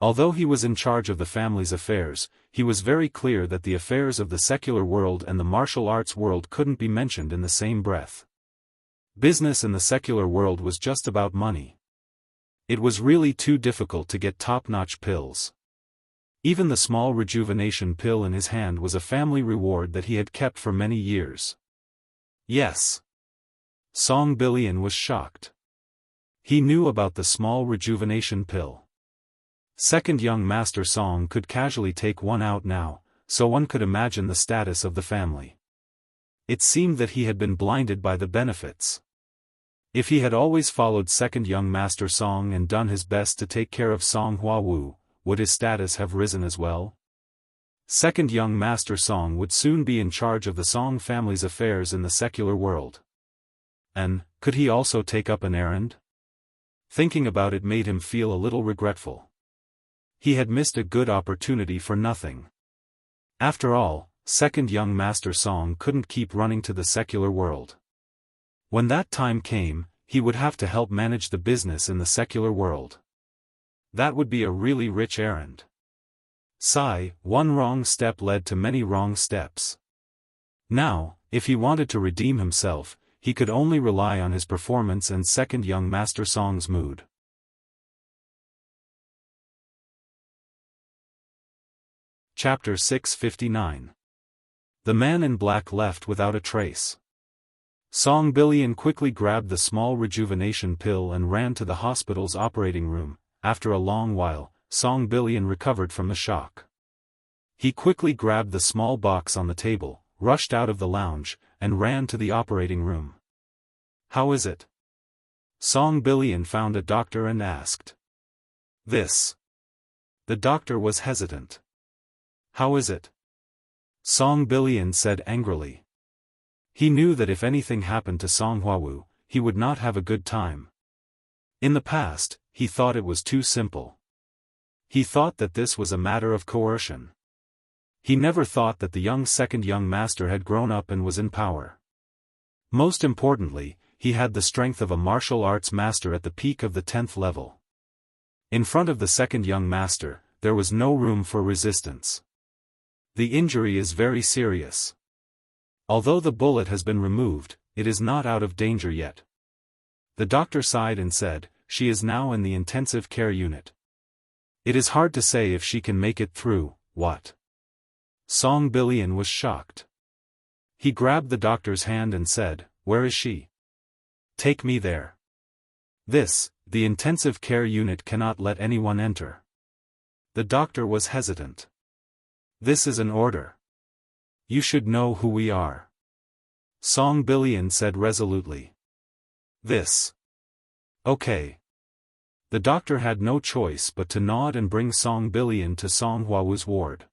Although he was in charge of the family's affairs, he was very clear that the affairs of the secular world and the martial arts world couldn't be mentioned in the same breath. Business in the secular world was just about money. It was really too difficult to get top-notch pills. Even the small rejuvenation pill in his hand was a family reward that he had kept for many years. Yes. Song Bilian was shocked. He knew about the small rejuvenation pill. Second young Master Song could casually take one out now, so one could imagine the status of the family. It seemed that he had been blinded by the benefits. If he had always followed second young Master Song and done his best to take care of Song Huawu, would his status have risen as well? Second young Master Song would soon be in charge of the Song family's affairs in the secular world. And, could he also take up an errand? Thinking about it made him feel a little regretful. He had missed a good opportunity for nothing. After all, second young Master Song couldn't keep running to the secular world. When that time came, he would have to help manage the business in the secular world. That would be a really rich errand. Sigh, one wrong step led to many wrong steps. Now, if he wanted to redeem himself, he could only rely on his performance and second young Master Song's mood. Chapter 659. The man in black left without a trace. Song Bilian quickly grabbed the small rejuvenation pill and ran to the hospital's operating room. After a long while, Song Bilian recovered from the shock. He quickly grabbed the small box on the table, rushed out of the lounge, and ran to the operating room. How is it? Song Bilian found a doctor and asked. This. The doctor was hesitant. How is it? Song Bilian said angrily. He knew that if anything happened to Song Huawu, he would not have a good time. In the past, he thought it was too simple. He thought that this was a matter of coercion. He never thought that the second young master had grown up and was in power. Most importantly, he had the strength of a martial arts master at the peak of the 10th level. In front of the second young master, there was no room for resistance. The injury is very serious. Although the bullet has been removed, it is not out of danger yet. The doctor sighed and said, she is now in the intensive care unit. It is hard to say if she can make it through. What? Song Bilian was shocked. He grabbed the doctor's hand and said, where is she? Take me there. The intensive care unit cannot let anyone enter. The doctor was hesitant. This is an order. You should know who we are. Song Bilian said resolutely. Okay. The doctor had no choice but to nod and bring Song Bilian to Song Huawu's ward.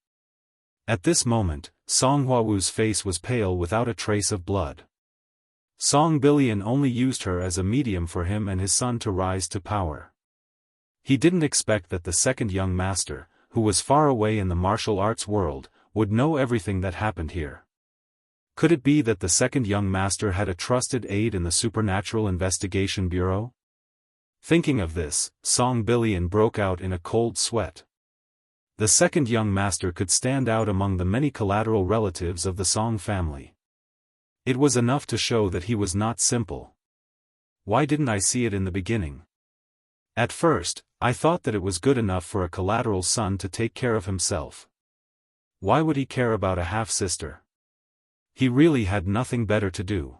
At this moment, Song Huawu's face was pale without a trace of blood. Song Bilian only used her as a medium for him and his son to rise to power. He didn't expect that the second young master, who was far away in the martial arts world, would know everything that happened here. Could it be that the second young master had a trusted aide in the Supernatural Investigation Bureau? Thinking of this, Song Billion broke out in a cold sweat. The second young master could stand out among the many collateral relatives of the Song family. It was enough to show that he was not simple. Why didn't I see it in the beginning? At first, I thought that it was good enough for a collateral son to take care of himself. Why would he care about a half-sister? He really had nothing better to do.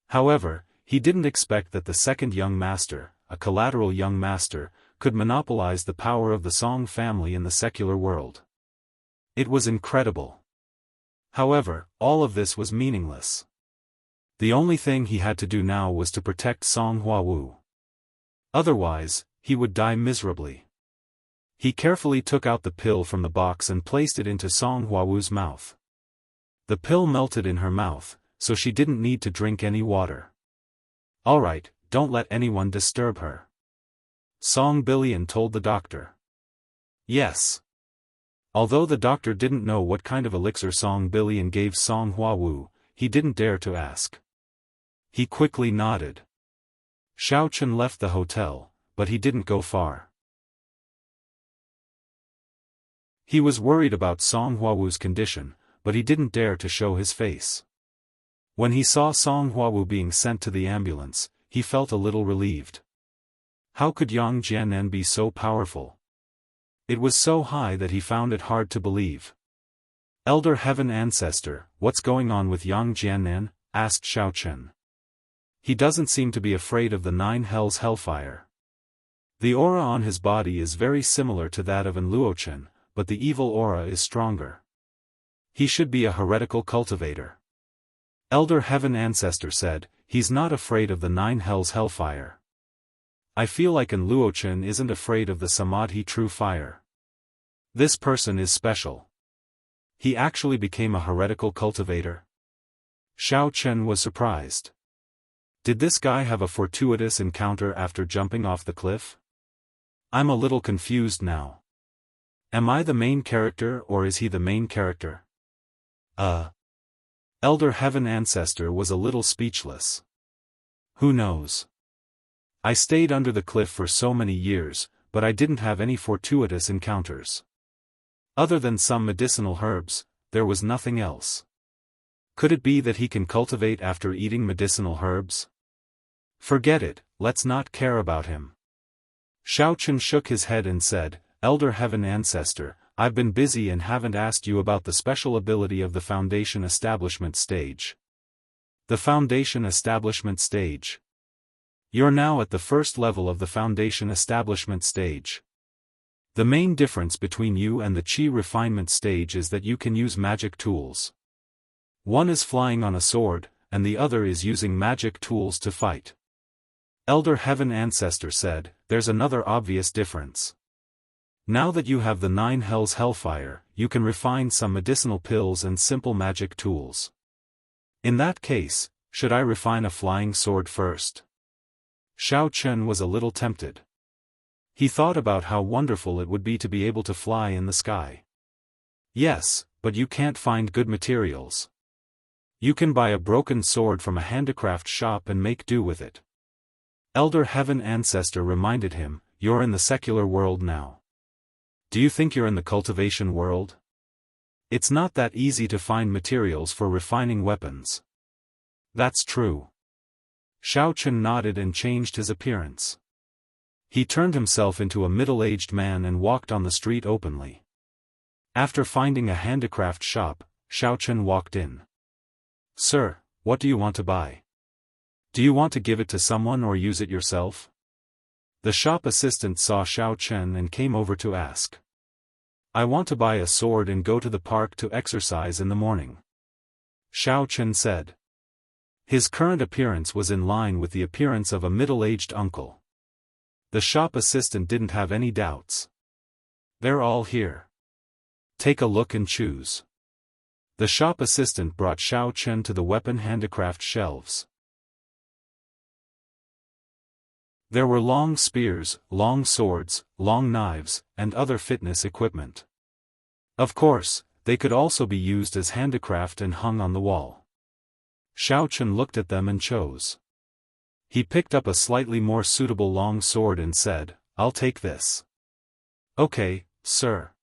However, he didn't expect that the second young master, a collateral young master, could monopolize the power of the Song family in the secular world. It was incredible. However, all of this was meaningless. The only thing he had to do now was to protect Song Huawu. Otherwise, he would die miserably. He carefully took out the pill from the box and placed it into Song Huawu's mouth. The pill melted in her mouth, so she didn't need to drink any water. "All right, don't let anyone disturb her," Song Billion told the doctor. Yes. Although the doctor didn't know what kind of elixir Song Billion gave Song Huawu, he didn't dare to ask. He quickly nodded. Xiaofan left the hotel, but he didn't go far. He was worried about Song Huawu's condition, but he didn't dare to show his face. When he saw Song Huawu being sent to the ambulance, he felt a little relieved. How could Yang Jianen be so powerful? It was so high that he found it hard to believe. "Elder Heaven Ancestor, what's going on with Yang Jianen?" asked Xiaofan. "He doesn't seem to be afraid of the 9 hells hellfire. The aura on his body is very similar to that of an Luochen, but the evil aura is stronger. He should be a heretical cultivator." Elder Heaven Ancestor said, "He's not afraid of the 9 hells hellfire. I feel like an Luochen isn't afraid of the Samadhi true fire. This person is special. He actually became a heretical cultivator." Xiaofan was surprised. Did this guy have a fortuitous encounter after jumping off the cliff? I'm a little confused now. Am I the main character or is he the main character? Elder Heaven Ancestor was a little speechless. Who knows? I stayed under the cliff for so many years, but I didn't have any fortuitous encounters. Other than some medicinal herbs, there was nothing else. Could it be that he can cultivate after eating medicinal herbs? Forget it, let's not care about him. Xiaofan shook his head and said, "Elder Heaven Ancestor, I've been busy and haven't asked you about the special ability of the Foundation Establishment stage." The Foundation Establishment stage. You're now at the first level of the Foundation Establishment stage. The main difference between you and the Qi Refinement stage is that you can use magic tools. One is flying on a sword, and the other is using magic tools to fight. Elder Heaven Ancestor said, "There's another obvious difference. Now that you have the 9 hells hellfire, you can refine some medicinal pills and simple magic tools. In that case, should I refine a flying sword first?" Xiaofan was a little tempted. He thought about how wonderful it would be to be able to fly in the sky. Yes, but you can't find good materials. You can buy a broken sword from a handicraft shop and make do with it. Elder Heaven Ancestor reminded him, "You're in the secular world now. Do you think you're in the cultivation world? It's not that easy to find materials for refining weapons." "That's true." Xiaofan nodded and changed his appearance. He turned himself into a middle-aged man and walked on the street openly. After finding a handicraft shop, Xiaofan walked in. "Sir, what do you want to buy? Do you want to give it to someone or use it yourself?" The shop assistant saw Xiaofan and came over to ask. "I want to buy a sword and go to the park to exercise in the morning," Xiaofan said. His current appearance was in line with the appearance of a middle-aged uncle. The shop assistant didn't have any doubts. "They're all here. Take a look and choose." The shop assistant brought Xiaofan to the weapon handicraft shelves. There were long spears, long swords, long knives, and other fitness equipment. Of course, They could also be used as handicraft and hung on the wall. Xiaofan looked at them and chose. He picked up a slightly more suitable long sword and said, "I'll take this." "Okay, sir.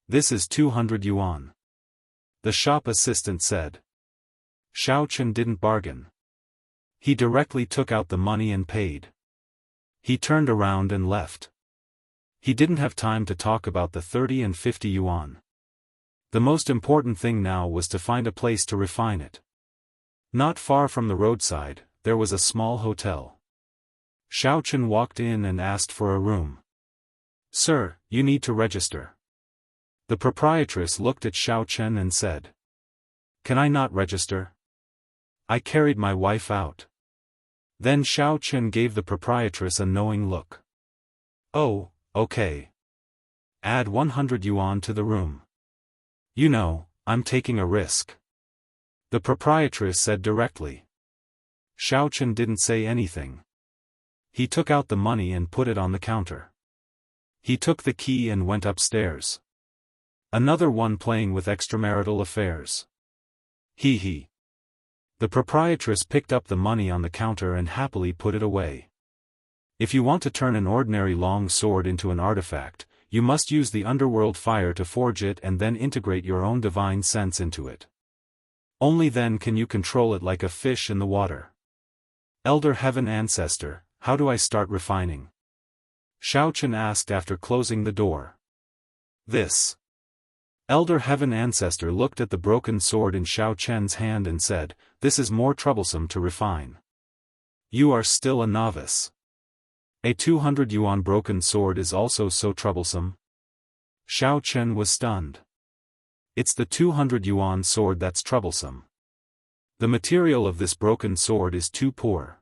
This is 200 yuan. The shop assistant said. Xiaofan didn't bargain. He directly took out the money and paid. He turned around and left. He didn't have time to talk about the 30 and 50 yuan. The most important thing now was to find a place to refine it. Not far from the roadside, there was a small hotel. Xiaofan walked in and asked for a room. "Sir, you need to register." The proprietress looked at Xiaofan and said. "Can I not register? I carried my wife out." Then Xiaofan gave the proprietress a knowing look. "Oh, okay. Add 100 yuan to the room. You know, I'm taking a risk," the proprietress said directly. Xiaofan didn't say anything. He took out the money and put it on the counter. He took the key and went upstairs. Another one playing with extramarital affairs. He. The proprietress picked up the money on the counter and happily put it away. If you want to turn an ordinary long sword into an artifact, you must use the underworld fire to forge it and then integrate your own divine sense into it. Only then can you control it like a fish in the water. Elder Heaven Ancestor, how do I start refining? Xiaofan asked after closing the door. This. Elder Heaven Ancestor looked at the broken sword in Xiaofan's hand and said, "This is more troublesome to refine. You are still a novice. A 200 yuan broken sword is also so troublesome?" Xiaofan was stunned. "It's the 200 yuan sword that's troublesome. The material of this broken sword is too poor.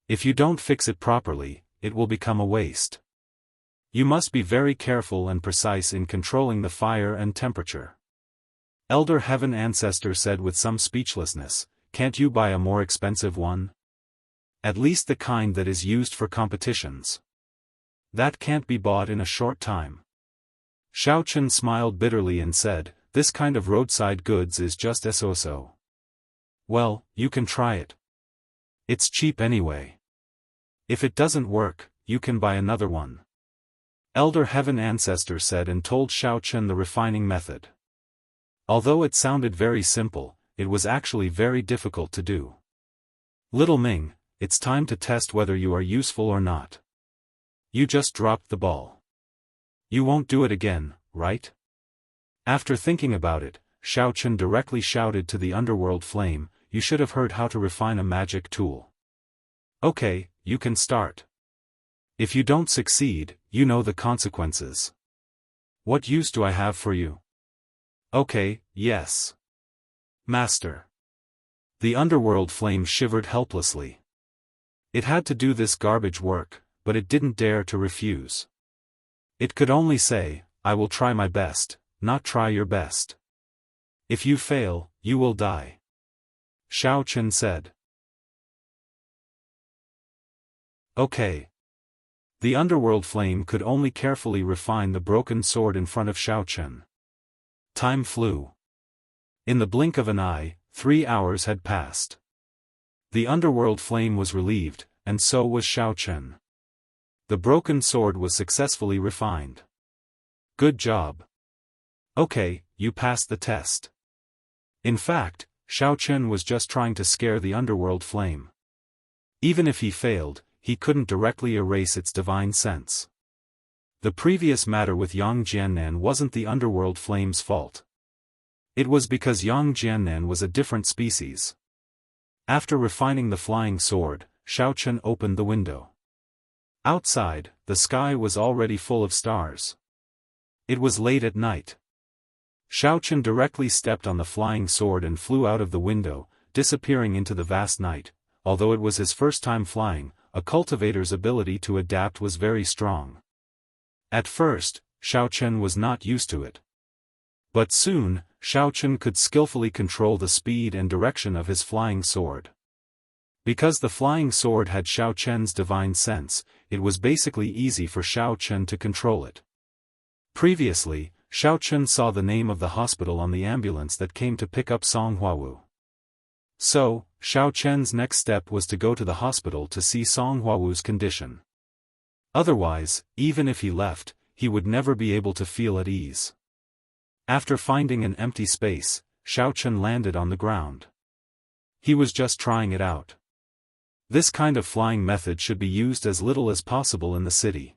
If you don't fix it properly, it will become a waste. You must be very careful and precise in controlling the fire and temperature." Elder Heaven Ancestor said with some speechlessness, "Can't you buy a more expensive one? At least the kind that is used for competitions. That can't be bought in a short time." Xiaofan smiled bitterly and said, "This kind of roadside goods is just so. Well, you can try it. It's cheap anyway. If it doesn't work, you can buy another one." Elder Heaven Ancestor said and told Xiaofan the refining method. Although it sounded very simple, it was actually very difficult to do. "Little Ming, it's time to test whether you are useful or not. You just dropped the ball. You won't do it again, right?" After thinking about it, Xiaofan directly shouted to the underworld flame, "You should have heard how to refine a magic tool. Okay, you can start. If you don't succeed, you know the consequences. What use do I have for you?" "Okay, yes. Master." The underworld flame shivered helplessly. It had to do this garbage work, but it didn't dare to refuse. It could only say, "I will try my best, not try your best. If you fail, you will die," Xiaofan said. "Okay." The underworld flame could only carefully refine the broken sword in front of Xiaofan. Time flew. In the blink of an eye, 3 hours had passed. The underworld flame was relieved, and so was Xiaofan. The broken sword was successfully refined. "Good job. Okay, you passed the test." In fact, Xiaofan was just trying to scare the underworld flame. Even if he failed, he couldn't directly erase its divine sense. The previous matter with Yang Jiannan wasn't the underworld flame's fault. It was because Yang Jiannan was a different species. After refining the flying sword, Xiaofan opened the window. Outside, the sky was already full of stars. It was late at night. Xiaofan directly stepped on the flying sword and flew out of the window, disappearing into the vast night. Although it was his first time flying, a cultivator's ability to adapt was very strong. At first, Xiaofan was not used to it. But soon, Xiaofan could skillfully control the speed and direction of his flying sword. Because the flying sword had Xiaofan's divine sense, it was basically easy for Xiaofan to control it. Previously, Xiao Chen saw the name of the hospital on the ambulance that came to pick up Song Huawu. So, Xiao Chen's next step was to go to the hospital to see Song Huawu's condition. Otherwise, even if he left, he would never be able to feel at ease. After finding an empty space, Xiao Chen landed on the ground. He was just trying it out. This kind of flying method should be used as little as possible in the city.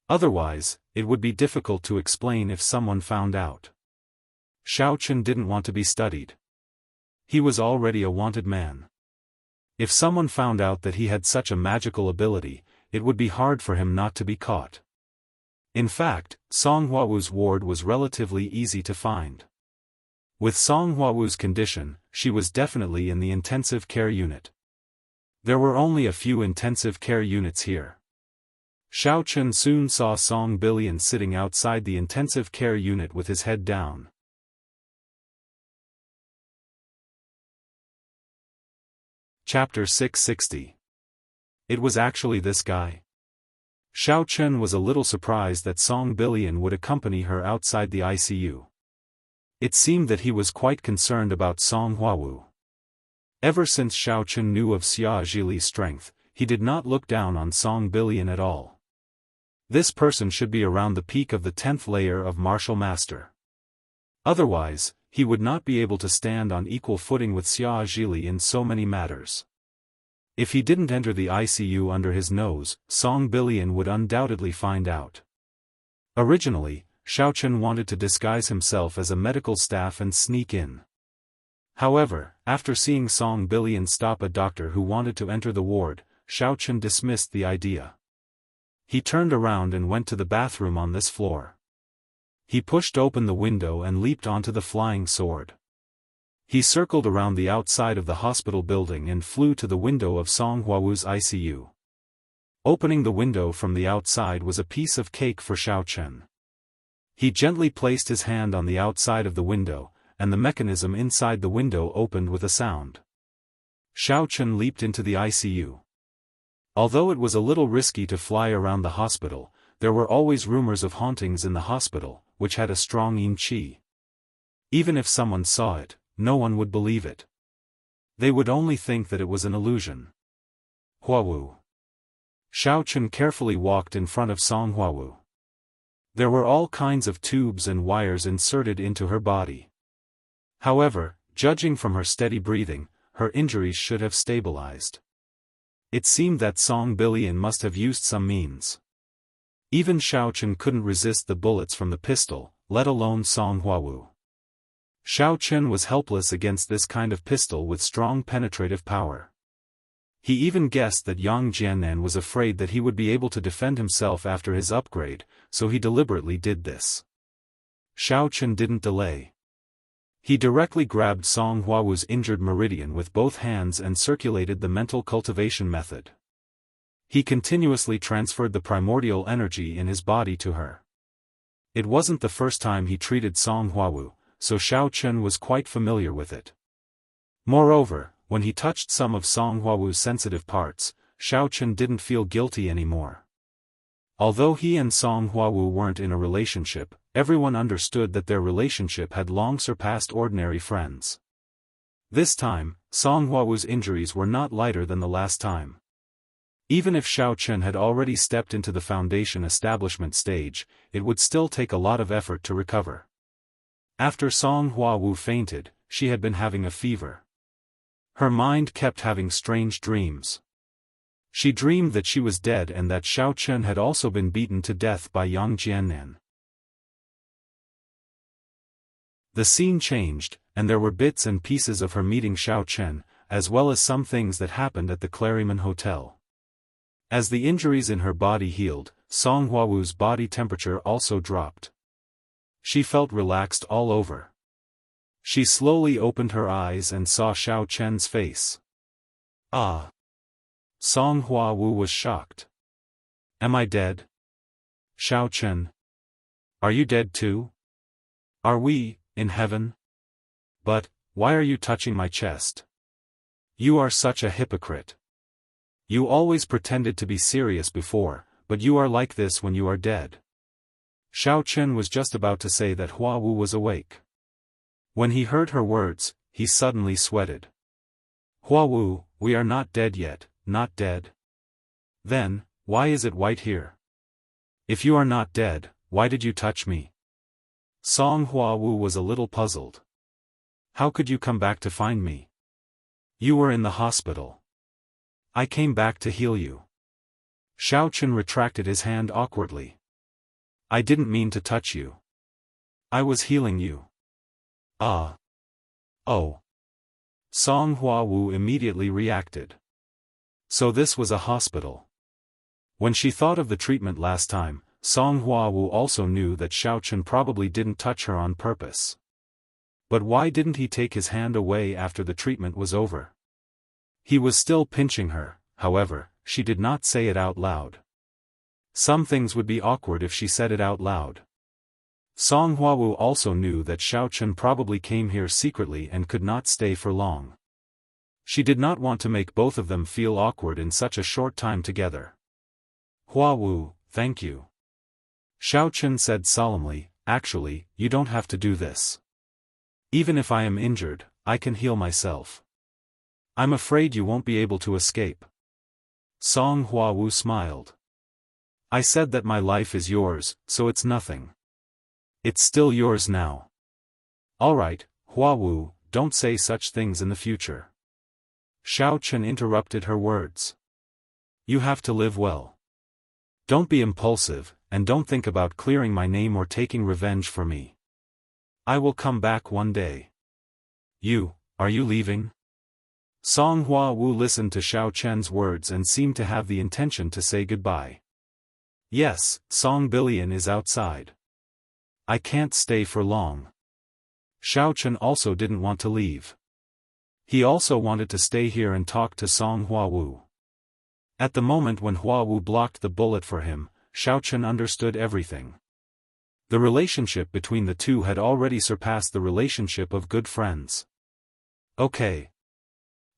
Otherwise, it would be difficult to explain if someone found out. Xiao Chen didn't want to be studied. He was already a wanted man. If someone found out that he had such a magical ability, it would be hard for him not to be caught. In fact, Song Huawu's ward was relatively easy to find. With Song Huawu's condition, she was definitely in the intensive care unit. There were only a few intensive care units here. Xiao Chen soon saw Song Bilian sitting outside the intensive care unit with his head down. Chapter 660. It was actually this guy. Xiao Chen was a little surprised that Song Bilian would accompany her outside the ICU. It seemed that he was quite concerned about Song Huawu. Ever since Xiao Chen knew of Xia Zhili's strength, he did not look down on Song Bilian at all. This person should be around the peak of the 10th layer of martial master. Otherwise, he would not be able to stand on equal footing with Xia Zhili in so many matters. If he didn't enter the ICU under his nose, Song Bilian would undoubtedly find out. Originally, Xiao Chen wanted to disguise himself as a medical staff and sneak in. However, after seeing Song Bilian stop a doctor who wanted to enter the ward, Xiao Chen dismissed the idea. He turned around and went to the bathroom on this floor. He pushed open the window and leaped onto the flying sword. He circled around the outside of the hospital building and flew to the window of Song Huawu's ICU. Opening the window from the outside was a piece of cake for Xiao Chen. He gently placed his hand on the outside of the window, and the mechanism inside the window opened with a sound. Xiao Chen leaped into the ICU. Although it was a little risky to fly around the hospital, there were always rumors of hauntings in the hospital, which had a strong yin qi. Even if someone saw it, no one would believe it. They would only think that it was an illusion. Huawu. Xiao Chen carefully walked in front of Song Huawu. There were all kinds of tubes and wires inserted into her body. However, judging from her steady breathing, her injuries should have stabilized. It seemed that Song Bilian must have used some means. Even Xiao Chen couldn't resist the bullets from the pistol, let alone Song Huawu. Xiao Chen was helpless against this kind of pistol with strong penetrative power. He even guessed that Yang Jiannan was afraid that he would be able to defend himself after his upgrade, so he deliberately did this. Xiao Chen didn't delay. He directly grabbed Song Huawu's injured meridian with both hands and circulated the mental cultivation method. He continuously transferred the primordial energy in his body to her. It wasn't the first time he treated Song Huawu, so Xiao Chen was quite familiar with it. Moreover, when he touched some of Song Huawu's sensitive parts, Xiao Chen didn't feel guilty anymore. Although he and Song Huawu weren't in a relationship, everyone understood that their relationship had long surpassed ordinary friends. This time, Song Huawu's injuries were not lighter than the last time. Even if Xiao Chen had already stepped into the foundation establishment stage, it would still take a lot of effort to recover. After Song Huawu fainted, she had been having a fever. Her mind kept having strange dreams. She dreamed that she was dead and that Xiao Chen had also been beaten to death by Yang Jiannan. The scene changed, and there were bits and pieces of her meeting Xiao Chen, as well as some things that happened at the Claryman Hotel. As the injuries in her body healed, Song Huawu's body temperature also dropped. She felt relaxed all over. She slowly opened her eyes and saw Xiao Chen's face. Ah! Song Huawu was shocked. Am I dead? Xiao Chen. Are you dead too? Are we, in heaven? But, why are you touching my chest? You are such a hypocrite. You always pretended to be serious before, but you are like this when you are dead. Xiao Chen was just about to say that Hua Wu was awake. When he heard her words, he suddenly sweated. Hua Wu, we are not dead yet, not dead? Then, why is it white here? If you are not dead, why did you touch me? Song Hua Wu was a little puzzled. How could you come back to find me? You were in the hospital. I came back to heal you. Xiao Chen retracted his hand awkwardly. I didn't mean to touch you. I was healing you. Ah. Oh. Song Hua Wu immediately reacted. So this was a hospital. When she thought of the treatment last time, Song Hua Wu also knew that Xiao Chen probably didn't touch her on purpose. But why didn't he take his hand away after the treatment was over? He was still pinching her, however, she did not say it out loud. Some things would be awkward if she said it out loud. Song Hua Wu also knew that Xiao Chen probably came here secretly and could not stay for long. She did not want to make both of them feel awkward in such a short time together. Hua Wu, thank you. Xiao Chen said solemnly, actually, you don't have to do this. Even if I am injured, I can heal myself. I'm afraid you won't be able to escape. Song Hua Wu smiled. I said that my life is yours, so it's nothing. It's still yours now. Alright, Hua Wu, don't say such things in the future. Xiao Chen interrupted her words. You have to live well. Don't be impulsive, and don't think about clearing my name or taking revenge for me. I will come back one day. Are you leaving? Song Hua Wu listened to Xiao Chen's words and seemed to have the intention to say goodbye. Yes, Song Billion is outside. I can't stay for long. Xiao Chen also didn't want to leave. He also wanted to stay here and talk to Song Hua Wu. At the moment when Hua Wu blocked the bullet for him, Xiao Chen understood everything. The relationship between the two had already surpassed the relationship of good friends. Okay.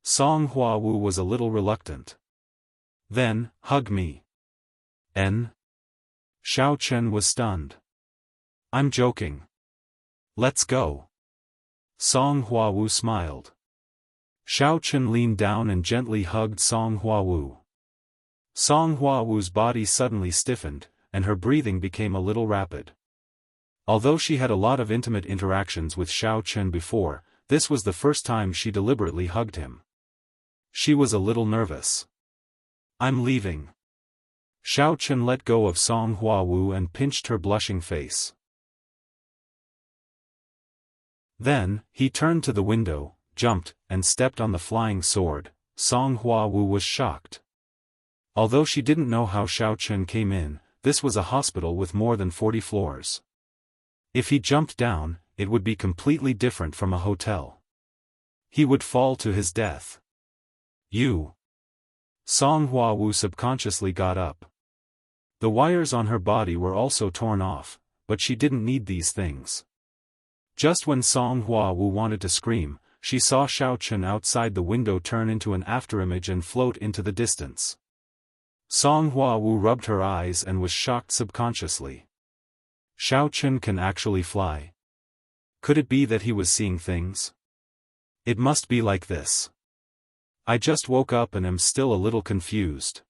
Song Hua Wu was a little reluctant. Then, hug me. N? Xiao Chen was stunned. I'm joking. Let's go. Song Hua Wu smiled. Xiao Chen leaned down and gently hugged Song Hua Wu. Song Hua Wu's body suddenly stiffened, and her breathing became a little rapid. Although she had a lot of intimate interactions with Xiao Chen before, this was the first time she deliberately hugged him. She was a little nervous. I'm leaving. Xiao Chen let go of Song Hua Wu and pinched her blushing face. Then, he turned to the window, jumped, and stepped on the flying sword. Song Hua Wu was shocked. Although she didn't know how Xiao Chen came in, this was a hospital with more than 40 floors. If he jumped down, it would be completely different from a hotel. He would fall to his death. Song Hua Wu subconsciously got up. The wires on her body were also torn off, but she didn't need these things. Just when Song Hua Wu wanted to scream, she saw Xiao Chen outside the window turn into an afterimage and float into the distance. Song Hua Wu rubbed her eyes and was shocked subconsciously. Xiao Chen can actually fly. Could it be that he was seeing things? It must be like this. I just woke up and am still a little confused.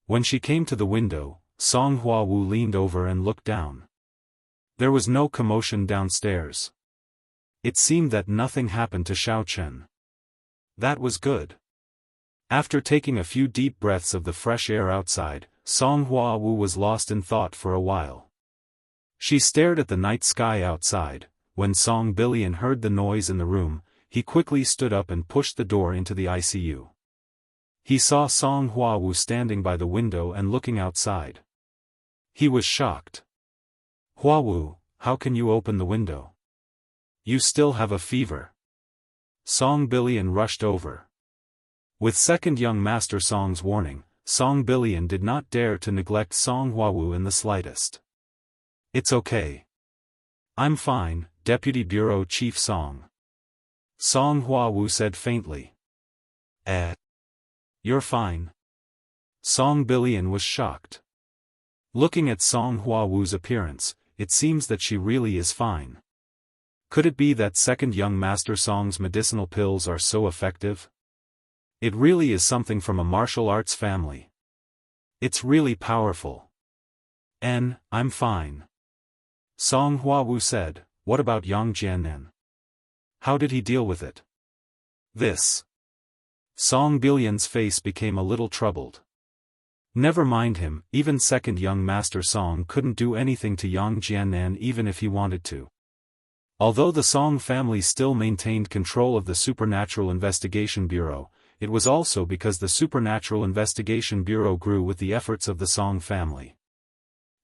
When she came to the window, Song Hua Wu leaned over and looked down. There was no commotion downstairs. It seemed that nothing happened to Xiao Chen. That was good. After taking a few deep breaths of the fresh air outside, Song Hua Wu was lost in thought for a while. She stared at the night sky outside. When Song Billion heard the noise in the room, he quickly stood up and pushed the door into the ICU. He saw Song Hua Wu standing by the window and looking outside. He was shocked. Hua Wu, how can you open the window? You still have a fever. Song Billion rushed over. With second young Master Song's warning, Song Billion did not dare to neglect Song Hua Wu in the slightest. It's okay. I'm fine, Deputy Bureau Chief Song. Song Hua Wu said faintly. You're fine. Song Billion was shocked. Looking at Song Hua Wu's appearance, it seems that she really is fine. Could it be that second young Master Song's medicinal pills are so effective? It really is something from a martial arts family. It's really powerful. I'm fine. Song Huawu said, what about Yang Jiannan? How did he deal with it? This. Song Billian's face became a little troubled. Never mind him, even second young Master Song couldn't do anything to Yang Jiannan even if he wanted to. Although the Song family still maintained control of the Supernatural Investigation Bureau, it was also because the Supernatural Investigation Bureau grew with the efforts of the Song family.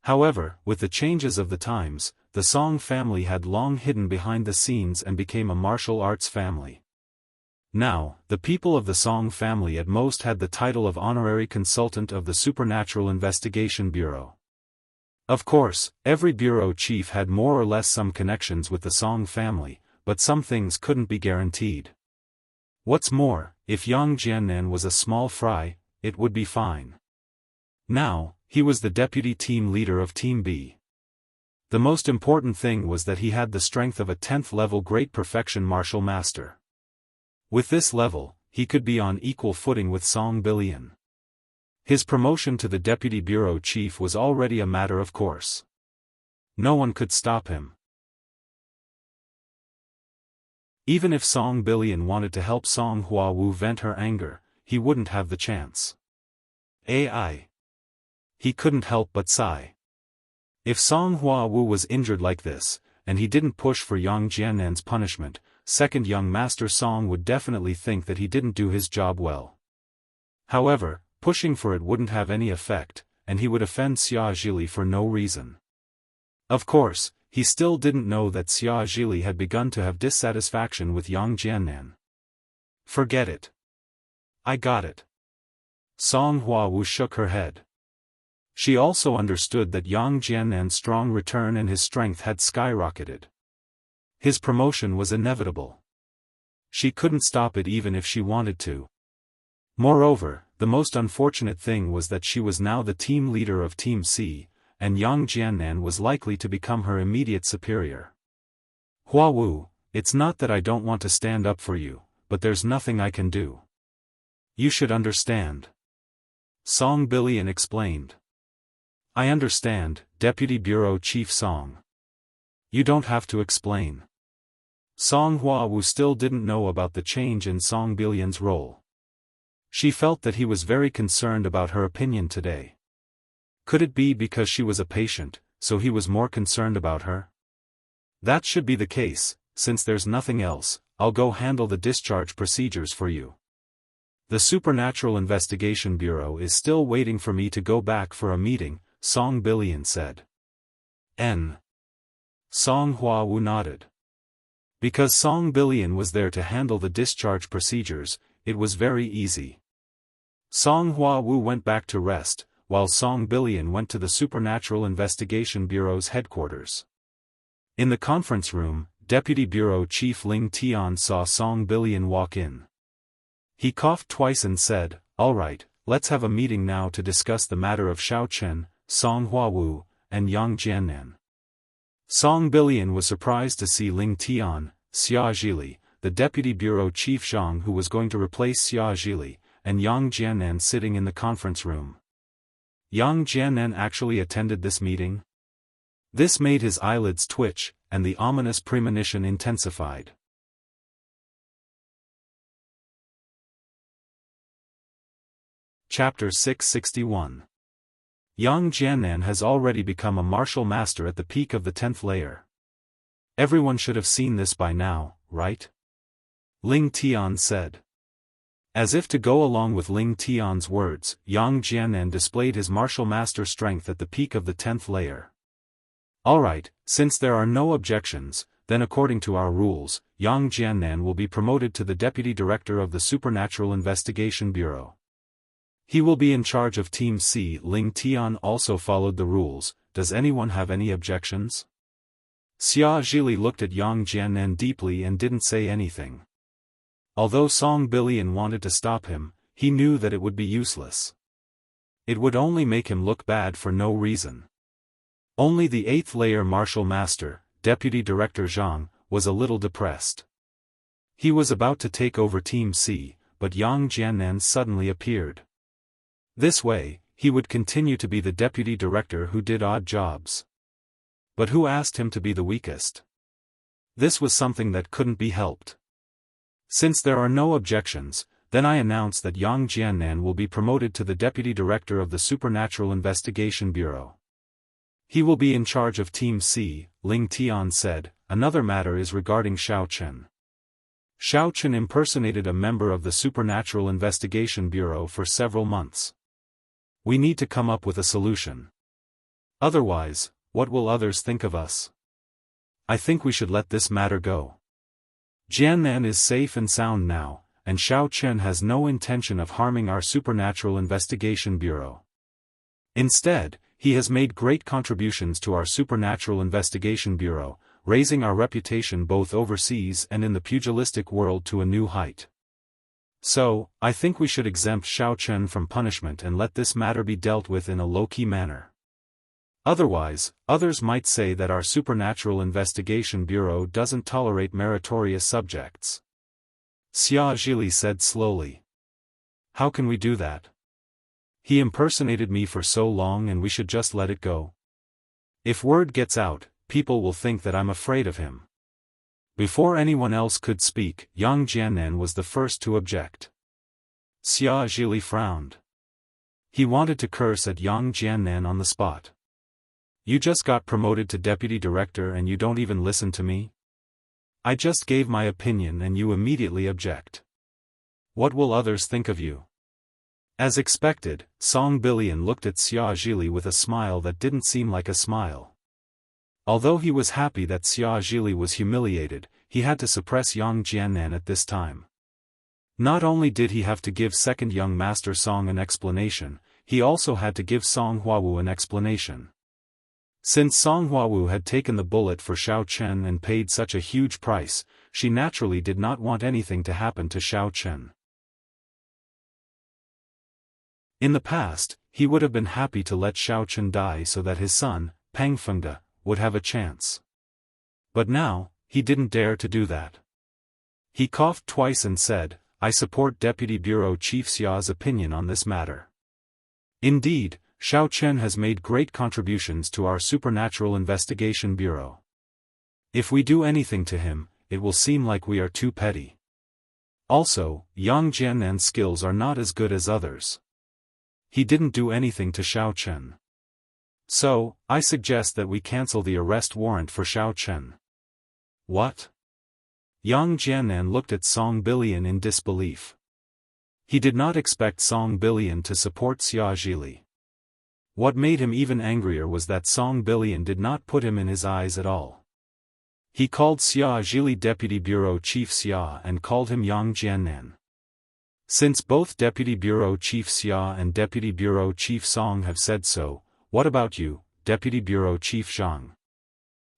However, with the changes of the times, the Song family had long hidden behind the scenes and became a martial arts family. Now, the people of the Song family at most had the title of Honorary Consultant of the Supernatural Investigation Bureau. Of course, every bureau chief had more or less some connections with the Song family, but some things couldn't be guaranteed. What's more, if Yang Jiannan was a small fry, it would be fine. Now, he was the deputy team leader of Team B. The most important thing was that he had the strength of a 10th level Great Perfection Martial Master. With this level, he could be on equal footing with Song Billion. His promotion to the deputy bureau chief was already a matter of course. No one could stop him. Even if Song Billion wanted to help Song Huawu vent her anger, he wouldn't have the chance. He couldn't help but sigh. If Song Huawu was injured like this, and he didn't push for Yang Jiannan's punishment, second young Master Song would definitely think that he didn't do his job well. However, pushing for it wouldn't have any effect, and he would offend Xia Zhili for no reason. Of course, he still didn't know that Xia Zhili had begun to have dissatisfaction with Yang Jiannan. Forget it. I got it. Song Huawu shook her head. She also understood that Yang Jiannan's strong return and his strength had skyrocketed. His promotion was inevitable. She couldn't stop it even if she wanted to. Moreover, the most unfortunate thing was that she was now the team leader of Team C, and Yang Jiannan was likely to become her immediate superior. Huawu, it's not that I don't want to stand up for you, but there's nothing I can do. You should understand. Song Billion explained. I understand, Deputy Bureau Chief Song. You don't have to explain. Song Huawu still didn't know about the change in Song Billion's role. She felt that he was very concerned about her opinion today. Could it be because she was a patient, so he was more concerned about her? That should be the case, since there's nothing else, I'll go handle the discharge procedures for you. The Supernatural Investigation Bureau is still waiting for me to go back for a meeting, Song Billion said. Song Huawu nodded. Because Song Billion was there to handle the discharge procedures, it was very easy. Song Huawu went back to rest, while Song Billion went to the Supernatural Investigation Bureau's headquarters. In the conference room, Deputy Bureau Chief Ling Tian saw Song Billion walk in. He coughed twice and said, "All right, let's have a meeting now to discuss the matter of Xiao Chen, Song Huawu, and Yang Jiannan." Song Billion was surprised to see Ling Tian, Xia Zhili, the Deputy Bureau Chief Zhang who was going to replace Xia Zhili, and Yang Jiannan sitting in the conference room. Yang Jiannan actually attended this meeting? This made his eyelids twitch, and the ominous premonition intensified. Chapter 661. Yang Jiannan has already become a martial master at the peak of the 10th layer. Everyone should have seen this by now, right? Ling Tian said. As if to go along with Ling Tian's words, Yang Jiannan displayed his martial master strength at the peak of the 10th layer. Alright, since there are no objections, then according to our rules, Yang Jiannan will be promoted to the Deputy Director of the Supernatural Investigation Bureau. He will be in charge of Team C. Ling Tian also followed the rules. Does anyone have any objections? Xia Zhili looked at Yang Jiannan deeply and didn't say anything. Although Song Billion wanted to stop him, he knew that it would be useless. It would only make him look bad for no reason. Only the 8th layer Martial Master, Deputy Director Zhang, was a little depressed. He was about to take over Team C, but Yang Jiannan suddenly appeared. This way, he would continue to be the deputy director who did odd jobs. But who asked him to be the weakest? This was something that couldn't be helped. Since there are no objections, then I announce that Yang Jiannan will be promoted to the deputy director of the Supernatural Investigation Bureau. He will be in charge of Team C, Ling Tian said. Another matter is regarding Xiao Chen. Xiao Chen impersonated a member of the Supernatural Investigation Bureau for several months. We need to come up with a solution. Otherwise, what will others think of us? I think we should let this matter go. Jiannan is safe and sound now, and Xiao Chen has no intention of harming our Supernatural Investigation Bureau. Instead, he has made great contributions to our Supernatural Investigation Bureau, raising our reputation both overseas and in the pugilistic world to a new height. So, I think we should exempt Xiao Chen from punishment and let this matter be dealt with in a low-key manner. Otherwise, others might say that our Supernatural Investigation Bureau doesn't tolerate meritorious subjects. Xia Zhili said slowly. How can we do that? He impersonated me for so long and we should just let it go. If word gets out, people will think that I'm afraid of him. Before anyone else could speak, Yang Jiannan was the first to object. Xia Zhili frowned. He wanted to curse at Yang Jiannan on the spot. You just got promoted to deputy director and you don't even listen to me? I just gave my opinion and you immediately object. What will others think of you? As expected, Song Billion looked at Xia Zhili with a smile that didn't seem like a smile. Although he was happy that Xia Zhili was humiliated, he had to suppress Yang Jiannan at this time. Not only did he have to give second young master Song an explanation, he also had to give Song Huawu an explanation. Since Song Huawu had taken the bullet for Xiao Chen and paid such a huge price, she naturally did not want anything to happen to Xiao Chen. In the past, he would have been happy to let Xiao Chen die so that his son, Peng Fengde, would have a chance. But now, he didn't dare to do that. He coughed twice and said, I support Deputy Bureau Chief Xia's opinion on this matter. Indeed, Xiao Chen has made great contributions to our Supernatural Investigation Bureau. If we do anything to him, it will seem like we are too petty. Also, Yang Jiannan's skills are not as good as others. He didn't do anything to Xiao Chen. So, I suggest that we cancel the arrest warrant for Xiao Chen. What? Yang Jiannan looked at Song Billion in disbelief. He did not expect Song Billion to support Xia Zhili. What made him even angrier was that Song Billion did not put him in his eyes at all. He called Xia Zhili Deputy Bureau Chief Xia and called him Yang Jiannan. Since both Deputy Bureau Chief Xia and Deputy Bureau Chief Song have said so, what about you, Deputy Bureau Chief Zhang?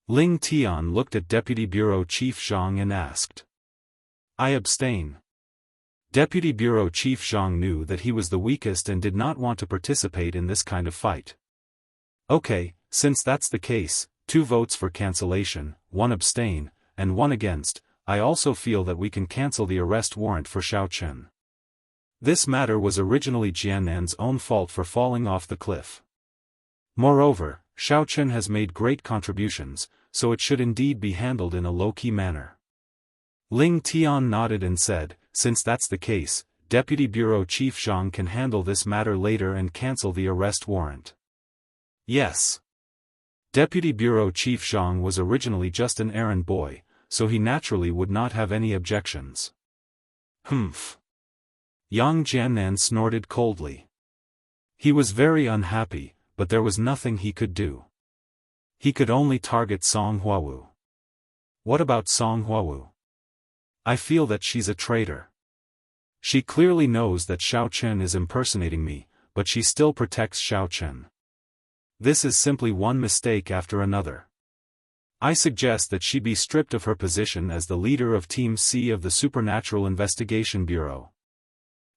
Ling Tian looked at Deputy Bureau Chief Zhang and asked. I abstain. Deputy Bureau Chief Zhang knew that he was the weakest and did not want to participate in this kind of fight. Okay, since that's the case, 2 votes for cancellation, 1 abstain, and 1 against. I also feel that we can cancel the arrest warrant for Xiao Chen. This matter was originally Jiannan's own fault for falling off the cliff. Moreover, Xiao Chen has made great contributions, so it should indeed be handled in a low-key manner. Ling Tian nodded and said, since that's the case, Deputy Bureau Chief Zhang can handle this matter later and cancel the arrest warrant. Yes. Deputy Bureau Chief Zhang was originally just an errand boy, so he naturally would not have any objections. Humph. Yang Jiannan snorted coldly. He was very unhappy, but there was nothing he could do. He could only target Song Huawu. What about Song Huawu? I feel that she's a traitor. She clearly knows that Xiao Chen is impersonating me, but she still protects Xiao Chen. This is simply one mistake after another. I suggest that she be stripped of her position as the leader of Team C of the Supernatural Investigation Bureau.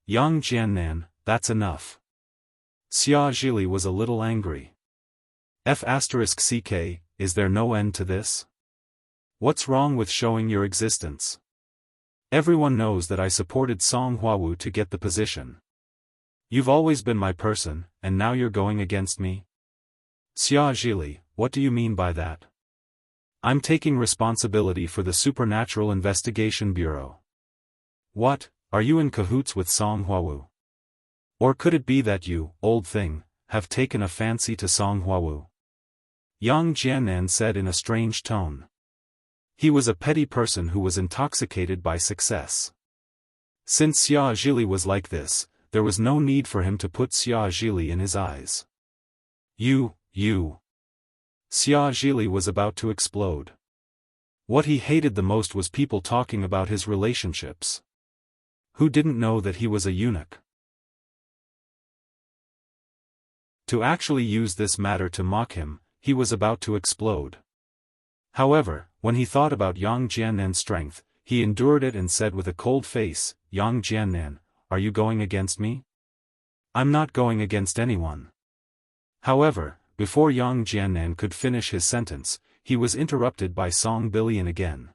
Yang Jiannan, that's enough. Xia Zhili was a little angry. F*ck, is there no end to this? What's wrong with showing your existence? Everyone knows that I supported Song Huawu to get the position. You've always been my person, and now you're going against me? Xia Zhili, what do you mean by that? I'm taking responsibility for the Supernatural Investigation Bureau. What, are you in cahoots with Song Huawu? Or could it be that you, old thing, have taken a fancy to Song Huawu? Yang Jiannan said in a strange tone. He was a petty person who was intoxicated by success. Since Xia Zhili was like this, there was no need for him to put Xia Zhili in his eyes. You. Xia Zhili was about to explode. What he hated the most was people talking about his relationships. Who didn't know that he was a eunuch? To actually use this matter to mock him, he was about to explode. However, when he thought about Yang Jiannan's strength, he endured it and said with a cold face, Yang Jiannan, are you going against me? I'm not going against anyone. However, before Yang Jiannan could finish his sentence, he was interrupted by Song Bilian again.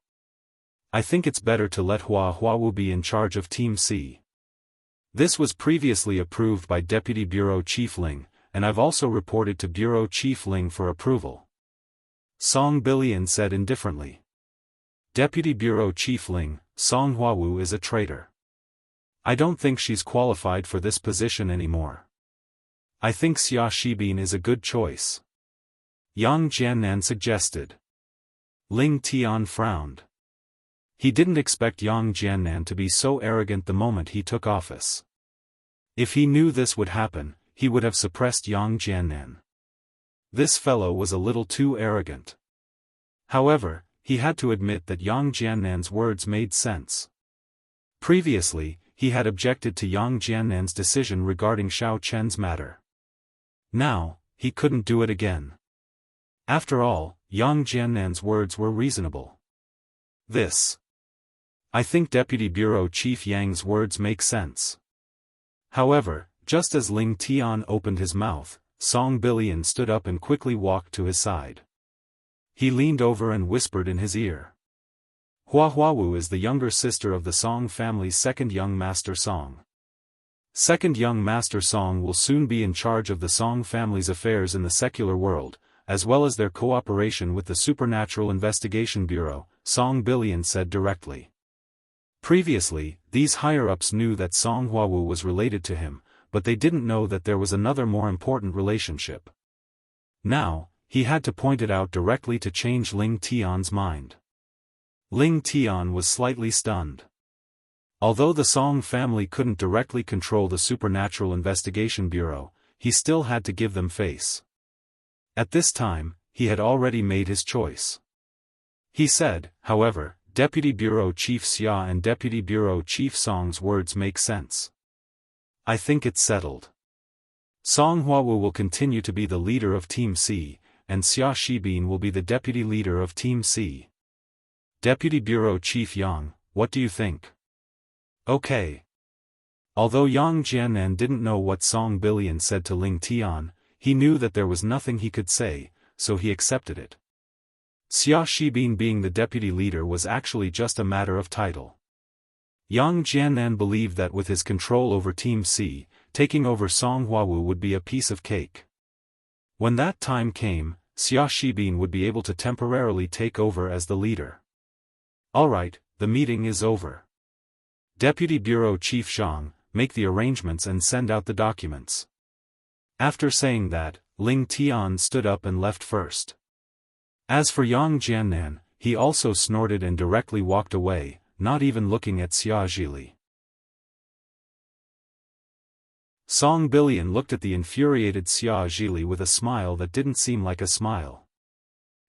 I think it's better to let Huawu be in charge of Team C. This was previously approved by Deputy Bureau Chief Ling, and I've also reported to Bureau Chief Ling for approval. Song Bilian said indifferently. Deputy Bureau Chief Ling, Song Huawu is a traitor. I don't think she's qualified for this position anymore. I think Xia Shibin is a good choice. Yang Jiannan suggested. Ling Tian frowned. He didn't expect Yang Jiannan to be so arrogant the moment he took office. If he knew this would happen, he would have suppressed Yang Jiannan. This fellow was a little too arrogant. However, he had to admit that Yang Jiannan's words made sense. Previously, he had objected to Yang Jiannan's decision regarding Xiao Chen's matter. Now, he couldn't do it again. After all, Yang Jiannan's words were reasonable. I think Deputy Bureau Chief Yang's words make sense. However, just as Ling Tian opened his mouth, Song Bilian stood up and quickly walked to his side. He leaned over and whispered in his ear. Huawu is the younger sister of the Song family's second young master Song. Second young master Song will soon be in charge of the Song family's affairs in the secular world, as well as their cooperation with the Supernatural Investigation Bureau, Song Bilian said directly. Previously, these higher-ups knew that Song Huawu was related to him, but they didn't know that there was another more important relationship. Now, he had to point it out directly to change Ling Tian's mind. Ling Tian was slightly stunned. Although the Song family couldn't directly control the Supernatural Investigation Bureau, he still had to give them face. At this time, he had already made his choice. He said, however, Deputy Bureau Chief Xia and Deputy Bureau Chief Song's words make sense. I think it's settled. Song Huawu will continue to be the leader of Team C, and Xia Shibin will be the deputy leader of Team C. Deputy Bureau Chief Yang, what do you think? Okay. Although Yang Jiannan didn't know what Song Bilian said to Ling Tian, he knew that there was nothing he could say, so he accepted it. Xia Shibin being the deputy leader was actually just a matter of title. Yang Jiannan believed that with his control over Team C, taking over Song Huawu would be a piece of cake. When that time came, Xia Shibin would be able to temporarily take over as the leader. Alright, the meeting is over. Deputy Bureau Chief Zhang, make the arrangements and send out the documents. After saying that, Ling Tian stood up and left first. As for Yang Jiannan, he also snorted and directly walked away, not even looking at Xia Zhili. Song Bilian looked at the infuriated Xia Zhili with a smile that didn't seem like a smile.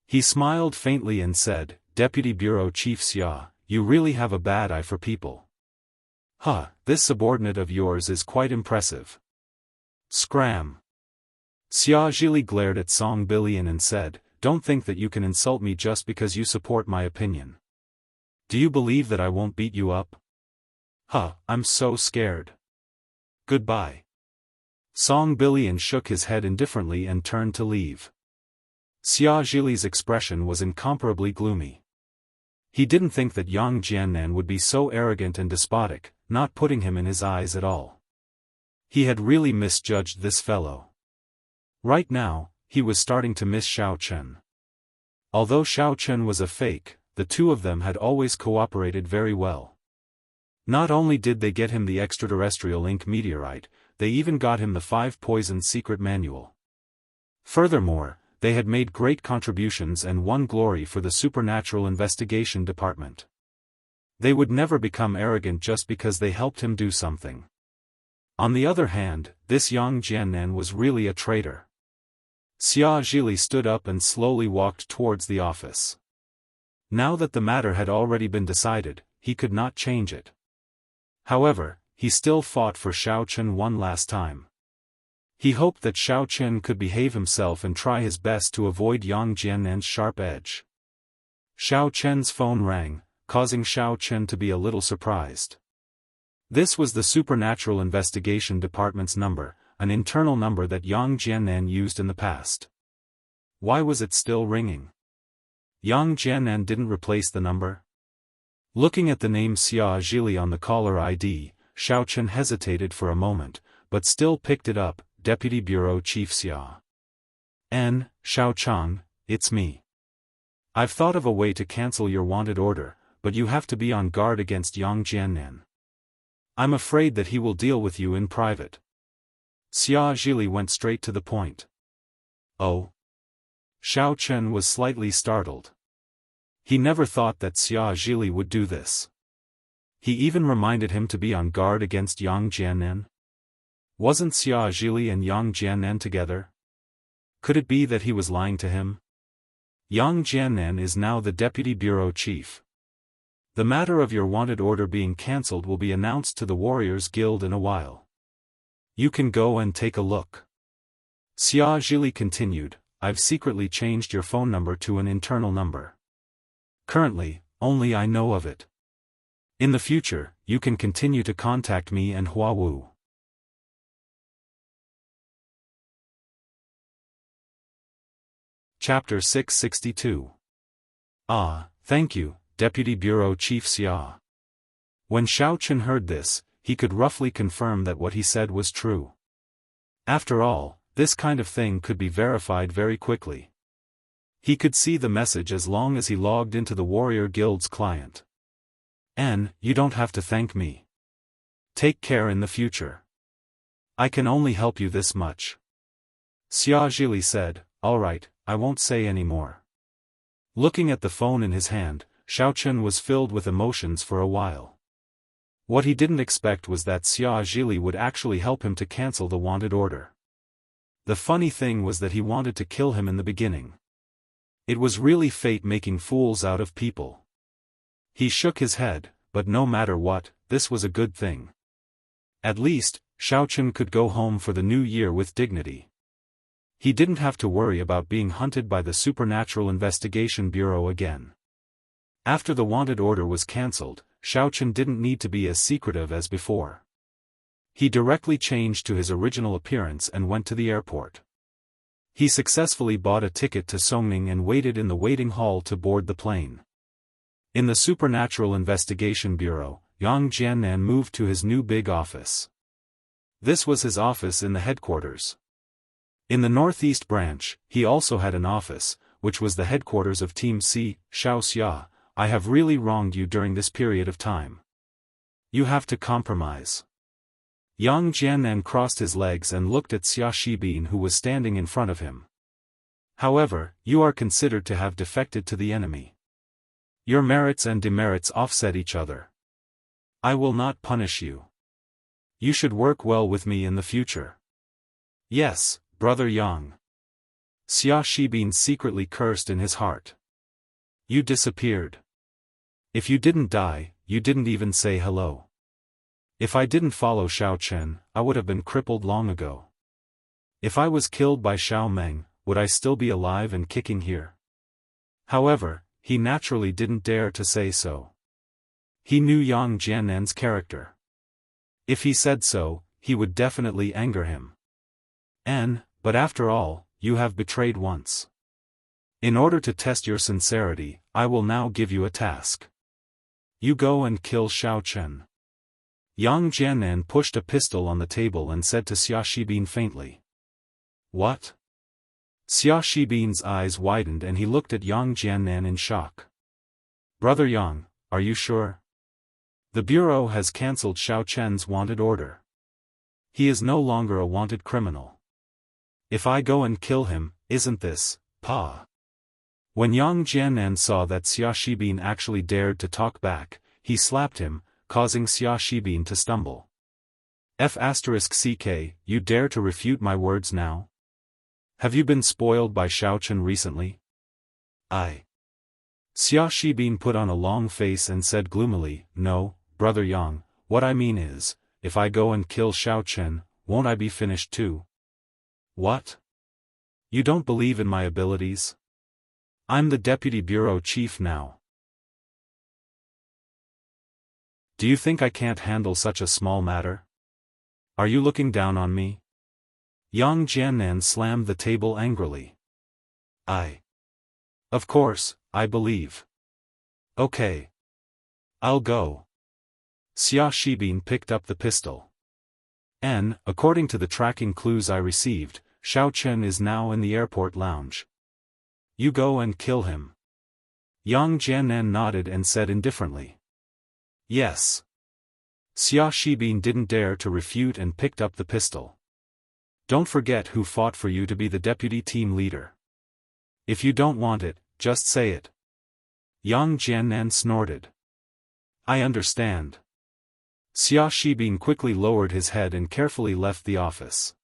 He smiled faintly and said, Deputy Bureau Chief Xia, you really have a bad eye for people. This subordinate of yours is quite impressive. Scram. Xia Zhili glared at Song Bilian and said, don't think that you can insult me just because you support my opinion. Do you believe that I won't beat you up? I'm so scared. Goodbye. Song Bilian shook his head indifferently and turned to leave. Xia Zhili's expression was incomparably gloomy. He didn't think that Yang Jiannan would be so arrogant and despotic, not putting him in his eyes at all. He had really misjudged this fellow. Right now, he was starting to miss Xiao Chen. Although Xiao Chen was a fake, the two of them had always cooperated very well. Not only did they get him the extraterrestrial ink meteorite, they even got him the 5 poisons secret manual. Furthermore, they had made great contributions and won glory for the Supernatural Investigation Department. They would never become arrogant just because they helped him do something. On the other hand, this Yang Jiannan was really a traitor. Xia Zhili stood up and slowly walked towards the office. Now that the matter had already been decided, he could not change it. However, he still fought for Xiao Chen one last time. He hoped that Xiao Chen could behave himself and try his best to avoid Yang Jiannan's sharp edge. Xiao Chen's phone rang, causing Xiao Chen to be a little surprised. This was the Supernatural Investigation Department's number, an internal number that Yang Jiannan used in the past. Why was it still ringing? Yang Jiannan didn't replace the number? Looking at the name Xia Zhili on the caller ID, Xiao Chen hesitated for a moment, but still picked it up. Deputy Bureau Chief Xia. Xiao Chang, it's me. I've thought of a way to cancel your wanted order, but you have to be on guard against Yang Jiannan. I'm afraid that he will deal with you in private. Xia Zhili went straight to the point. Oh? Xiao Chen was slightly startled. He never thought that Xia Zhili would do this. He even reminded him to be on guard against Yang Jiannan. Wasn't Xia Zhili and Yang Jiannan together? Could it be that he was lying to him? Yang Jiannan is now the Deputy Bureau Chief. The matter of your wanted order being cancelled will be announced to the Warriors Guild in a while. You can go and take a look. Xia Zhili continued, I've secretly changed your phone number to an internal number. Currently, only I know of it. In the future, you can continue to contact me and Hua Wu. Chapter 662. Ah, thank you, Deputy Bureau Chief Xia. When Xiao Chen heard this, he could roughly confirm that what he said was true. After all, this kind of thing could be verified very quickly. He could see the message as long as he logged into the Warrior Guild's client. You don't have to thank me. Take care in the future. I can only help you this much. Xia Zhili said, all right, I won't say any more. Looking at the phone in his hand, Xiao Chen was filled with emotions for a while. What he didn't expect was that Xia Zhili would actually help him to cancel the wanted order. The funny thing was that he wanted to kill him in the beginning. It was really fate making fools out of people. He shook his head, but no matter what, this was a good thing. At least, Xiao Chen could go home for the new year with dignity. He didn't have to worry about being hunted by the Supernatural Investigation Bureau again. After the wanted order was cancelled, Xiao Chen didn't need to be as secretive as before. He directly changed to his original appearance and went to the airport. He successfully bought a ticket to Songning and waited in the waiting hall to board the plane. In the Supernatural Investigation Bureau, Yang Jiannan moved to his new big office. This was his office in the headquarters. In the Northeast Branch, he also had an office, which was the headquarters of Team C. Xiao Xia, I have really wronged you during this period of time. You have to compromise. Yang Jiannan crossed his legs and looked at Xia Shibin, who was standing in front of him. However, you are considered to have defected to the enemy. Your merits and demerits offset each other. I will not punish you. You should work well with me in the future. Yes, Brother Yang. Xia Shibin secretly cursed in his heart. You disappeared. If you didn't die, you didn't even say hello. If I didn't follow Xiao Chen, I would have been crippled long ago. If I was killed by Xiao Meng, would I still be alive and kicking here? However, he naturally didn't dare to say so. He knew Yang Jiannan's character. If he said so, he would definitely anger him. But after all, you have betrayed once. In order to test your sincerity, I will now give you a task. You go and kill Xiaochen. Yang Jiannan pushed a pistol on the table and said to Xia Shibin faintly. What? Xia Shibin's eyes widened and he looked at Yang Jiannan in shock. Brother Yang, are you sure? The bureau has cancelled Xiaochen's wanted order. He is no longer a wanted criminal. If I go and kill him, isn't this, Pa? When Yang Jiannan saw that Xia Shibin actually dared to talk back, he slapped him, causing Xia Shibin to stumble. F***ck, you dare to refute my words now? Have you been spoiled by Xiaochen recently? Xia Shibin put on a long face and said gloomily, No, Brother Yang, what I mean is, if I go and kill Xiaochen, won't I be finished too? What? You don't believe in my abilities? I'm the deputy bureau chief now. Do you think I can't handle such a small matter? Are you looking down on me? Yang Jiannan slammed the table angrily. Of course, I believe. Okay. I'll go. Xia Shibin picked up the pistol. According to the tracking clues I received, Xiaochen is now in the airport lounge. You go and kill him. Yang Jiannan nodded and said indifferently. Yes. Xia Shibin didn't dare to refute and picked up the pistol. Don't forget who fought for you to be the deputy team leader. If you don't want it, just say it. Yang Jiannan snorted. I understand. Xia Shibin quickly lowered his head and carefully left the office.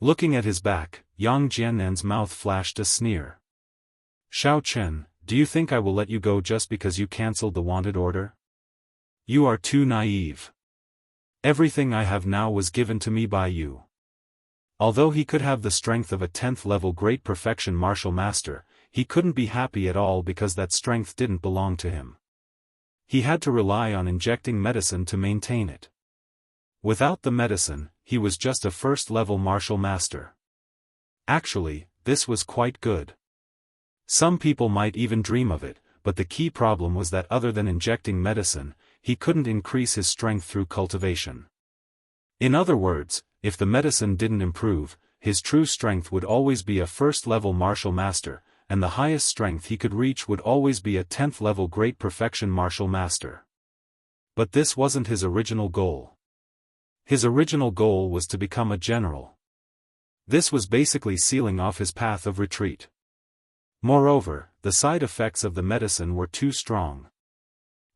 Looking at his back, Yang Jiannan's mouth flashed a sneer. Xiaochen, do you think I will let you go just because you cancelled the wanted order? You are too naive. Everything I have now was given to me by you. Although he could have the strength of a 10th level great perfection martial master, he couldn't be happy at all because that strength didn't belong to him. He had to rely on injecting medicine to maintain it. Without the medicine, he was just a first-level martial master. Actually, this was quite good. Some people might even dream of it, but the key problem was that other than injecting medicine, he couldn't increase his strength through cultivation. In other words, if the medicine didn't improve, his true strength would always be a first-level martial master, and the highest strength he could reach would always be a 10th level great perfection martial master. But this wasn't his original goal. His original goal was to become a general. This was basically sealing off his path of retreat. Moreover, the side effects of the medicine were too strong.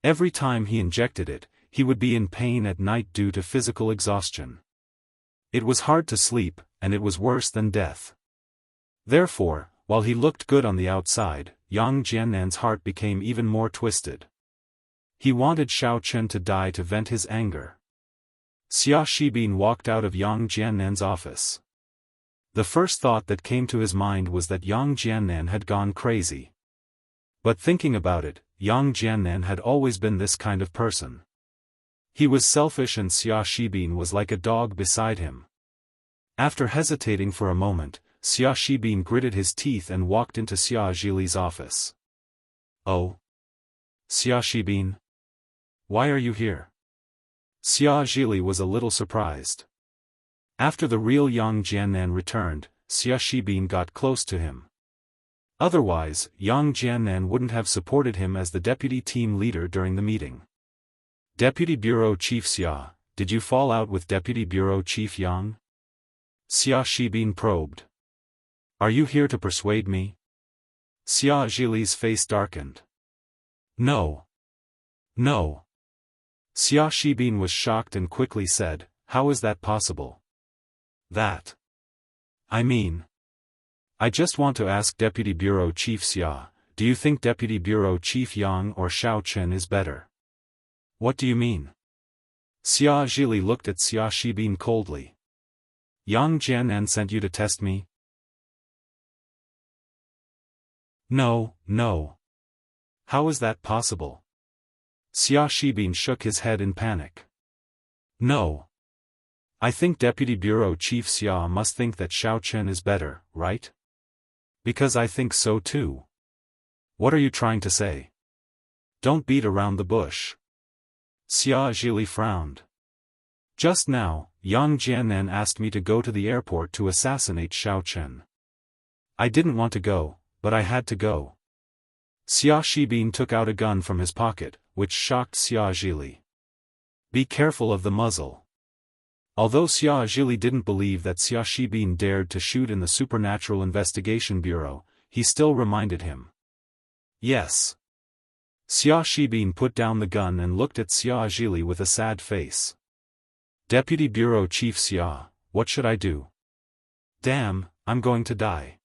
Every time he injected it, he would be in pain at night due to physical exhaustion. It was hard to sleep, and it was worse than death. Therefore, while he looked good on the outside, Yang Jiannan's heart became even more twisted. He wanted Xiaochen to die to vent his anger. Xia Shibin walked out of Yang Jiannan's office. The first thought that came to his mind was that Yang Jiannan had gone crazy. But thinking about it, Yang Jiannan had always been this kind of person. He was selfish and Xia Shibin was like a dog beside him. After hesitating for a moment, Xia Shibin gritted his teeth and walked into Xia Zhili's office. Oh? Xia Shibin? Why are you here? Xia Zhili was a little surprised. After the real Yang Jiannan returned, Xia Shibin got close to him. Otherwise, Yang Jiannan wouldn't have supported him as the deputy team leader during the meeting. Deputy Bureau Chief Xia, did you fall out with Deputy Bureau Chief Yang? Xia Shibin probed. Are you here to persuade me? Xia Zhili's face darkened. No. No. Xia Shibin was shocked and quickly said, how is that possible? I just want to ask Deputy Bureau Chief Xia, do you think Deputy Bureau Chief Yang or Xiaochen is better? What do you mean? Xia Zhili looked at Xia Shibin coldly. Yang Jiannan sent you to test me? No, no. How is that possible? Xia Shibin shook his head in panic. No. I think Deputy Bureau Chief Xia must think that Xiaochen is better, right? Because I think so too. What are you trying to say? Don't beat around the bush. Xia Zhili frowned. Just now, Yang Jiannan asked me to go to the airport to assassinate Xiao Chen. I didn't want to go, but I had to go. Xia Shibin took out a gun from his pocket, which shocked Xia Zhili. Be careful of the muzzle. Although Xia Zhili didn't believe that Xia Shibin dared to shoot in the Supernatural Investigation Bureau, he still reminded him. Yes. Xia Shibin put down the gun and looked at Xia Zhili with a sad face. Deputy Bureau Chief Xia, what should I do? Damn, I'm going to die.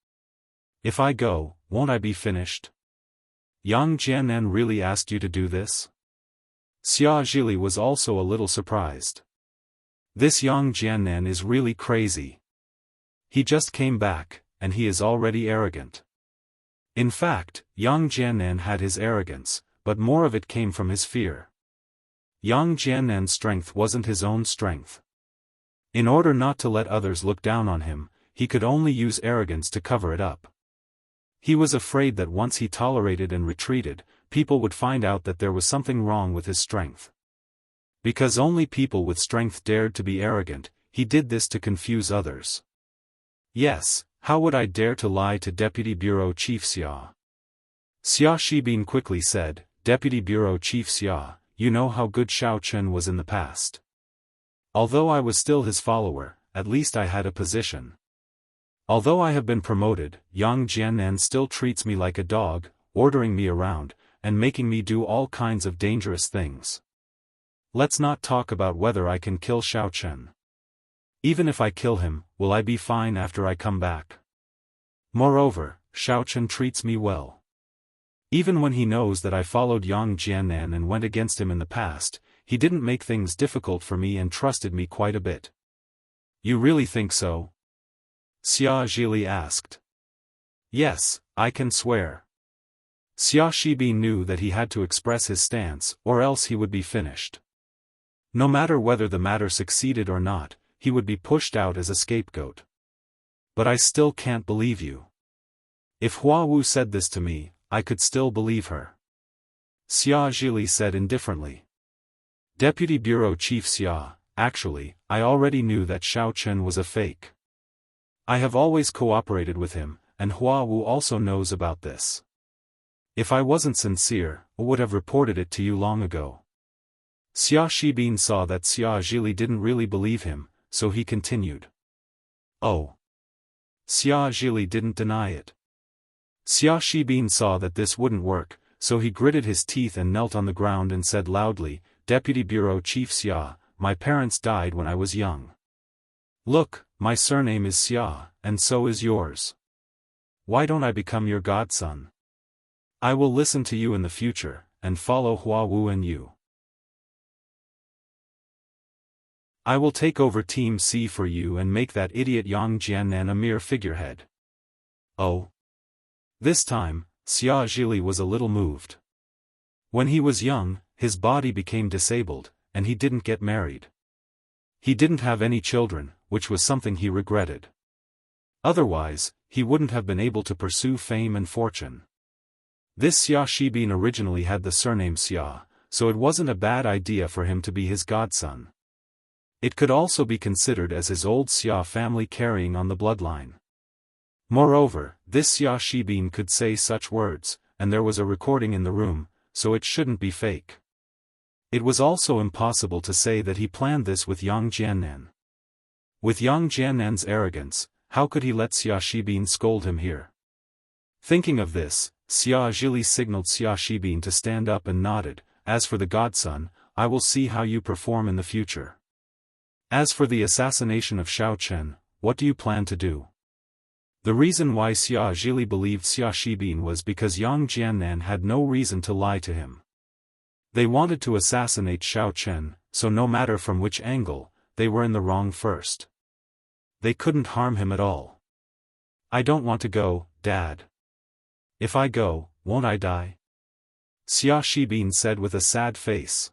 If I go, won't I be finished? Yang Jiannan really asked you to do this? Xia Zhili was also a little surprised. This Yang Jiannan is really crazy. He just came back, and he is already arrogant. In fact, Yang Jiannan had his arrogance, but more of it came from his fear. Yang Jiannan's strength wasn't his own strength. In order not to let others look down on him, he could only use arrogance to cover it up. He was afraid that once he tolerated and retreated, people would find out that there was something wrong with his strength. Because only people with strength dared to be arrogant, he did this to confuse others. Yes, how would I dare to lie to Deputy Bureau Chief Xia? Xia Shibin quickly said, Deputy Bureau Chief Xia, you know how good Xiao Chen was in the past. Although I was still his follower, at least I had a position. Although I have been promoted, Yang Jiannan still treats me like a dog, ordering me around, and making me do all kinds of dangerous things. Let's not talk about whether I can kill Xiao Chen. Even if I kill him, will I be fine after I come back? Moreover, Xiao Chen treats me well. Even when he knows that I followed Yang Jiannan and went against him in the past, he didn't make things difficult for me and trusted me quite a bit. You really think so? Xia Zhili asked. Yes, I can swear. Xia Shibin knew that he had to express his stance, or else he would be finished. No matter whether the matter succeeded or not, he would be pushed out as a scapegoat. But I still can't believe you. If Hua Wu said this to me, I could still believe her. Xia Zhili said indifferently. Deputy Bureau Chief Xia, actually, I already knew that Xiao Chen was a fake. I have always cooperated with him, and Hua Wu also knows about this. If I wasn't sincere, I would have reported it to you long ago. Xia Shibin saw that Xia Zhili didn't really believe him, so he continued. Oh. Xia Zhili didn't deny it. Xia Shibin saw that this wouldn't work, so he gritted his teeth and knelt on the ground and said loudly, Deputy Bureau Chief Xia, my parents died when I was young. Look, my surname is Xia, and so is yours. Why don't I become your godson? I will listen to you in the future, and follow Hua Wu and you. I will take over Team C for you and make that idiot Yang Jiannan a mere figurehead. Oh. This time, Xia Zhili was a little moved. When he was young, his body became disabled, and he didn't get married. He didn't have any children, which was something he regretted. Otherwise, he wouldn't have been able to pursue fame and fortune. This Xia Shibin originally had the surname Xia, so it wasn't a bad idea for him to be his godson. It could also be considered as his old Xia family carrying on the bloodline. Moreover, this Xia Shibin could say such words, and there was a recording in the room, so it shouldn't be fake. It was also impossible to say that he planned this with Yang Jiannan. With Yang Jiannan's arrogance, how could he let Xia Shibin scold him here? Thinking of this, Xia Zhili signaled Xia Shibin to stand up and nodded. As for the godson, I will see how you perform in the future. As for the assassination of Xiao Chen, what do you plan to do? The reason why Xia Zhili believed Xia Shibin was because Yang Jiannan had no reason to lie to him. They wanted to assassinate Xiao Chen, so no matter from which angle, they were in the wrong first. They couldn't harm him at all. I don't want to go, Dad. If I go, won't I die? Xia Shibin said with a sad face.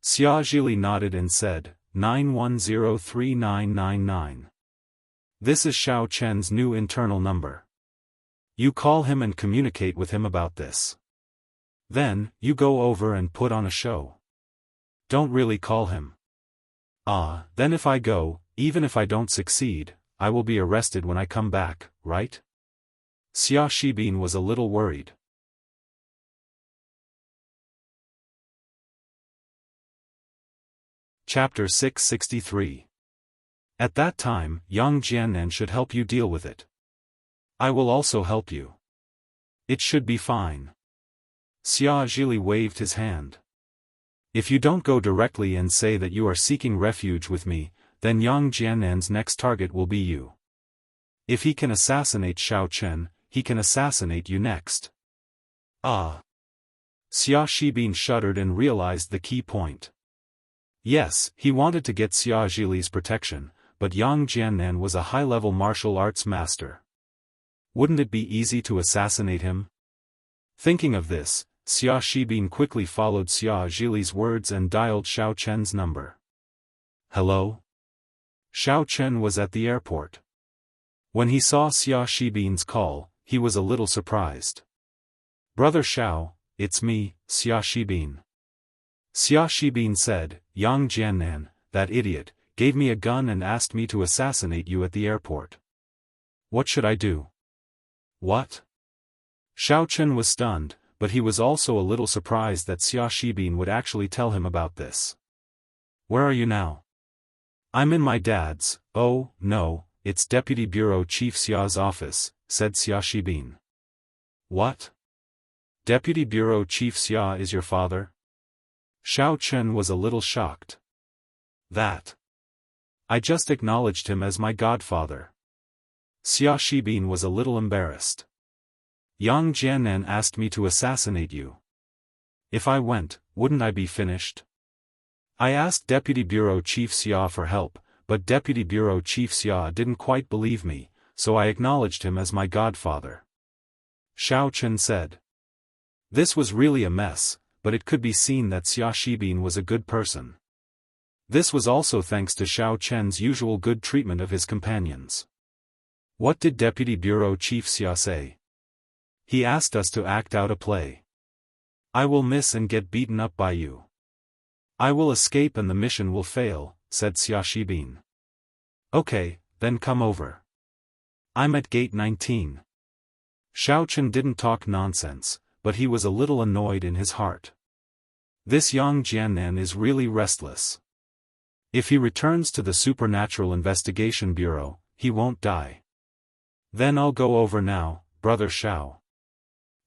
Xia Zhili nodded and said, 9103999. This is Xiao Chen's new internal number. You call him and communicate with him about this. Then, you go over and put on a show. Don't really call him. Then if I go, even if I don't succeed, I will be arrested when I come back, right? Xia Shibin was a little worried. Chapter 663. At that time, Yang Jiannan should help you deal with it. I will also help you. It should be fine. Xia Zhili waved his hand. If you don't go directly and say that you are seeking refuge with me, then Yang Jiannan's next target will be you. If he can assassinate Xiao Chen, he can assassinate you next. Xia Shibin shuddered and realized the key point. Yes, he wanted to get Xia Zhili's protection, but Yang Jiannan was a high-level martial arts master. Wouldn't it be easy to assassinate him? Thinking of this, Xia Shibin quickly followed Xia Zhili's words and dialed Xiao Chen's number. Hello? Xiao Chen was at the airport. When he saw Xia Shibin's call, he was a little surprised. Brother Xiao, it's me, Xia Shibin. Xia Shibin said, Yang Jiannan, that idiot, gave me a gun and asked me to assassinate you at the airport. What should I do? What? Xiao Chen was stunned, but he was also a little surprised that Xia Shibin would actually tell him about this. Where are you now? I'm in my dad's. Oh, no, it's Deputy Bureau Chief Xia's office, said Xia Shibin. What? Deputy Bureau Chief Xia is your father? Xiao Chen was a little shocked. That. I just acknowledged him as my godfather. Xia Shibin was a little embarrassed. Yang Jiannan asked me to assassinate you. If I went, wouldn't I be finished? I asked Deputy Bureau Chief Xia for help, but Deputy Bureau Chief Xia didn't quite believe me, so I acknowledged him as my godfather. Xiao Chen said. This was really a mess, but it could be seen that Xia Shibin was a good person. This was also thanks to Xiao Chen's usual good treatment of his companions. What did Deputy Bureau Chief Xia say? He asked us to act out a play. I will miss and get beaten up by you. I will escape and the mission will fail, said Xia Shibin. Okay, then come over. I'm at gate 19. Xiao Chen didn't talk nonsense, but he was a little annoyed in his heart. This Yang Jiannan is really restless. If he returns to the Supernatural Investigation Bureau, he won't die. Then I'll go over now, Brother Xiao.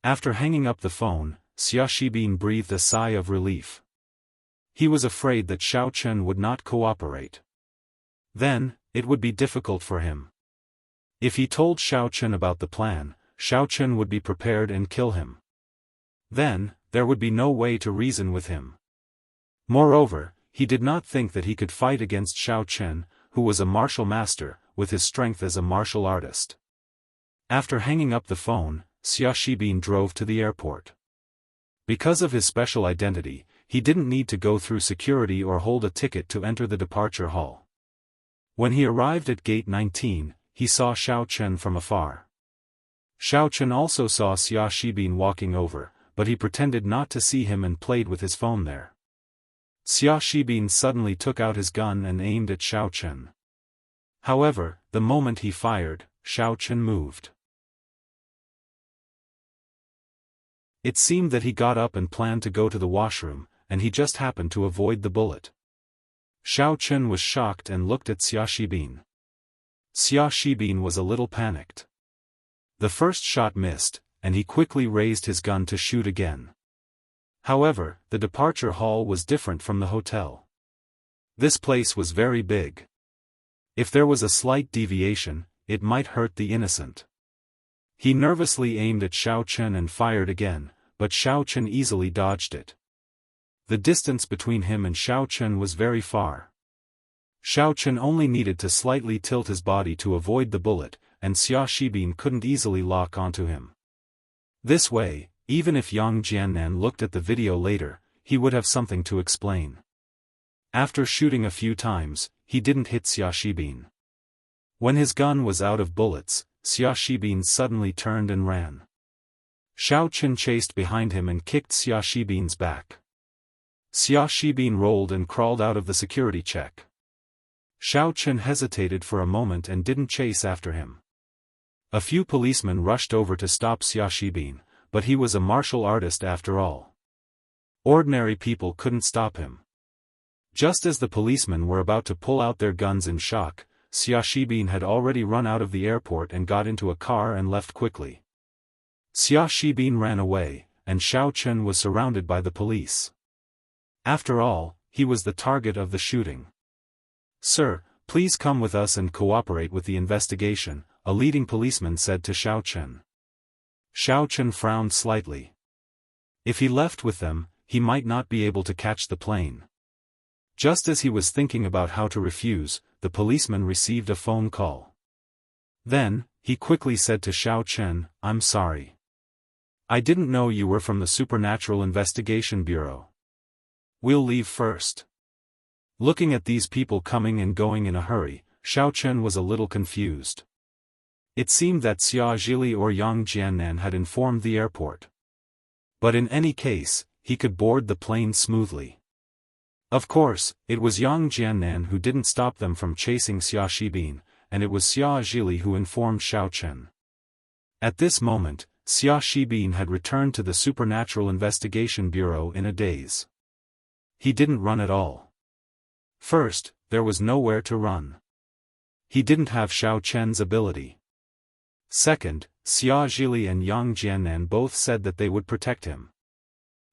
After hanging up the phone, Xia Shibin breathed a sigh of relief. He was afraid that Xiao Chen would not cooperate. Then, it would be difficult for him. If he told Xiao Chen about the plan, Xiao Chen would be prepared and kill him. Then, there would be no way to reason with him. Moreover, he did not think that he could fight against Xiao Chen, who was a martial master, with his strength as a martial artist. After hanging up the phone, Xia Shibin drove to the airport. Because of his special identity, he didn't need to go through security or hold a ticket to enter the departure hall. When he arrived at gate 19, he saw Xiao Chen from afar. Xiao Chen also saw Xia Shibin walking over, but he pretended not to see him and played with his phone there. Xia Shibin suddenly took out his gun and aimed at Xiao Chen. However, the moment he fired, Xiao Chen moved. It seemed that he got up and planned to go to the washroom, and he just happened to avoid the bullet. Xiao Chen was shocked and looked at Xia Shibin. Xia Shibin was a little panicked. The first shot missed, and he quickly raised his gun to shoot again. However, the departure hall was different from the hotel. This place was very big. If there was a slight deviation, it might hurt the innocent. He nervously aimed at Xiao Chen and fired again, but Xiao Chen easily dodged it. The distance between him and Xiao Chen was very far. Xiao Chen only needed to slightly tilt his body to avoid the bullet, and Xia Shibin couldn't easily lock onto him. This way, even if Yang Jiannan looked at the video later, he would have something to explain. After shooting a few times, he didn't hit Xia Shibin. When his gun was out of bullets, Xiaofan suddenly turned and ran. Xiaofan chased behind him and kicked Xiaofan's back. Xiaofan rolled and crawled out of the security check. Xiaofan hesitated for a moment and didn't chase after him. A few policemen rushed over to stop Xiaofan, but he was a martial artist after all. Ordinary people couldn't stop him. Just as the policemen were about to pull out their guns in shock, Xiaofan had already run out of the airport and got into a car and left quickly. Xiaofan ran away, and Xiaofan was surrounded by the police. After all, he was the target of the shooting. "Sir, please come with us and cooperate with the investigation," a leading policeman said to Xiaofan. Xiaofan frowned slightly. If he left with them, he might not be able to catch the plane. Just as he was thinking about how to refuse, the policeman received a phone call. Then, he quickly said to Xiaofan, "I'm sorry. I didn't know you were from the Supernatural Investigation Bureau. We'll leave first." Looking at these people coming and going in a hurry, Xiaofan was a little confused. It seemed that Xia Zhili or Yang Jiannan had informed the airport. But in any case, he could board the plane smoothly. Of course, it was Yang Jiannan who didn't stop them from chasing Xiaofan, and it was Xia Zhili who informed Xiaofan. At this moment, Xiaofan had returned to the Supernatural Investigation Bureau in a daze. He didn't run at all. First, there was nowhere to run. He didn't have Xiaofan's ability. Second, Xia Zhili and Yang Jiannan both said that they would protect him.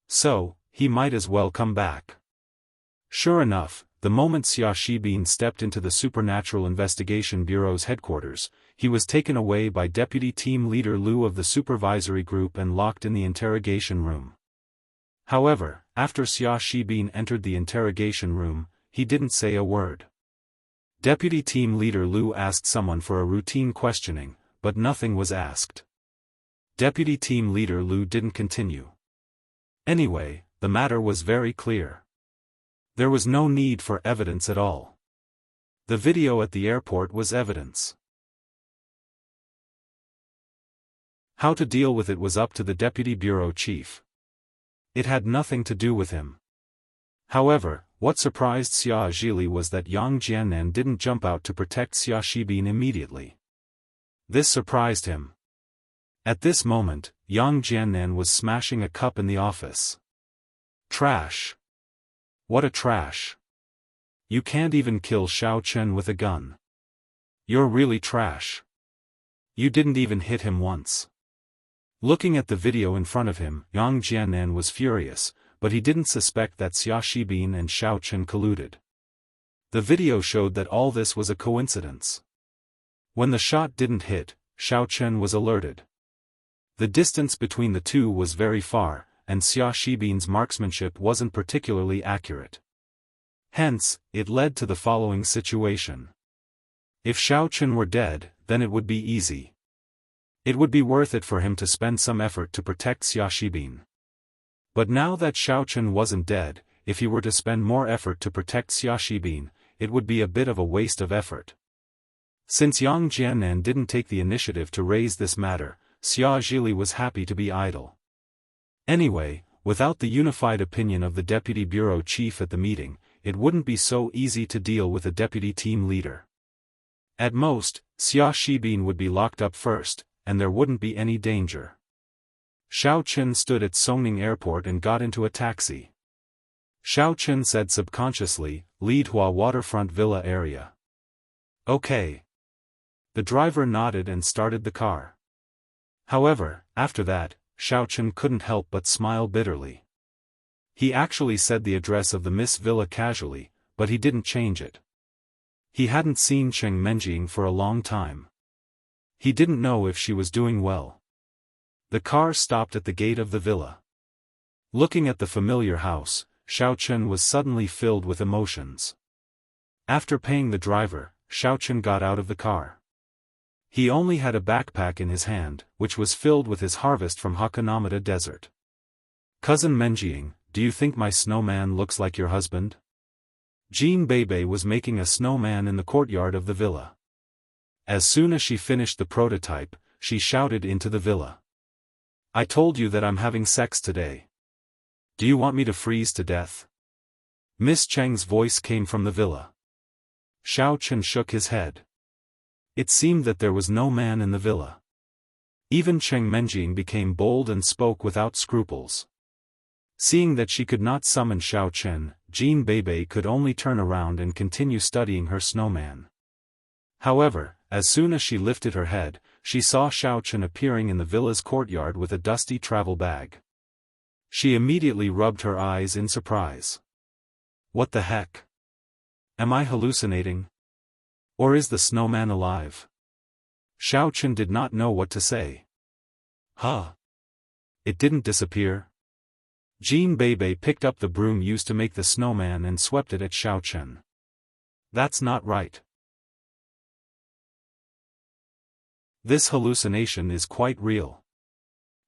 So, he might as well come back. Sure enough, the moment Xiaofan stepped into the Supernatural Investigation Bureau's headquarters, he was taken away by Deputy Team Leader Liu of the Supervisory Group and locked in the interrogation room. However, after Xiaofan entered the interrogation room, he didn't say a word. Deputy Team Leader Liu asked someone for a routine questioning, but nothing was asked. Deputy Team Leader Liu didn't continue. Anyway, the matter was very clear. There was no need for evidence at all. The video at the airport was evidence. How to deal with it was up to the Deputy Bureau Chief. It had nothing to do with him. However, what surprised Xia Zhili was that Yang Jiannan didn't jump out to protect Xiaofan immediately. This surprised him. At this moment, Yang Jiannan was smashing a cup in the office. Trash. What a trash. You can't even kill Xiaofan with a gun. You're really trash. You didn't even hit him once. Looking at the video in front of him, Yang Jiannan was furious, but he didn't suspect that Xiaofan and Xiaofan colluded. The video showed that all this was a coincidence. When the shot didn't hit, Xiaofan was alerted. The distance between the two was very far, and Xiaofan's marksmanship wasn't particularly accurate. Hence, it led to the following situation. If Xiaofan were dead, then it would be easy. It would be worth it for him to spend some effort to protect Xiaofan. But now that Xiaofan wasn't dead, if he were to spend more effort to protect Xiaofan, it would be a bit of a waste of effort. Since Yang Jiannan didn't take the initiative to raise this matter, Xia Zhili was happy to be idle. Anyway, without the unified opinion of the Deputy Bureau Chief at the meeting, it wouldn't be so easy to deal with a deputy team leader. At most, Xiaofan would be locked up first, and there wouldn't be any danger. Xiaofan stood at Songning Airport and got into a taxi. Xiaofan said subconsciously, "Lidhua Waterfront Villa area." "Okay." The driver nodded and started the car. However, after that, Xiaofan couldn't help but smile bitterly. He actually said the address of the Miss Villa casually, but he didn't change it. He hadn't seen Cheng Menjing for a long time. He didn't know if she was doing well. The car stopped at the gate of the villa. Looking at the familiar house, Xiaofan was suddenly filled with emotions. After paying the driver, Xiaofan got out of the car. He only had a backpack in his hand, which was filled with his harvest from Hakanamata Desert. "Cousin Menjing, do you think my snowman looks like your husband?" Jean Bebe was making a snowman in the courtyard of the villa. As soon as she finished the prototype, she shouted into the villa. I told you that I'm having sex today. Do you want me to freeze to death? Miss Cheng's voice came from the villa. Xiaofan shook his head. It seemed that there was no man in the villa. Even Cheng Menjing became bold and spoke without scruples. Seeing that she could not summon Xiaofan, Jean Bebe could only turn around and continue studying her snowman. However, as soon as she lifted her head, she saw Xiaofan appearing in the villa's courtyard with a dusty travel bag. She immediately rubbed her eyes in surprise. What the heck? Am I hallucinating? Or is the snowman alive? Xiaofan did not know what to say. Huh? It didn't disappear? Jean Bebe picked up the broom used to make the snowman and swept it at Xiaofan. That's not right. This hallucination is quite real.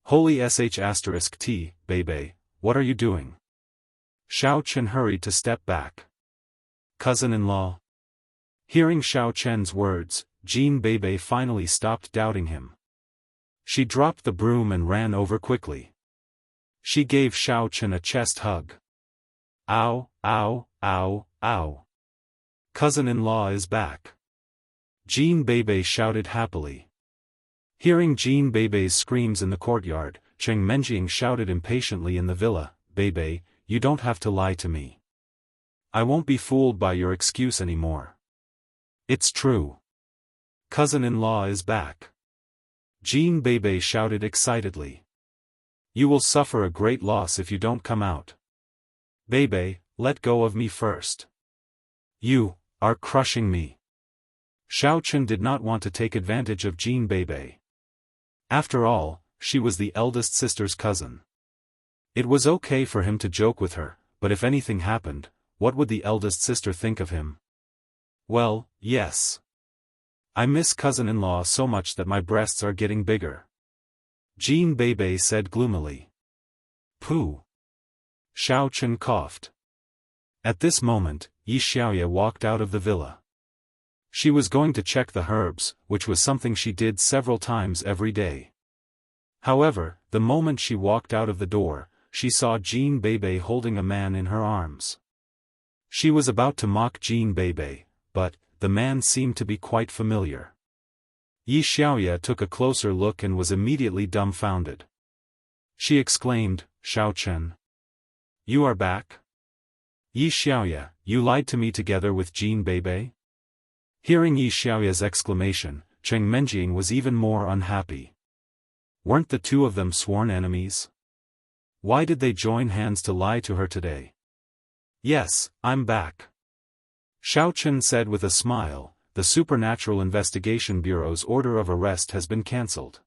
Holy sh*t, Bebe, what are you doing? Xiaofan hurried to step back. Cousin-in-law. Hearing Xiaofan's words, Jean Bebe finally stopped doubting him. She dropped the broom and ran over quickly. She gave Xiaofan a chest hug. Ow, ow, ow, ow. Cousin-in-law is back. Jean Bebe shouted happily. Hearing Jean Bebe's screams in the courtyard, Cheng Menjing shouted impatiently in the villa, Bebe, you don't have to lie to me. I won't be fooled by your excuse anymore. It's true. Cousin-in-law is back. Jean Bebe shouted excitedly. You will suffer a great loss if you don't come out. Bebe, let go of me first. You are crushing me. Xiaofan did not want to take advantage of Jean Bebe. After all, she was the eldest sister's cousin. It was okay for him to joke with her, but if anything happened, what would the eldest sister think of him? Well, yes. I miss cousin-in-law so much that my breasts are getting bigger. Jean Bebe said gloomily. Pooh. Xiaofan coughed. At this moment, Yi Xiaoya walked out of the villa. She was going to check the herbs, which was something she did several times every day. However, the moment she walked out of the door, she saw Jean Bebe holding a man in her arms. She was about to mock Jean Bebe, but the man seemed to be quite familiar. Yi Xiaoya took a closer look and was immediately dumbfounded. She exclaimed, Xiaofan. You are back? Yi Xiaoya, you lied to me together with Jean Bebe? Hearing Yi Xiaoya's exclamation, Cheng Menjing was even more unhappy. Weren't the two of them sworn enemies? Why did they join hands to lie to her today? Yes, I'm back. Xiaofan said with a smile, the Supernatural Investigation Bureau's order of arrest has been cancelled.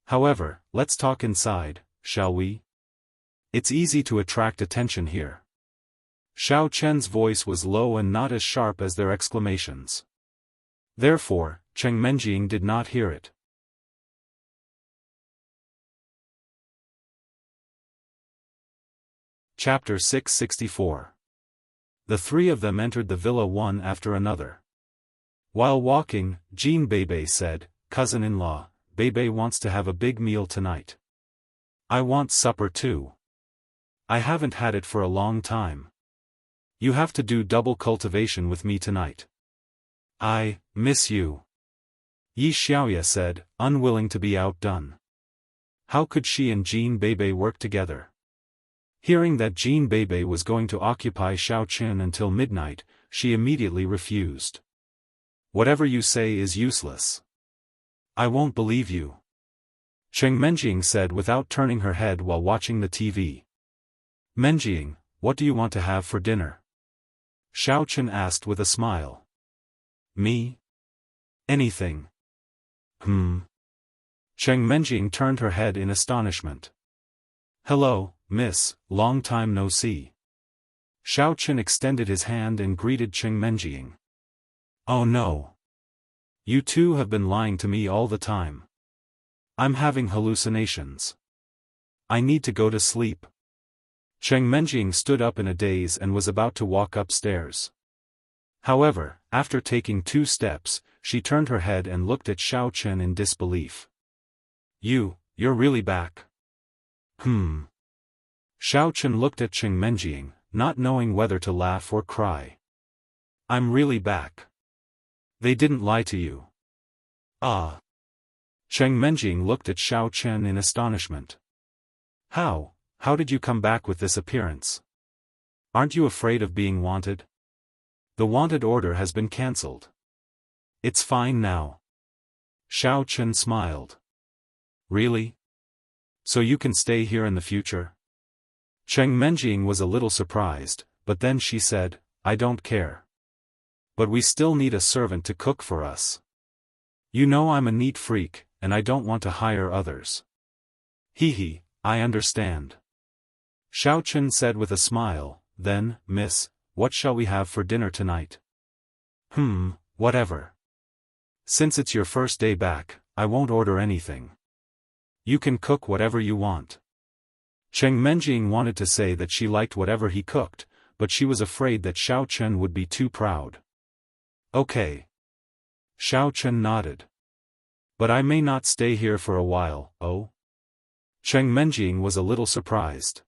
However, let's talk inside, shall we? It's easy to attract attention here. Xiaofan's voice was low and not as sharp as their exclamations. Therefore, Cheng Menjing did not hear it. Chapter 664. The three of them entered the villa one after another. While walking, Jean Bebe said, Cousin-in-law, Bebe wants to have a big meal tonight. I want supper too. I haven't had it for a long time. You have to do double cultivation with me tonight. I miss you. Yi Xiaoya said, unwilling to be outdone. How could she and Jean Bebe work together? Hearing that Jean Bebe was going to occupy Xiaofan until midnight, she immediately refused. Whatever you say is useless. I won't believe you. Cheng Menjing said without turning her head while watching the TV. Menjing, what do you want to have for dinner? Xiaofan asked with a smile. Me? Anything. Cheng Menjing turned her head in astonishment. Hello, miss, long time no see. Xiaofan extended his hand and greeted Cheng Menjing. Oh no. You two have been lying to me all the time. I'm having hallucinations. I need to go to sleep. Cheng Menjing stood up in a daze and was about to walk upstairs. However, after taking 2 steps, she turned her head and looked at Xiao Chen in disbelief. You're really back? Xiao Chen looked at Cheng Menjing, not knowing whether to laugh or cry. I'm really back. They didn't lie to you. Ah. Cheng Menjing looked at Xiao Chen in astonishment. How did you come back with this appearance? Aren't you afraid of being wanted? The wanted order has been cancelled. It's fine now. Xiao Chen smiled. Really? So you can stay here in the future? Cheng Menjing was a little surprised, but then she said, I don't care. But we still need a servant to cook for us. You know I'm a neat freak, and I don't want to hire others. Hee, I understand. Xiao Chen said with a smile, then, miss, what shall we have for dinner tonight? Whatever. Since it's your first day back, I won't order anything. You can cook whatever you want. Cheng Menjing wanted to say that she liked whatever he cooked, but she was afraid that Xiao Chen would be too proud. Okay. Xiao Chen nodded. But I may not stay here for a while, oh? Cheng Menjing was a little surprised.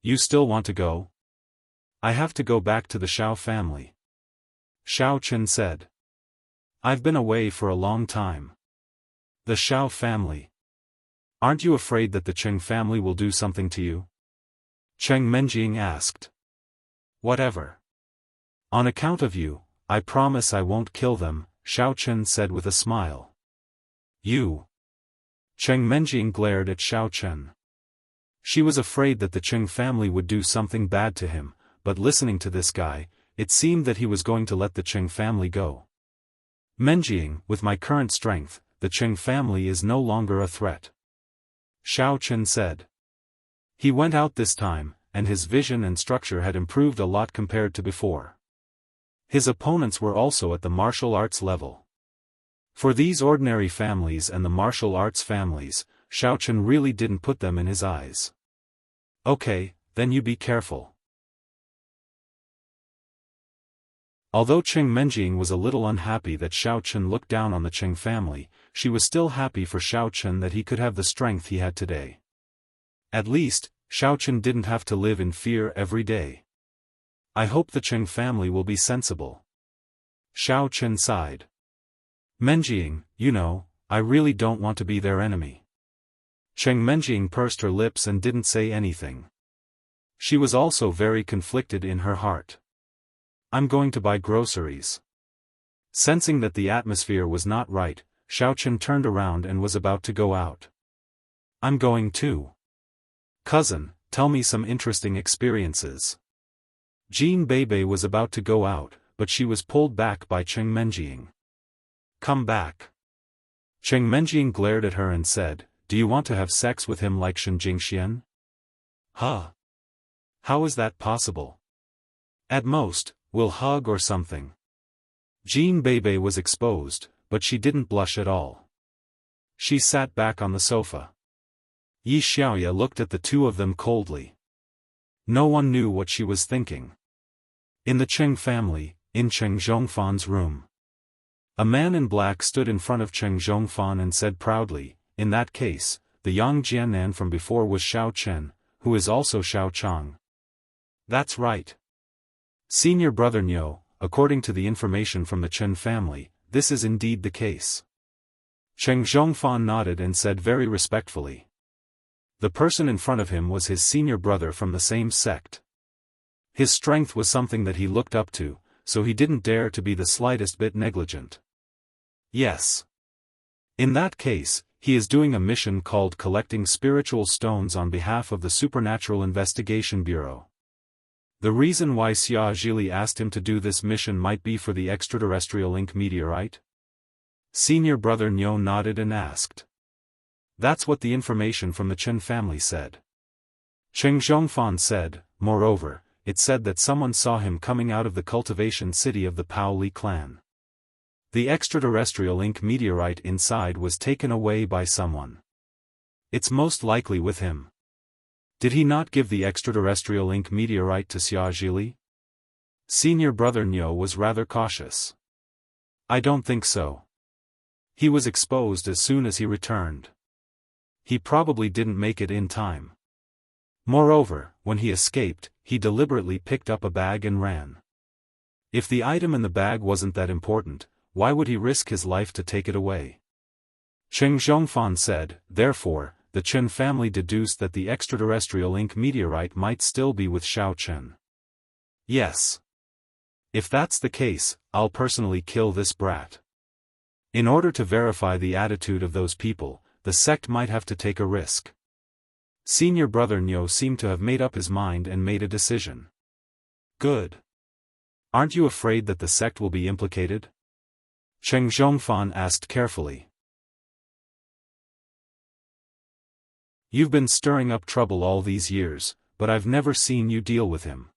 You still want to go? I have to go back to the Xiao family. Xiao Chen said. I've been away for a long time. The Xiao family. Aren't you afraid that the Cheng family will do something to you? Cheng Menjing asked. Whatever. On account of you, I promise I won't kill them, Xiao Chen said with a smile. You. Cheng Menjing glared at Xiao Chen. She was afraid that the Cheng family would do something bad to him, but listening to this guy, it seemed that he was going to let the Cheng family go. Menjing, with my current strength, the Cheng family is no longer a threat. Xiao Chen said. He went out this time, and his vision and structure had improved a lot compared to before. His opponents were also at the martial arts level. For these ordinary families and the martial arts families, Xiao Chen really didn't put them in his eyes. Okay, then you be careful. Although Cheng Menjing was a little unhappy that Xiao Chen looked down on the Cheng family, she was still happy for Xiao Chen that he could have the strength he had today. At least, Xiao Chen didn't have to live in fear every day. I hope the Cheng family will be sensible. Xiao Chen sighed. Menjing, you know, I really don't want to be their enemy. Cheng Menjing pursed her lips and didn't say anything. She was also very conflicted in her heart. I'm going to buy groceries. Sensing that the atmosphere was not right, Xiao Chen turned around and was about to go out. I'm going too. Cousin, tell me some interesting experiences. Jean Bebe was about to go out, but she was pulled back by Cheng Menjing. Come back. Cheng Menjing glared at her and said, do you want to have sex with him like Shen Jingxian? Huh? How is that possible? At most, we'll hug or something. Jean Bebe was exposed, but she didn't blush at all. She sat back on the sofa. Yi Xiaoya looked at the two of them coldly. No one knew what she was thinking. In the Cheng family, in Cheng Zhongfan's room. A man in black stood in front of Cheng Zhongfan and said proudly, in that case, the Yang Jiannan from before was Xiao Chen, who is also Xiao Chang. That's right. Senior brother Niu, according to the information from the Chen family, this is indeed the case. Cheng Zhongfan nodded and said very respectfully. The person in front of him was his senior brother from the same sect. His strength was something that he looked up to, so he didn't dare to be the slightest bit negligent. Yes. In that case, he is doing a mission called Collecting Spiritual Stones on behalf of the Supernatural Investigation Bureau. The reason why Xia Zhili asked him to do this mission might be for the extraterrestrial ink meteorite? Senior brother Niu nodded and asked. That's what the information from the Chen family said. Cheng Zhongfan said, moreover, it said that someone saw him coming out of the cultivation city of the Paoli clan. The extraterrestrial ink meteorite inside was taken away by someone. It's most likely with him. Did he not give the extraterrestrial ink meteorite to Xia Zhili? Senior brother Niu was rather cautious. I don't think so. He was exposed as soon as he returned. He probably didn't make it in time. Moreover, when he escaped, he deliberately picked up a bag and ran. If the item in the bag wasn't that important, why would he risk his life to take it away? Xiaofan said, therefore, the Chen family deduced that the extraterrestrial ink meteorite might still be with Xiaofan. Yes. If that's the case, I'll personally kill this brat. In order to verify the attitude of those people, the sect might have to take a risk. Senior brother Nyo seemed to have made up his mind and made a decision. Good. Aren't you afraid that the sect will be implicated? Xiaofan asked carefully. You've been stirring up trouble all these years, but I've never seen you deal with him.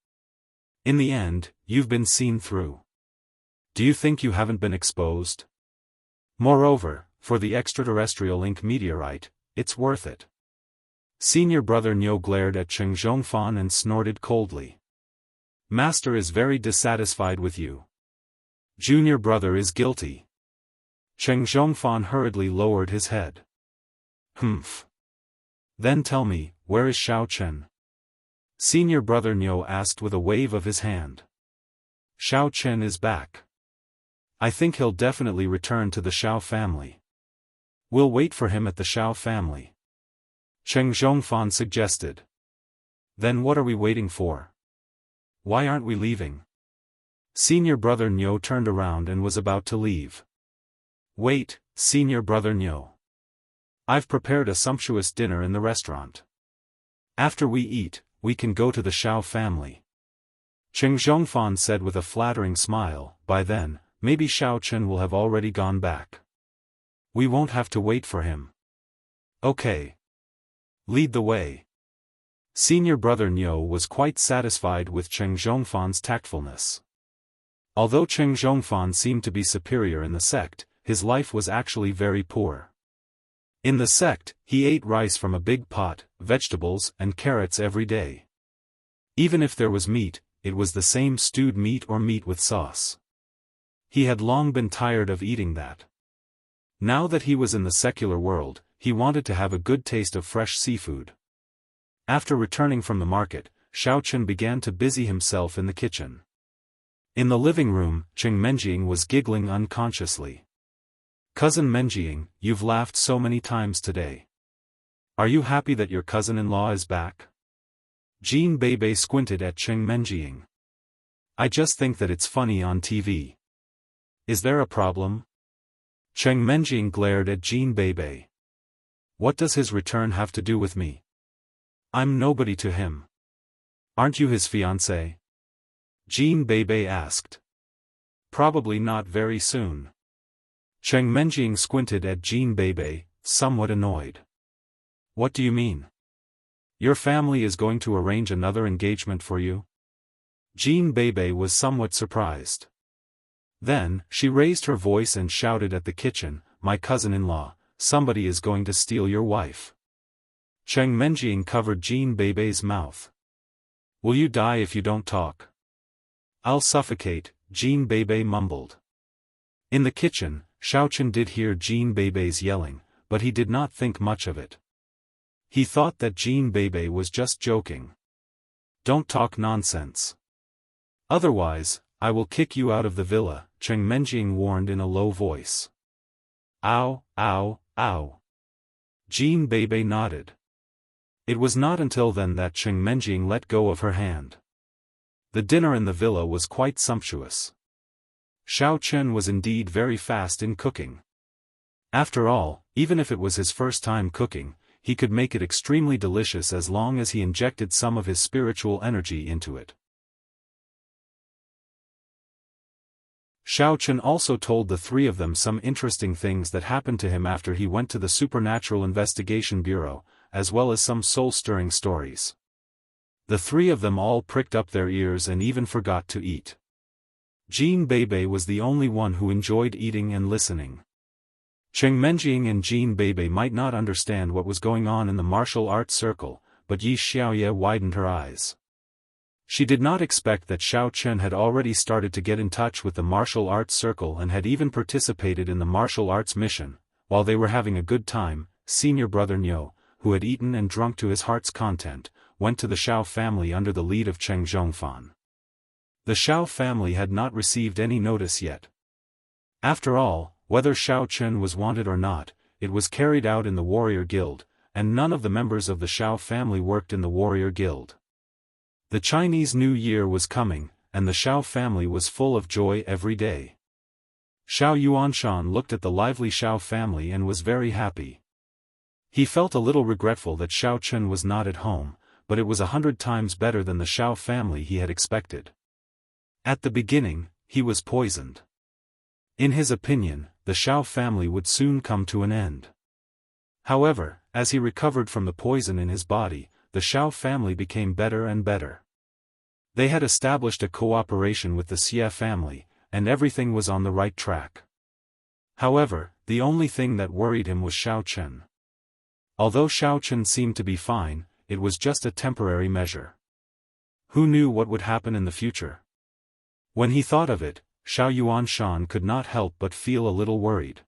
In the end, you've been seen through. Do you think you haven't been exposed? Moreover, for the extraterrestrial ink meteorite, it's worth it. Senior brother Nyo glared at Xiaofan and snorted coldly. Master is very dissatisfied with you. Junior brother is guilty. Xiaofan hurriedly lowered his head. Humph. Then tell me, where is Xiaochen? Senior brother Nyo asked with a wave of his hand. Xiaochen is back. I think he'll definitely return to the Xiao family. We'll wait for him at the Xiao family. Xiaofan suggested. Then what are we waiting for? Why aren't we leaving? Senior brother Nyo turned around and was about to leave. Wait, senior brother Nyo. I've prepared a sumptuous dinner in the restaurant. After we eat, we can go to the Xiao family. Xiaofan said with a flattering smile, by then, maybe Xiaochen will have already gone back. We won't have to wait for him. Okay. Lead the way. Senior brother Nyo was quite satisfied with Xiaofan's tactfulness. Although Xiaofan seemed to be superior in the sect, his life was actually very poor. In the sect, he ate rice from a big pot, vegetables and carrots every day. Even if there was meat, it was the same stewed meat or meat with sauce. He had long been tired of eating that. Now that he was in the secular world, he wanted to have a good taste of fresh seafood. After returning from the market, Xiaochen began to busy himself in the kitchen. In the living room, Cheng Menjing was giggling unconsciously. Cousin Menjing, you've laughed so many times today. Are you happy that your cousin-in-law is back? Jean Bebe squinted at Cheng Menjing. I just think that it's funny on TV. Is there a problem? Cheng Menjing glared at Jean Bebe. What does his return have to do with me? I'm nobody to him. Aren't you his fiancée? Jean Bebe asked. Probably not very soon. Cheng Menjing squinted at Jean Bebe, somewhat annoyed. What do you mean? Your family is going to arrange another engagement for you? Jean Bebe was somewhat surprised. Then, she raised her voice and shouted at the kitchen, my cousin-in-law, somebody is going to steal your wife. Cheng Menjing covered Jean Bebe's mouth. Will you die if you don't talk? I'll suffocate, Jean Bebe mumbled. In the kitchen, Xiaochen did hear Jean Bebe's yelling, but he did not think much of it. He thought that Jean Bebe was just joking. Don't talk nonsense. Otherwise, I will kick you out of the villa, Cheng Menjing warned in a low voice. Ow, ow, ow. Jean Bebe nodded. It was not until then that Cheng Menjing let go of her hand. The dinner in the villa was quite sumptuous. Xiaochen was indeed very fast in cooking. After all, even if it was his first time cooking, he could make it extremely delicious as long as he injected some of his spiritual energy into it. Xiaochen also told the three of them some interesting things that happened to him after he went to the Supernatural Investigation Bureau, as well as some soul-stirring stories. The three of them all pricked up their ears and even forgot to eat. Jean Bebe was the only one who enjoyed eating and listening. Cheng Menjing and Jean Bebe might not understand what was going on in the martial arts circle, but Yi Xiaoye widened her eyes. She did not expect that Xiao Chen had already started to get in touch with the martial arts circle and had even participated in the martial arts mission. While they were having a good time, senior brother Niu, who had eaten and drunk to his heart's content, went to the Xiao family under the lead of Xiaofan. The Xiao family had not received any notice yet. After all, whether Xiao Chen was wanted or not, it was carried out in the warrior guild, and none of the members of the Xiao family worked in the warrior guild. The Chinese New Year was coming, and the Xiao family was full of joy every day. Xiao Yuanshan looked at the lively Xiao family and was very happy. He felt a little regretful that Xiao Chen was not at home, but it was 100 times better than the Xiao family he had expected. At the beginning, he was poisoned. In his opinion, the Xiao family would soon come to an end. However, as he recovered from the poison in his body, the Xiao family became better and better. They had established a cooperation with the Xie family, and everything was on the right track. However, the only thing that worried him was Xiao Chen. Although Xiao Chen seemed to be fine, it was just a temporary measure. Who knew what would happen in the future? When he thought of it, Xiao Yuanshan could not help but feel a little worried.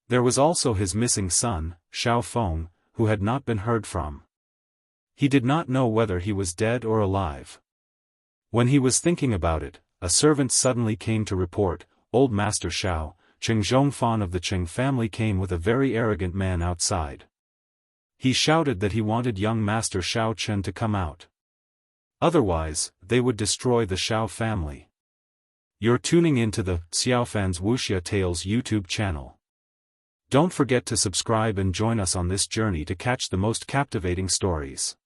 There was also his missing son, Xiaofan, who had not been heard from. He did not know whether he was dead or alive. When he was thinking about it, a servant suddenly came to report, "Old Master Xiao, Xiaofan of the Qing family came with a very arrogant man outside. He shouted that he wanted young Master Xiao Chen to come out. Otherwise, they would destroy the Xiao family." You're tuning into the Xiaofan's Wuxia Tales YouTube channel. Don't forget to subscribe and join us on this journey to catch the most captivating stories.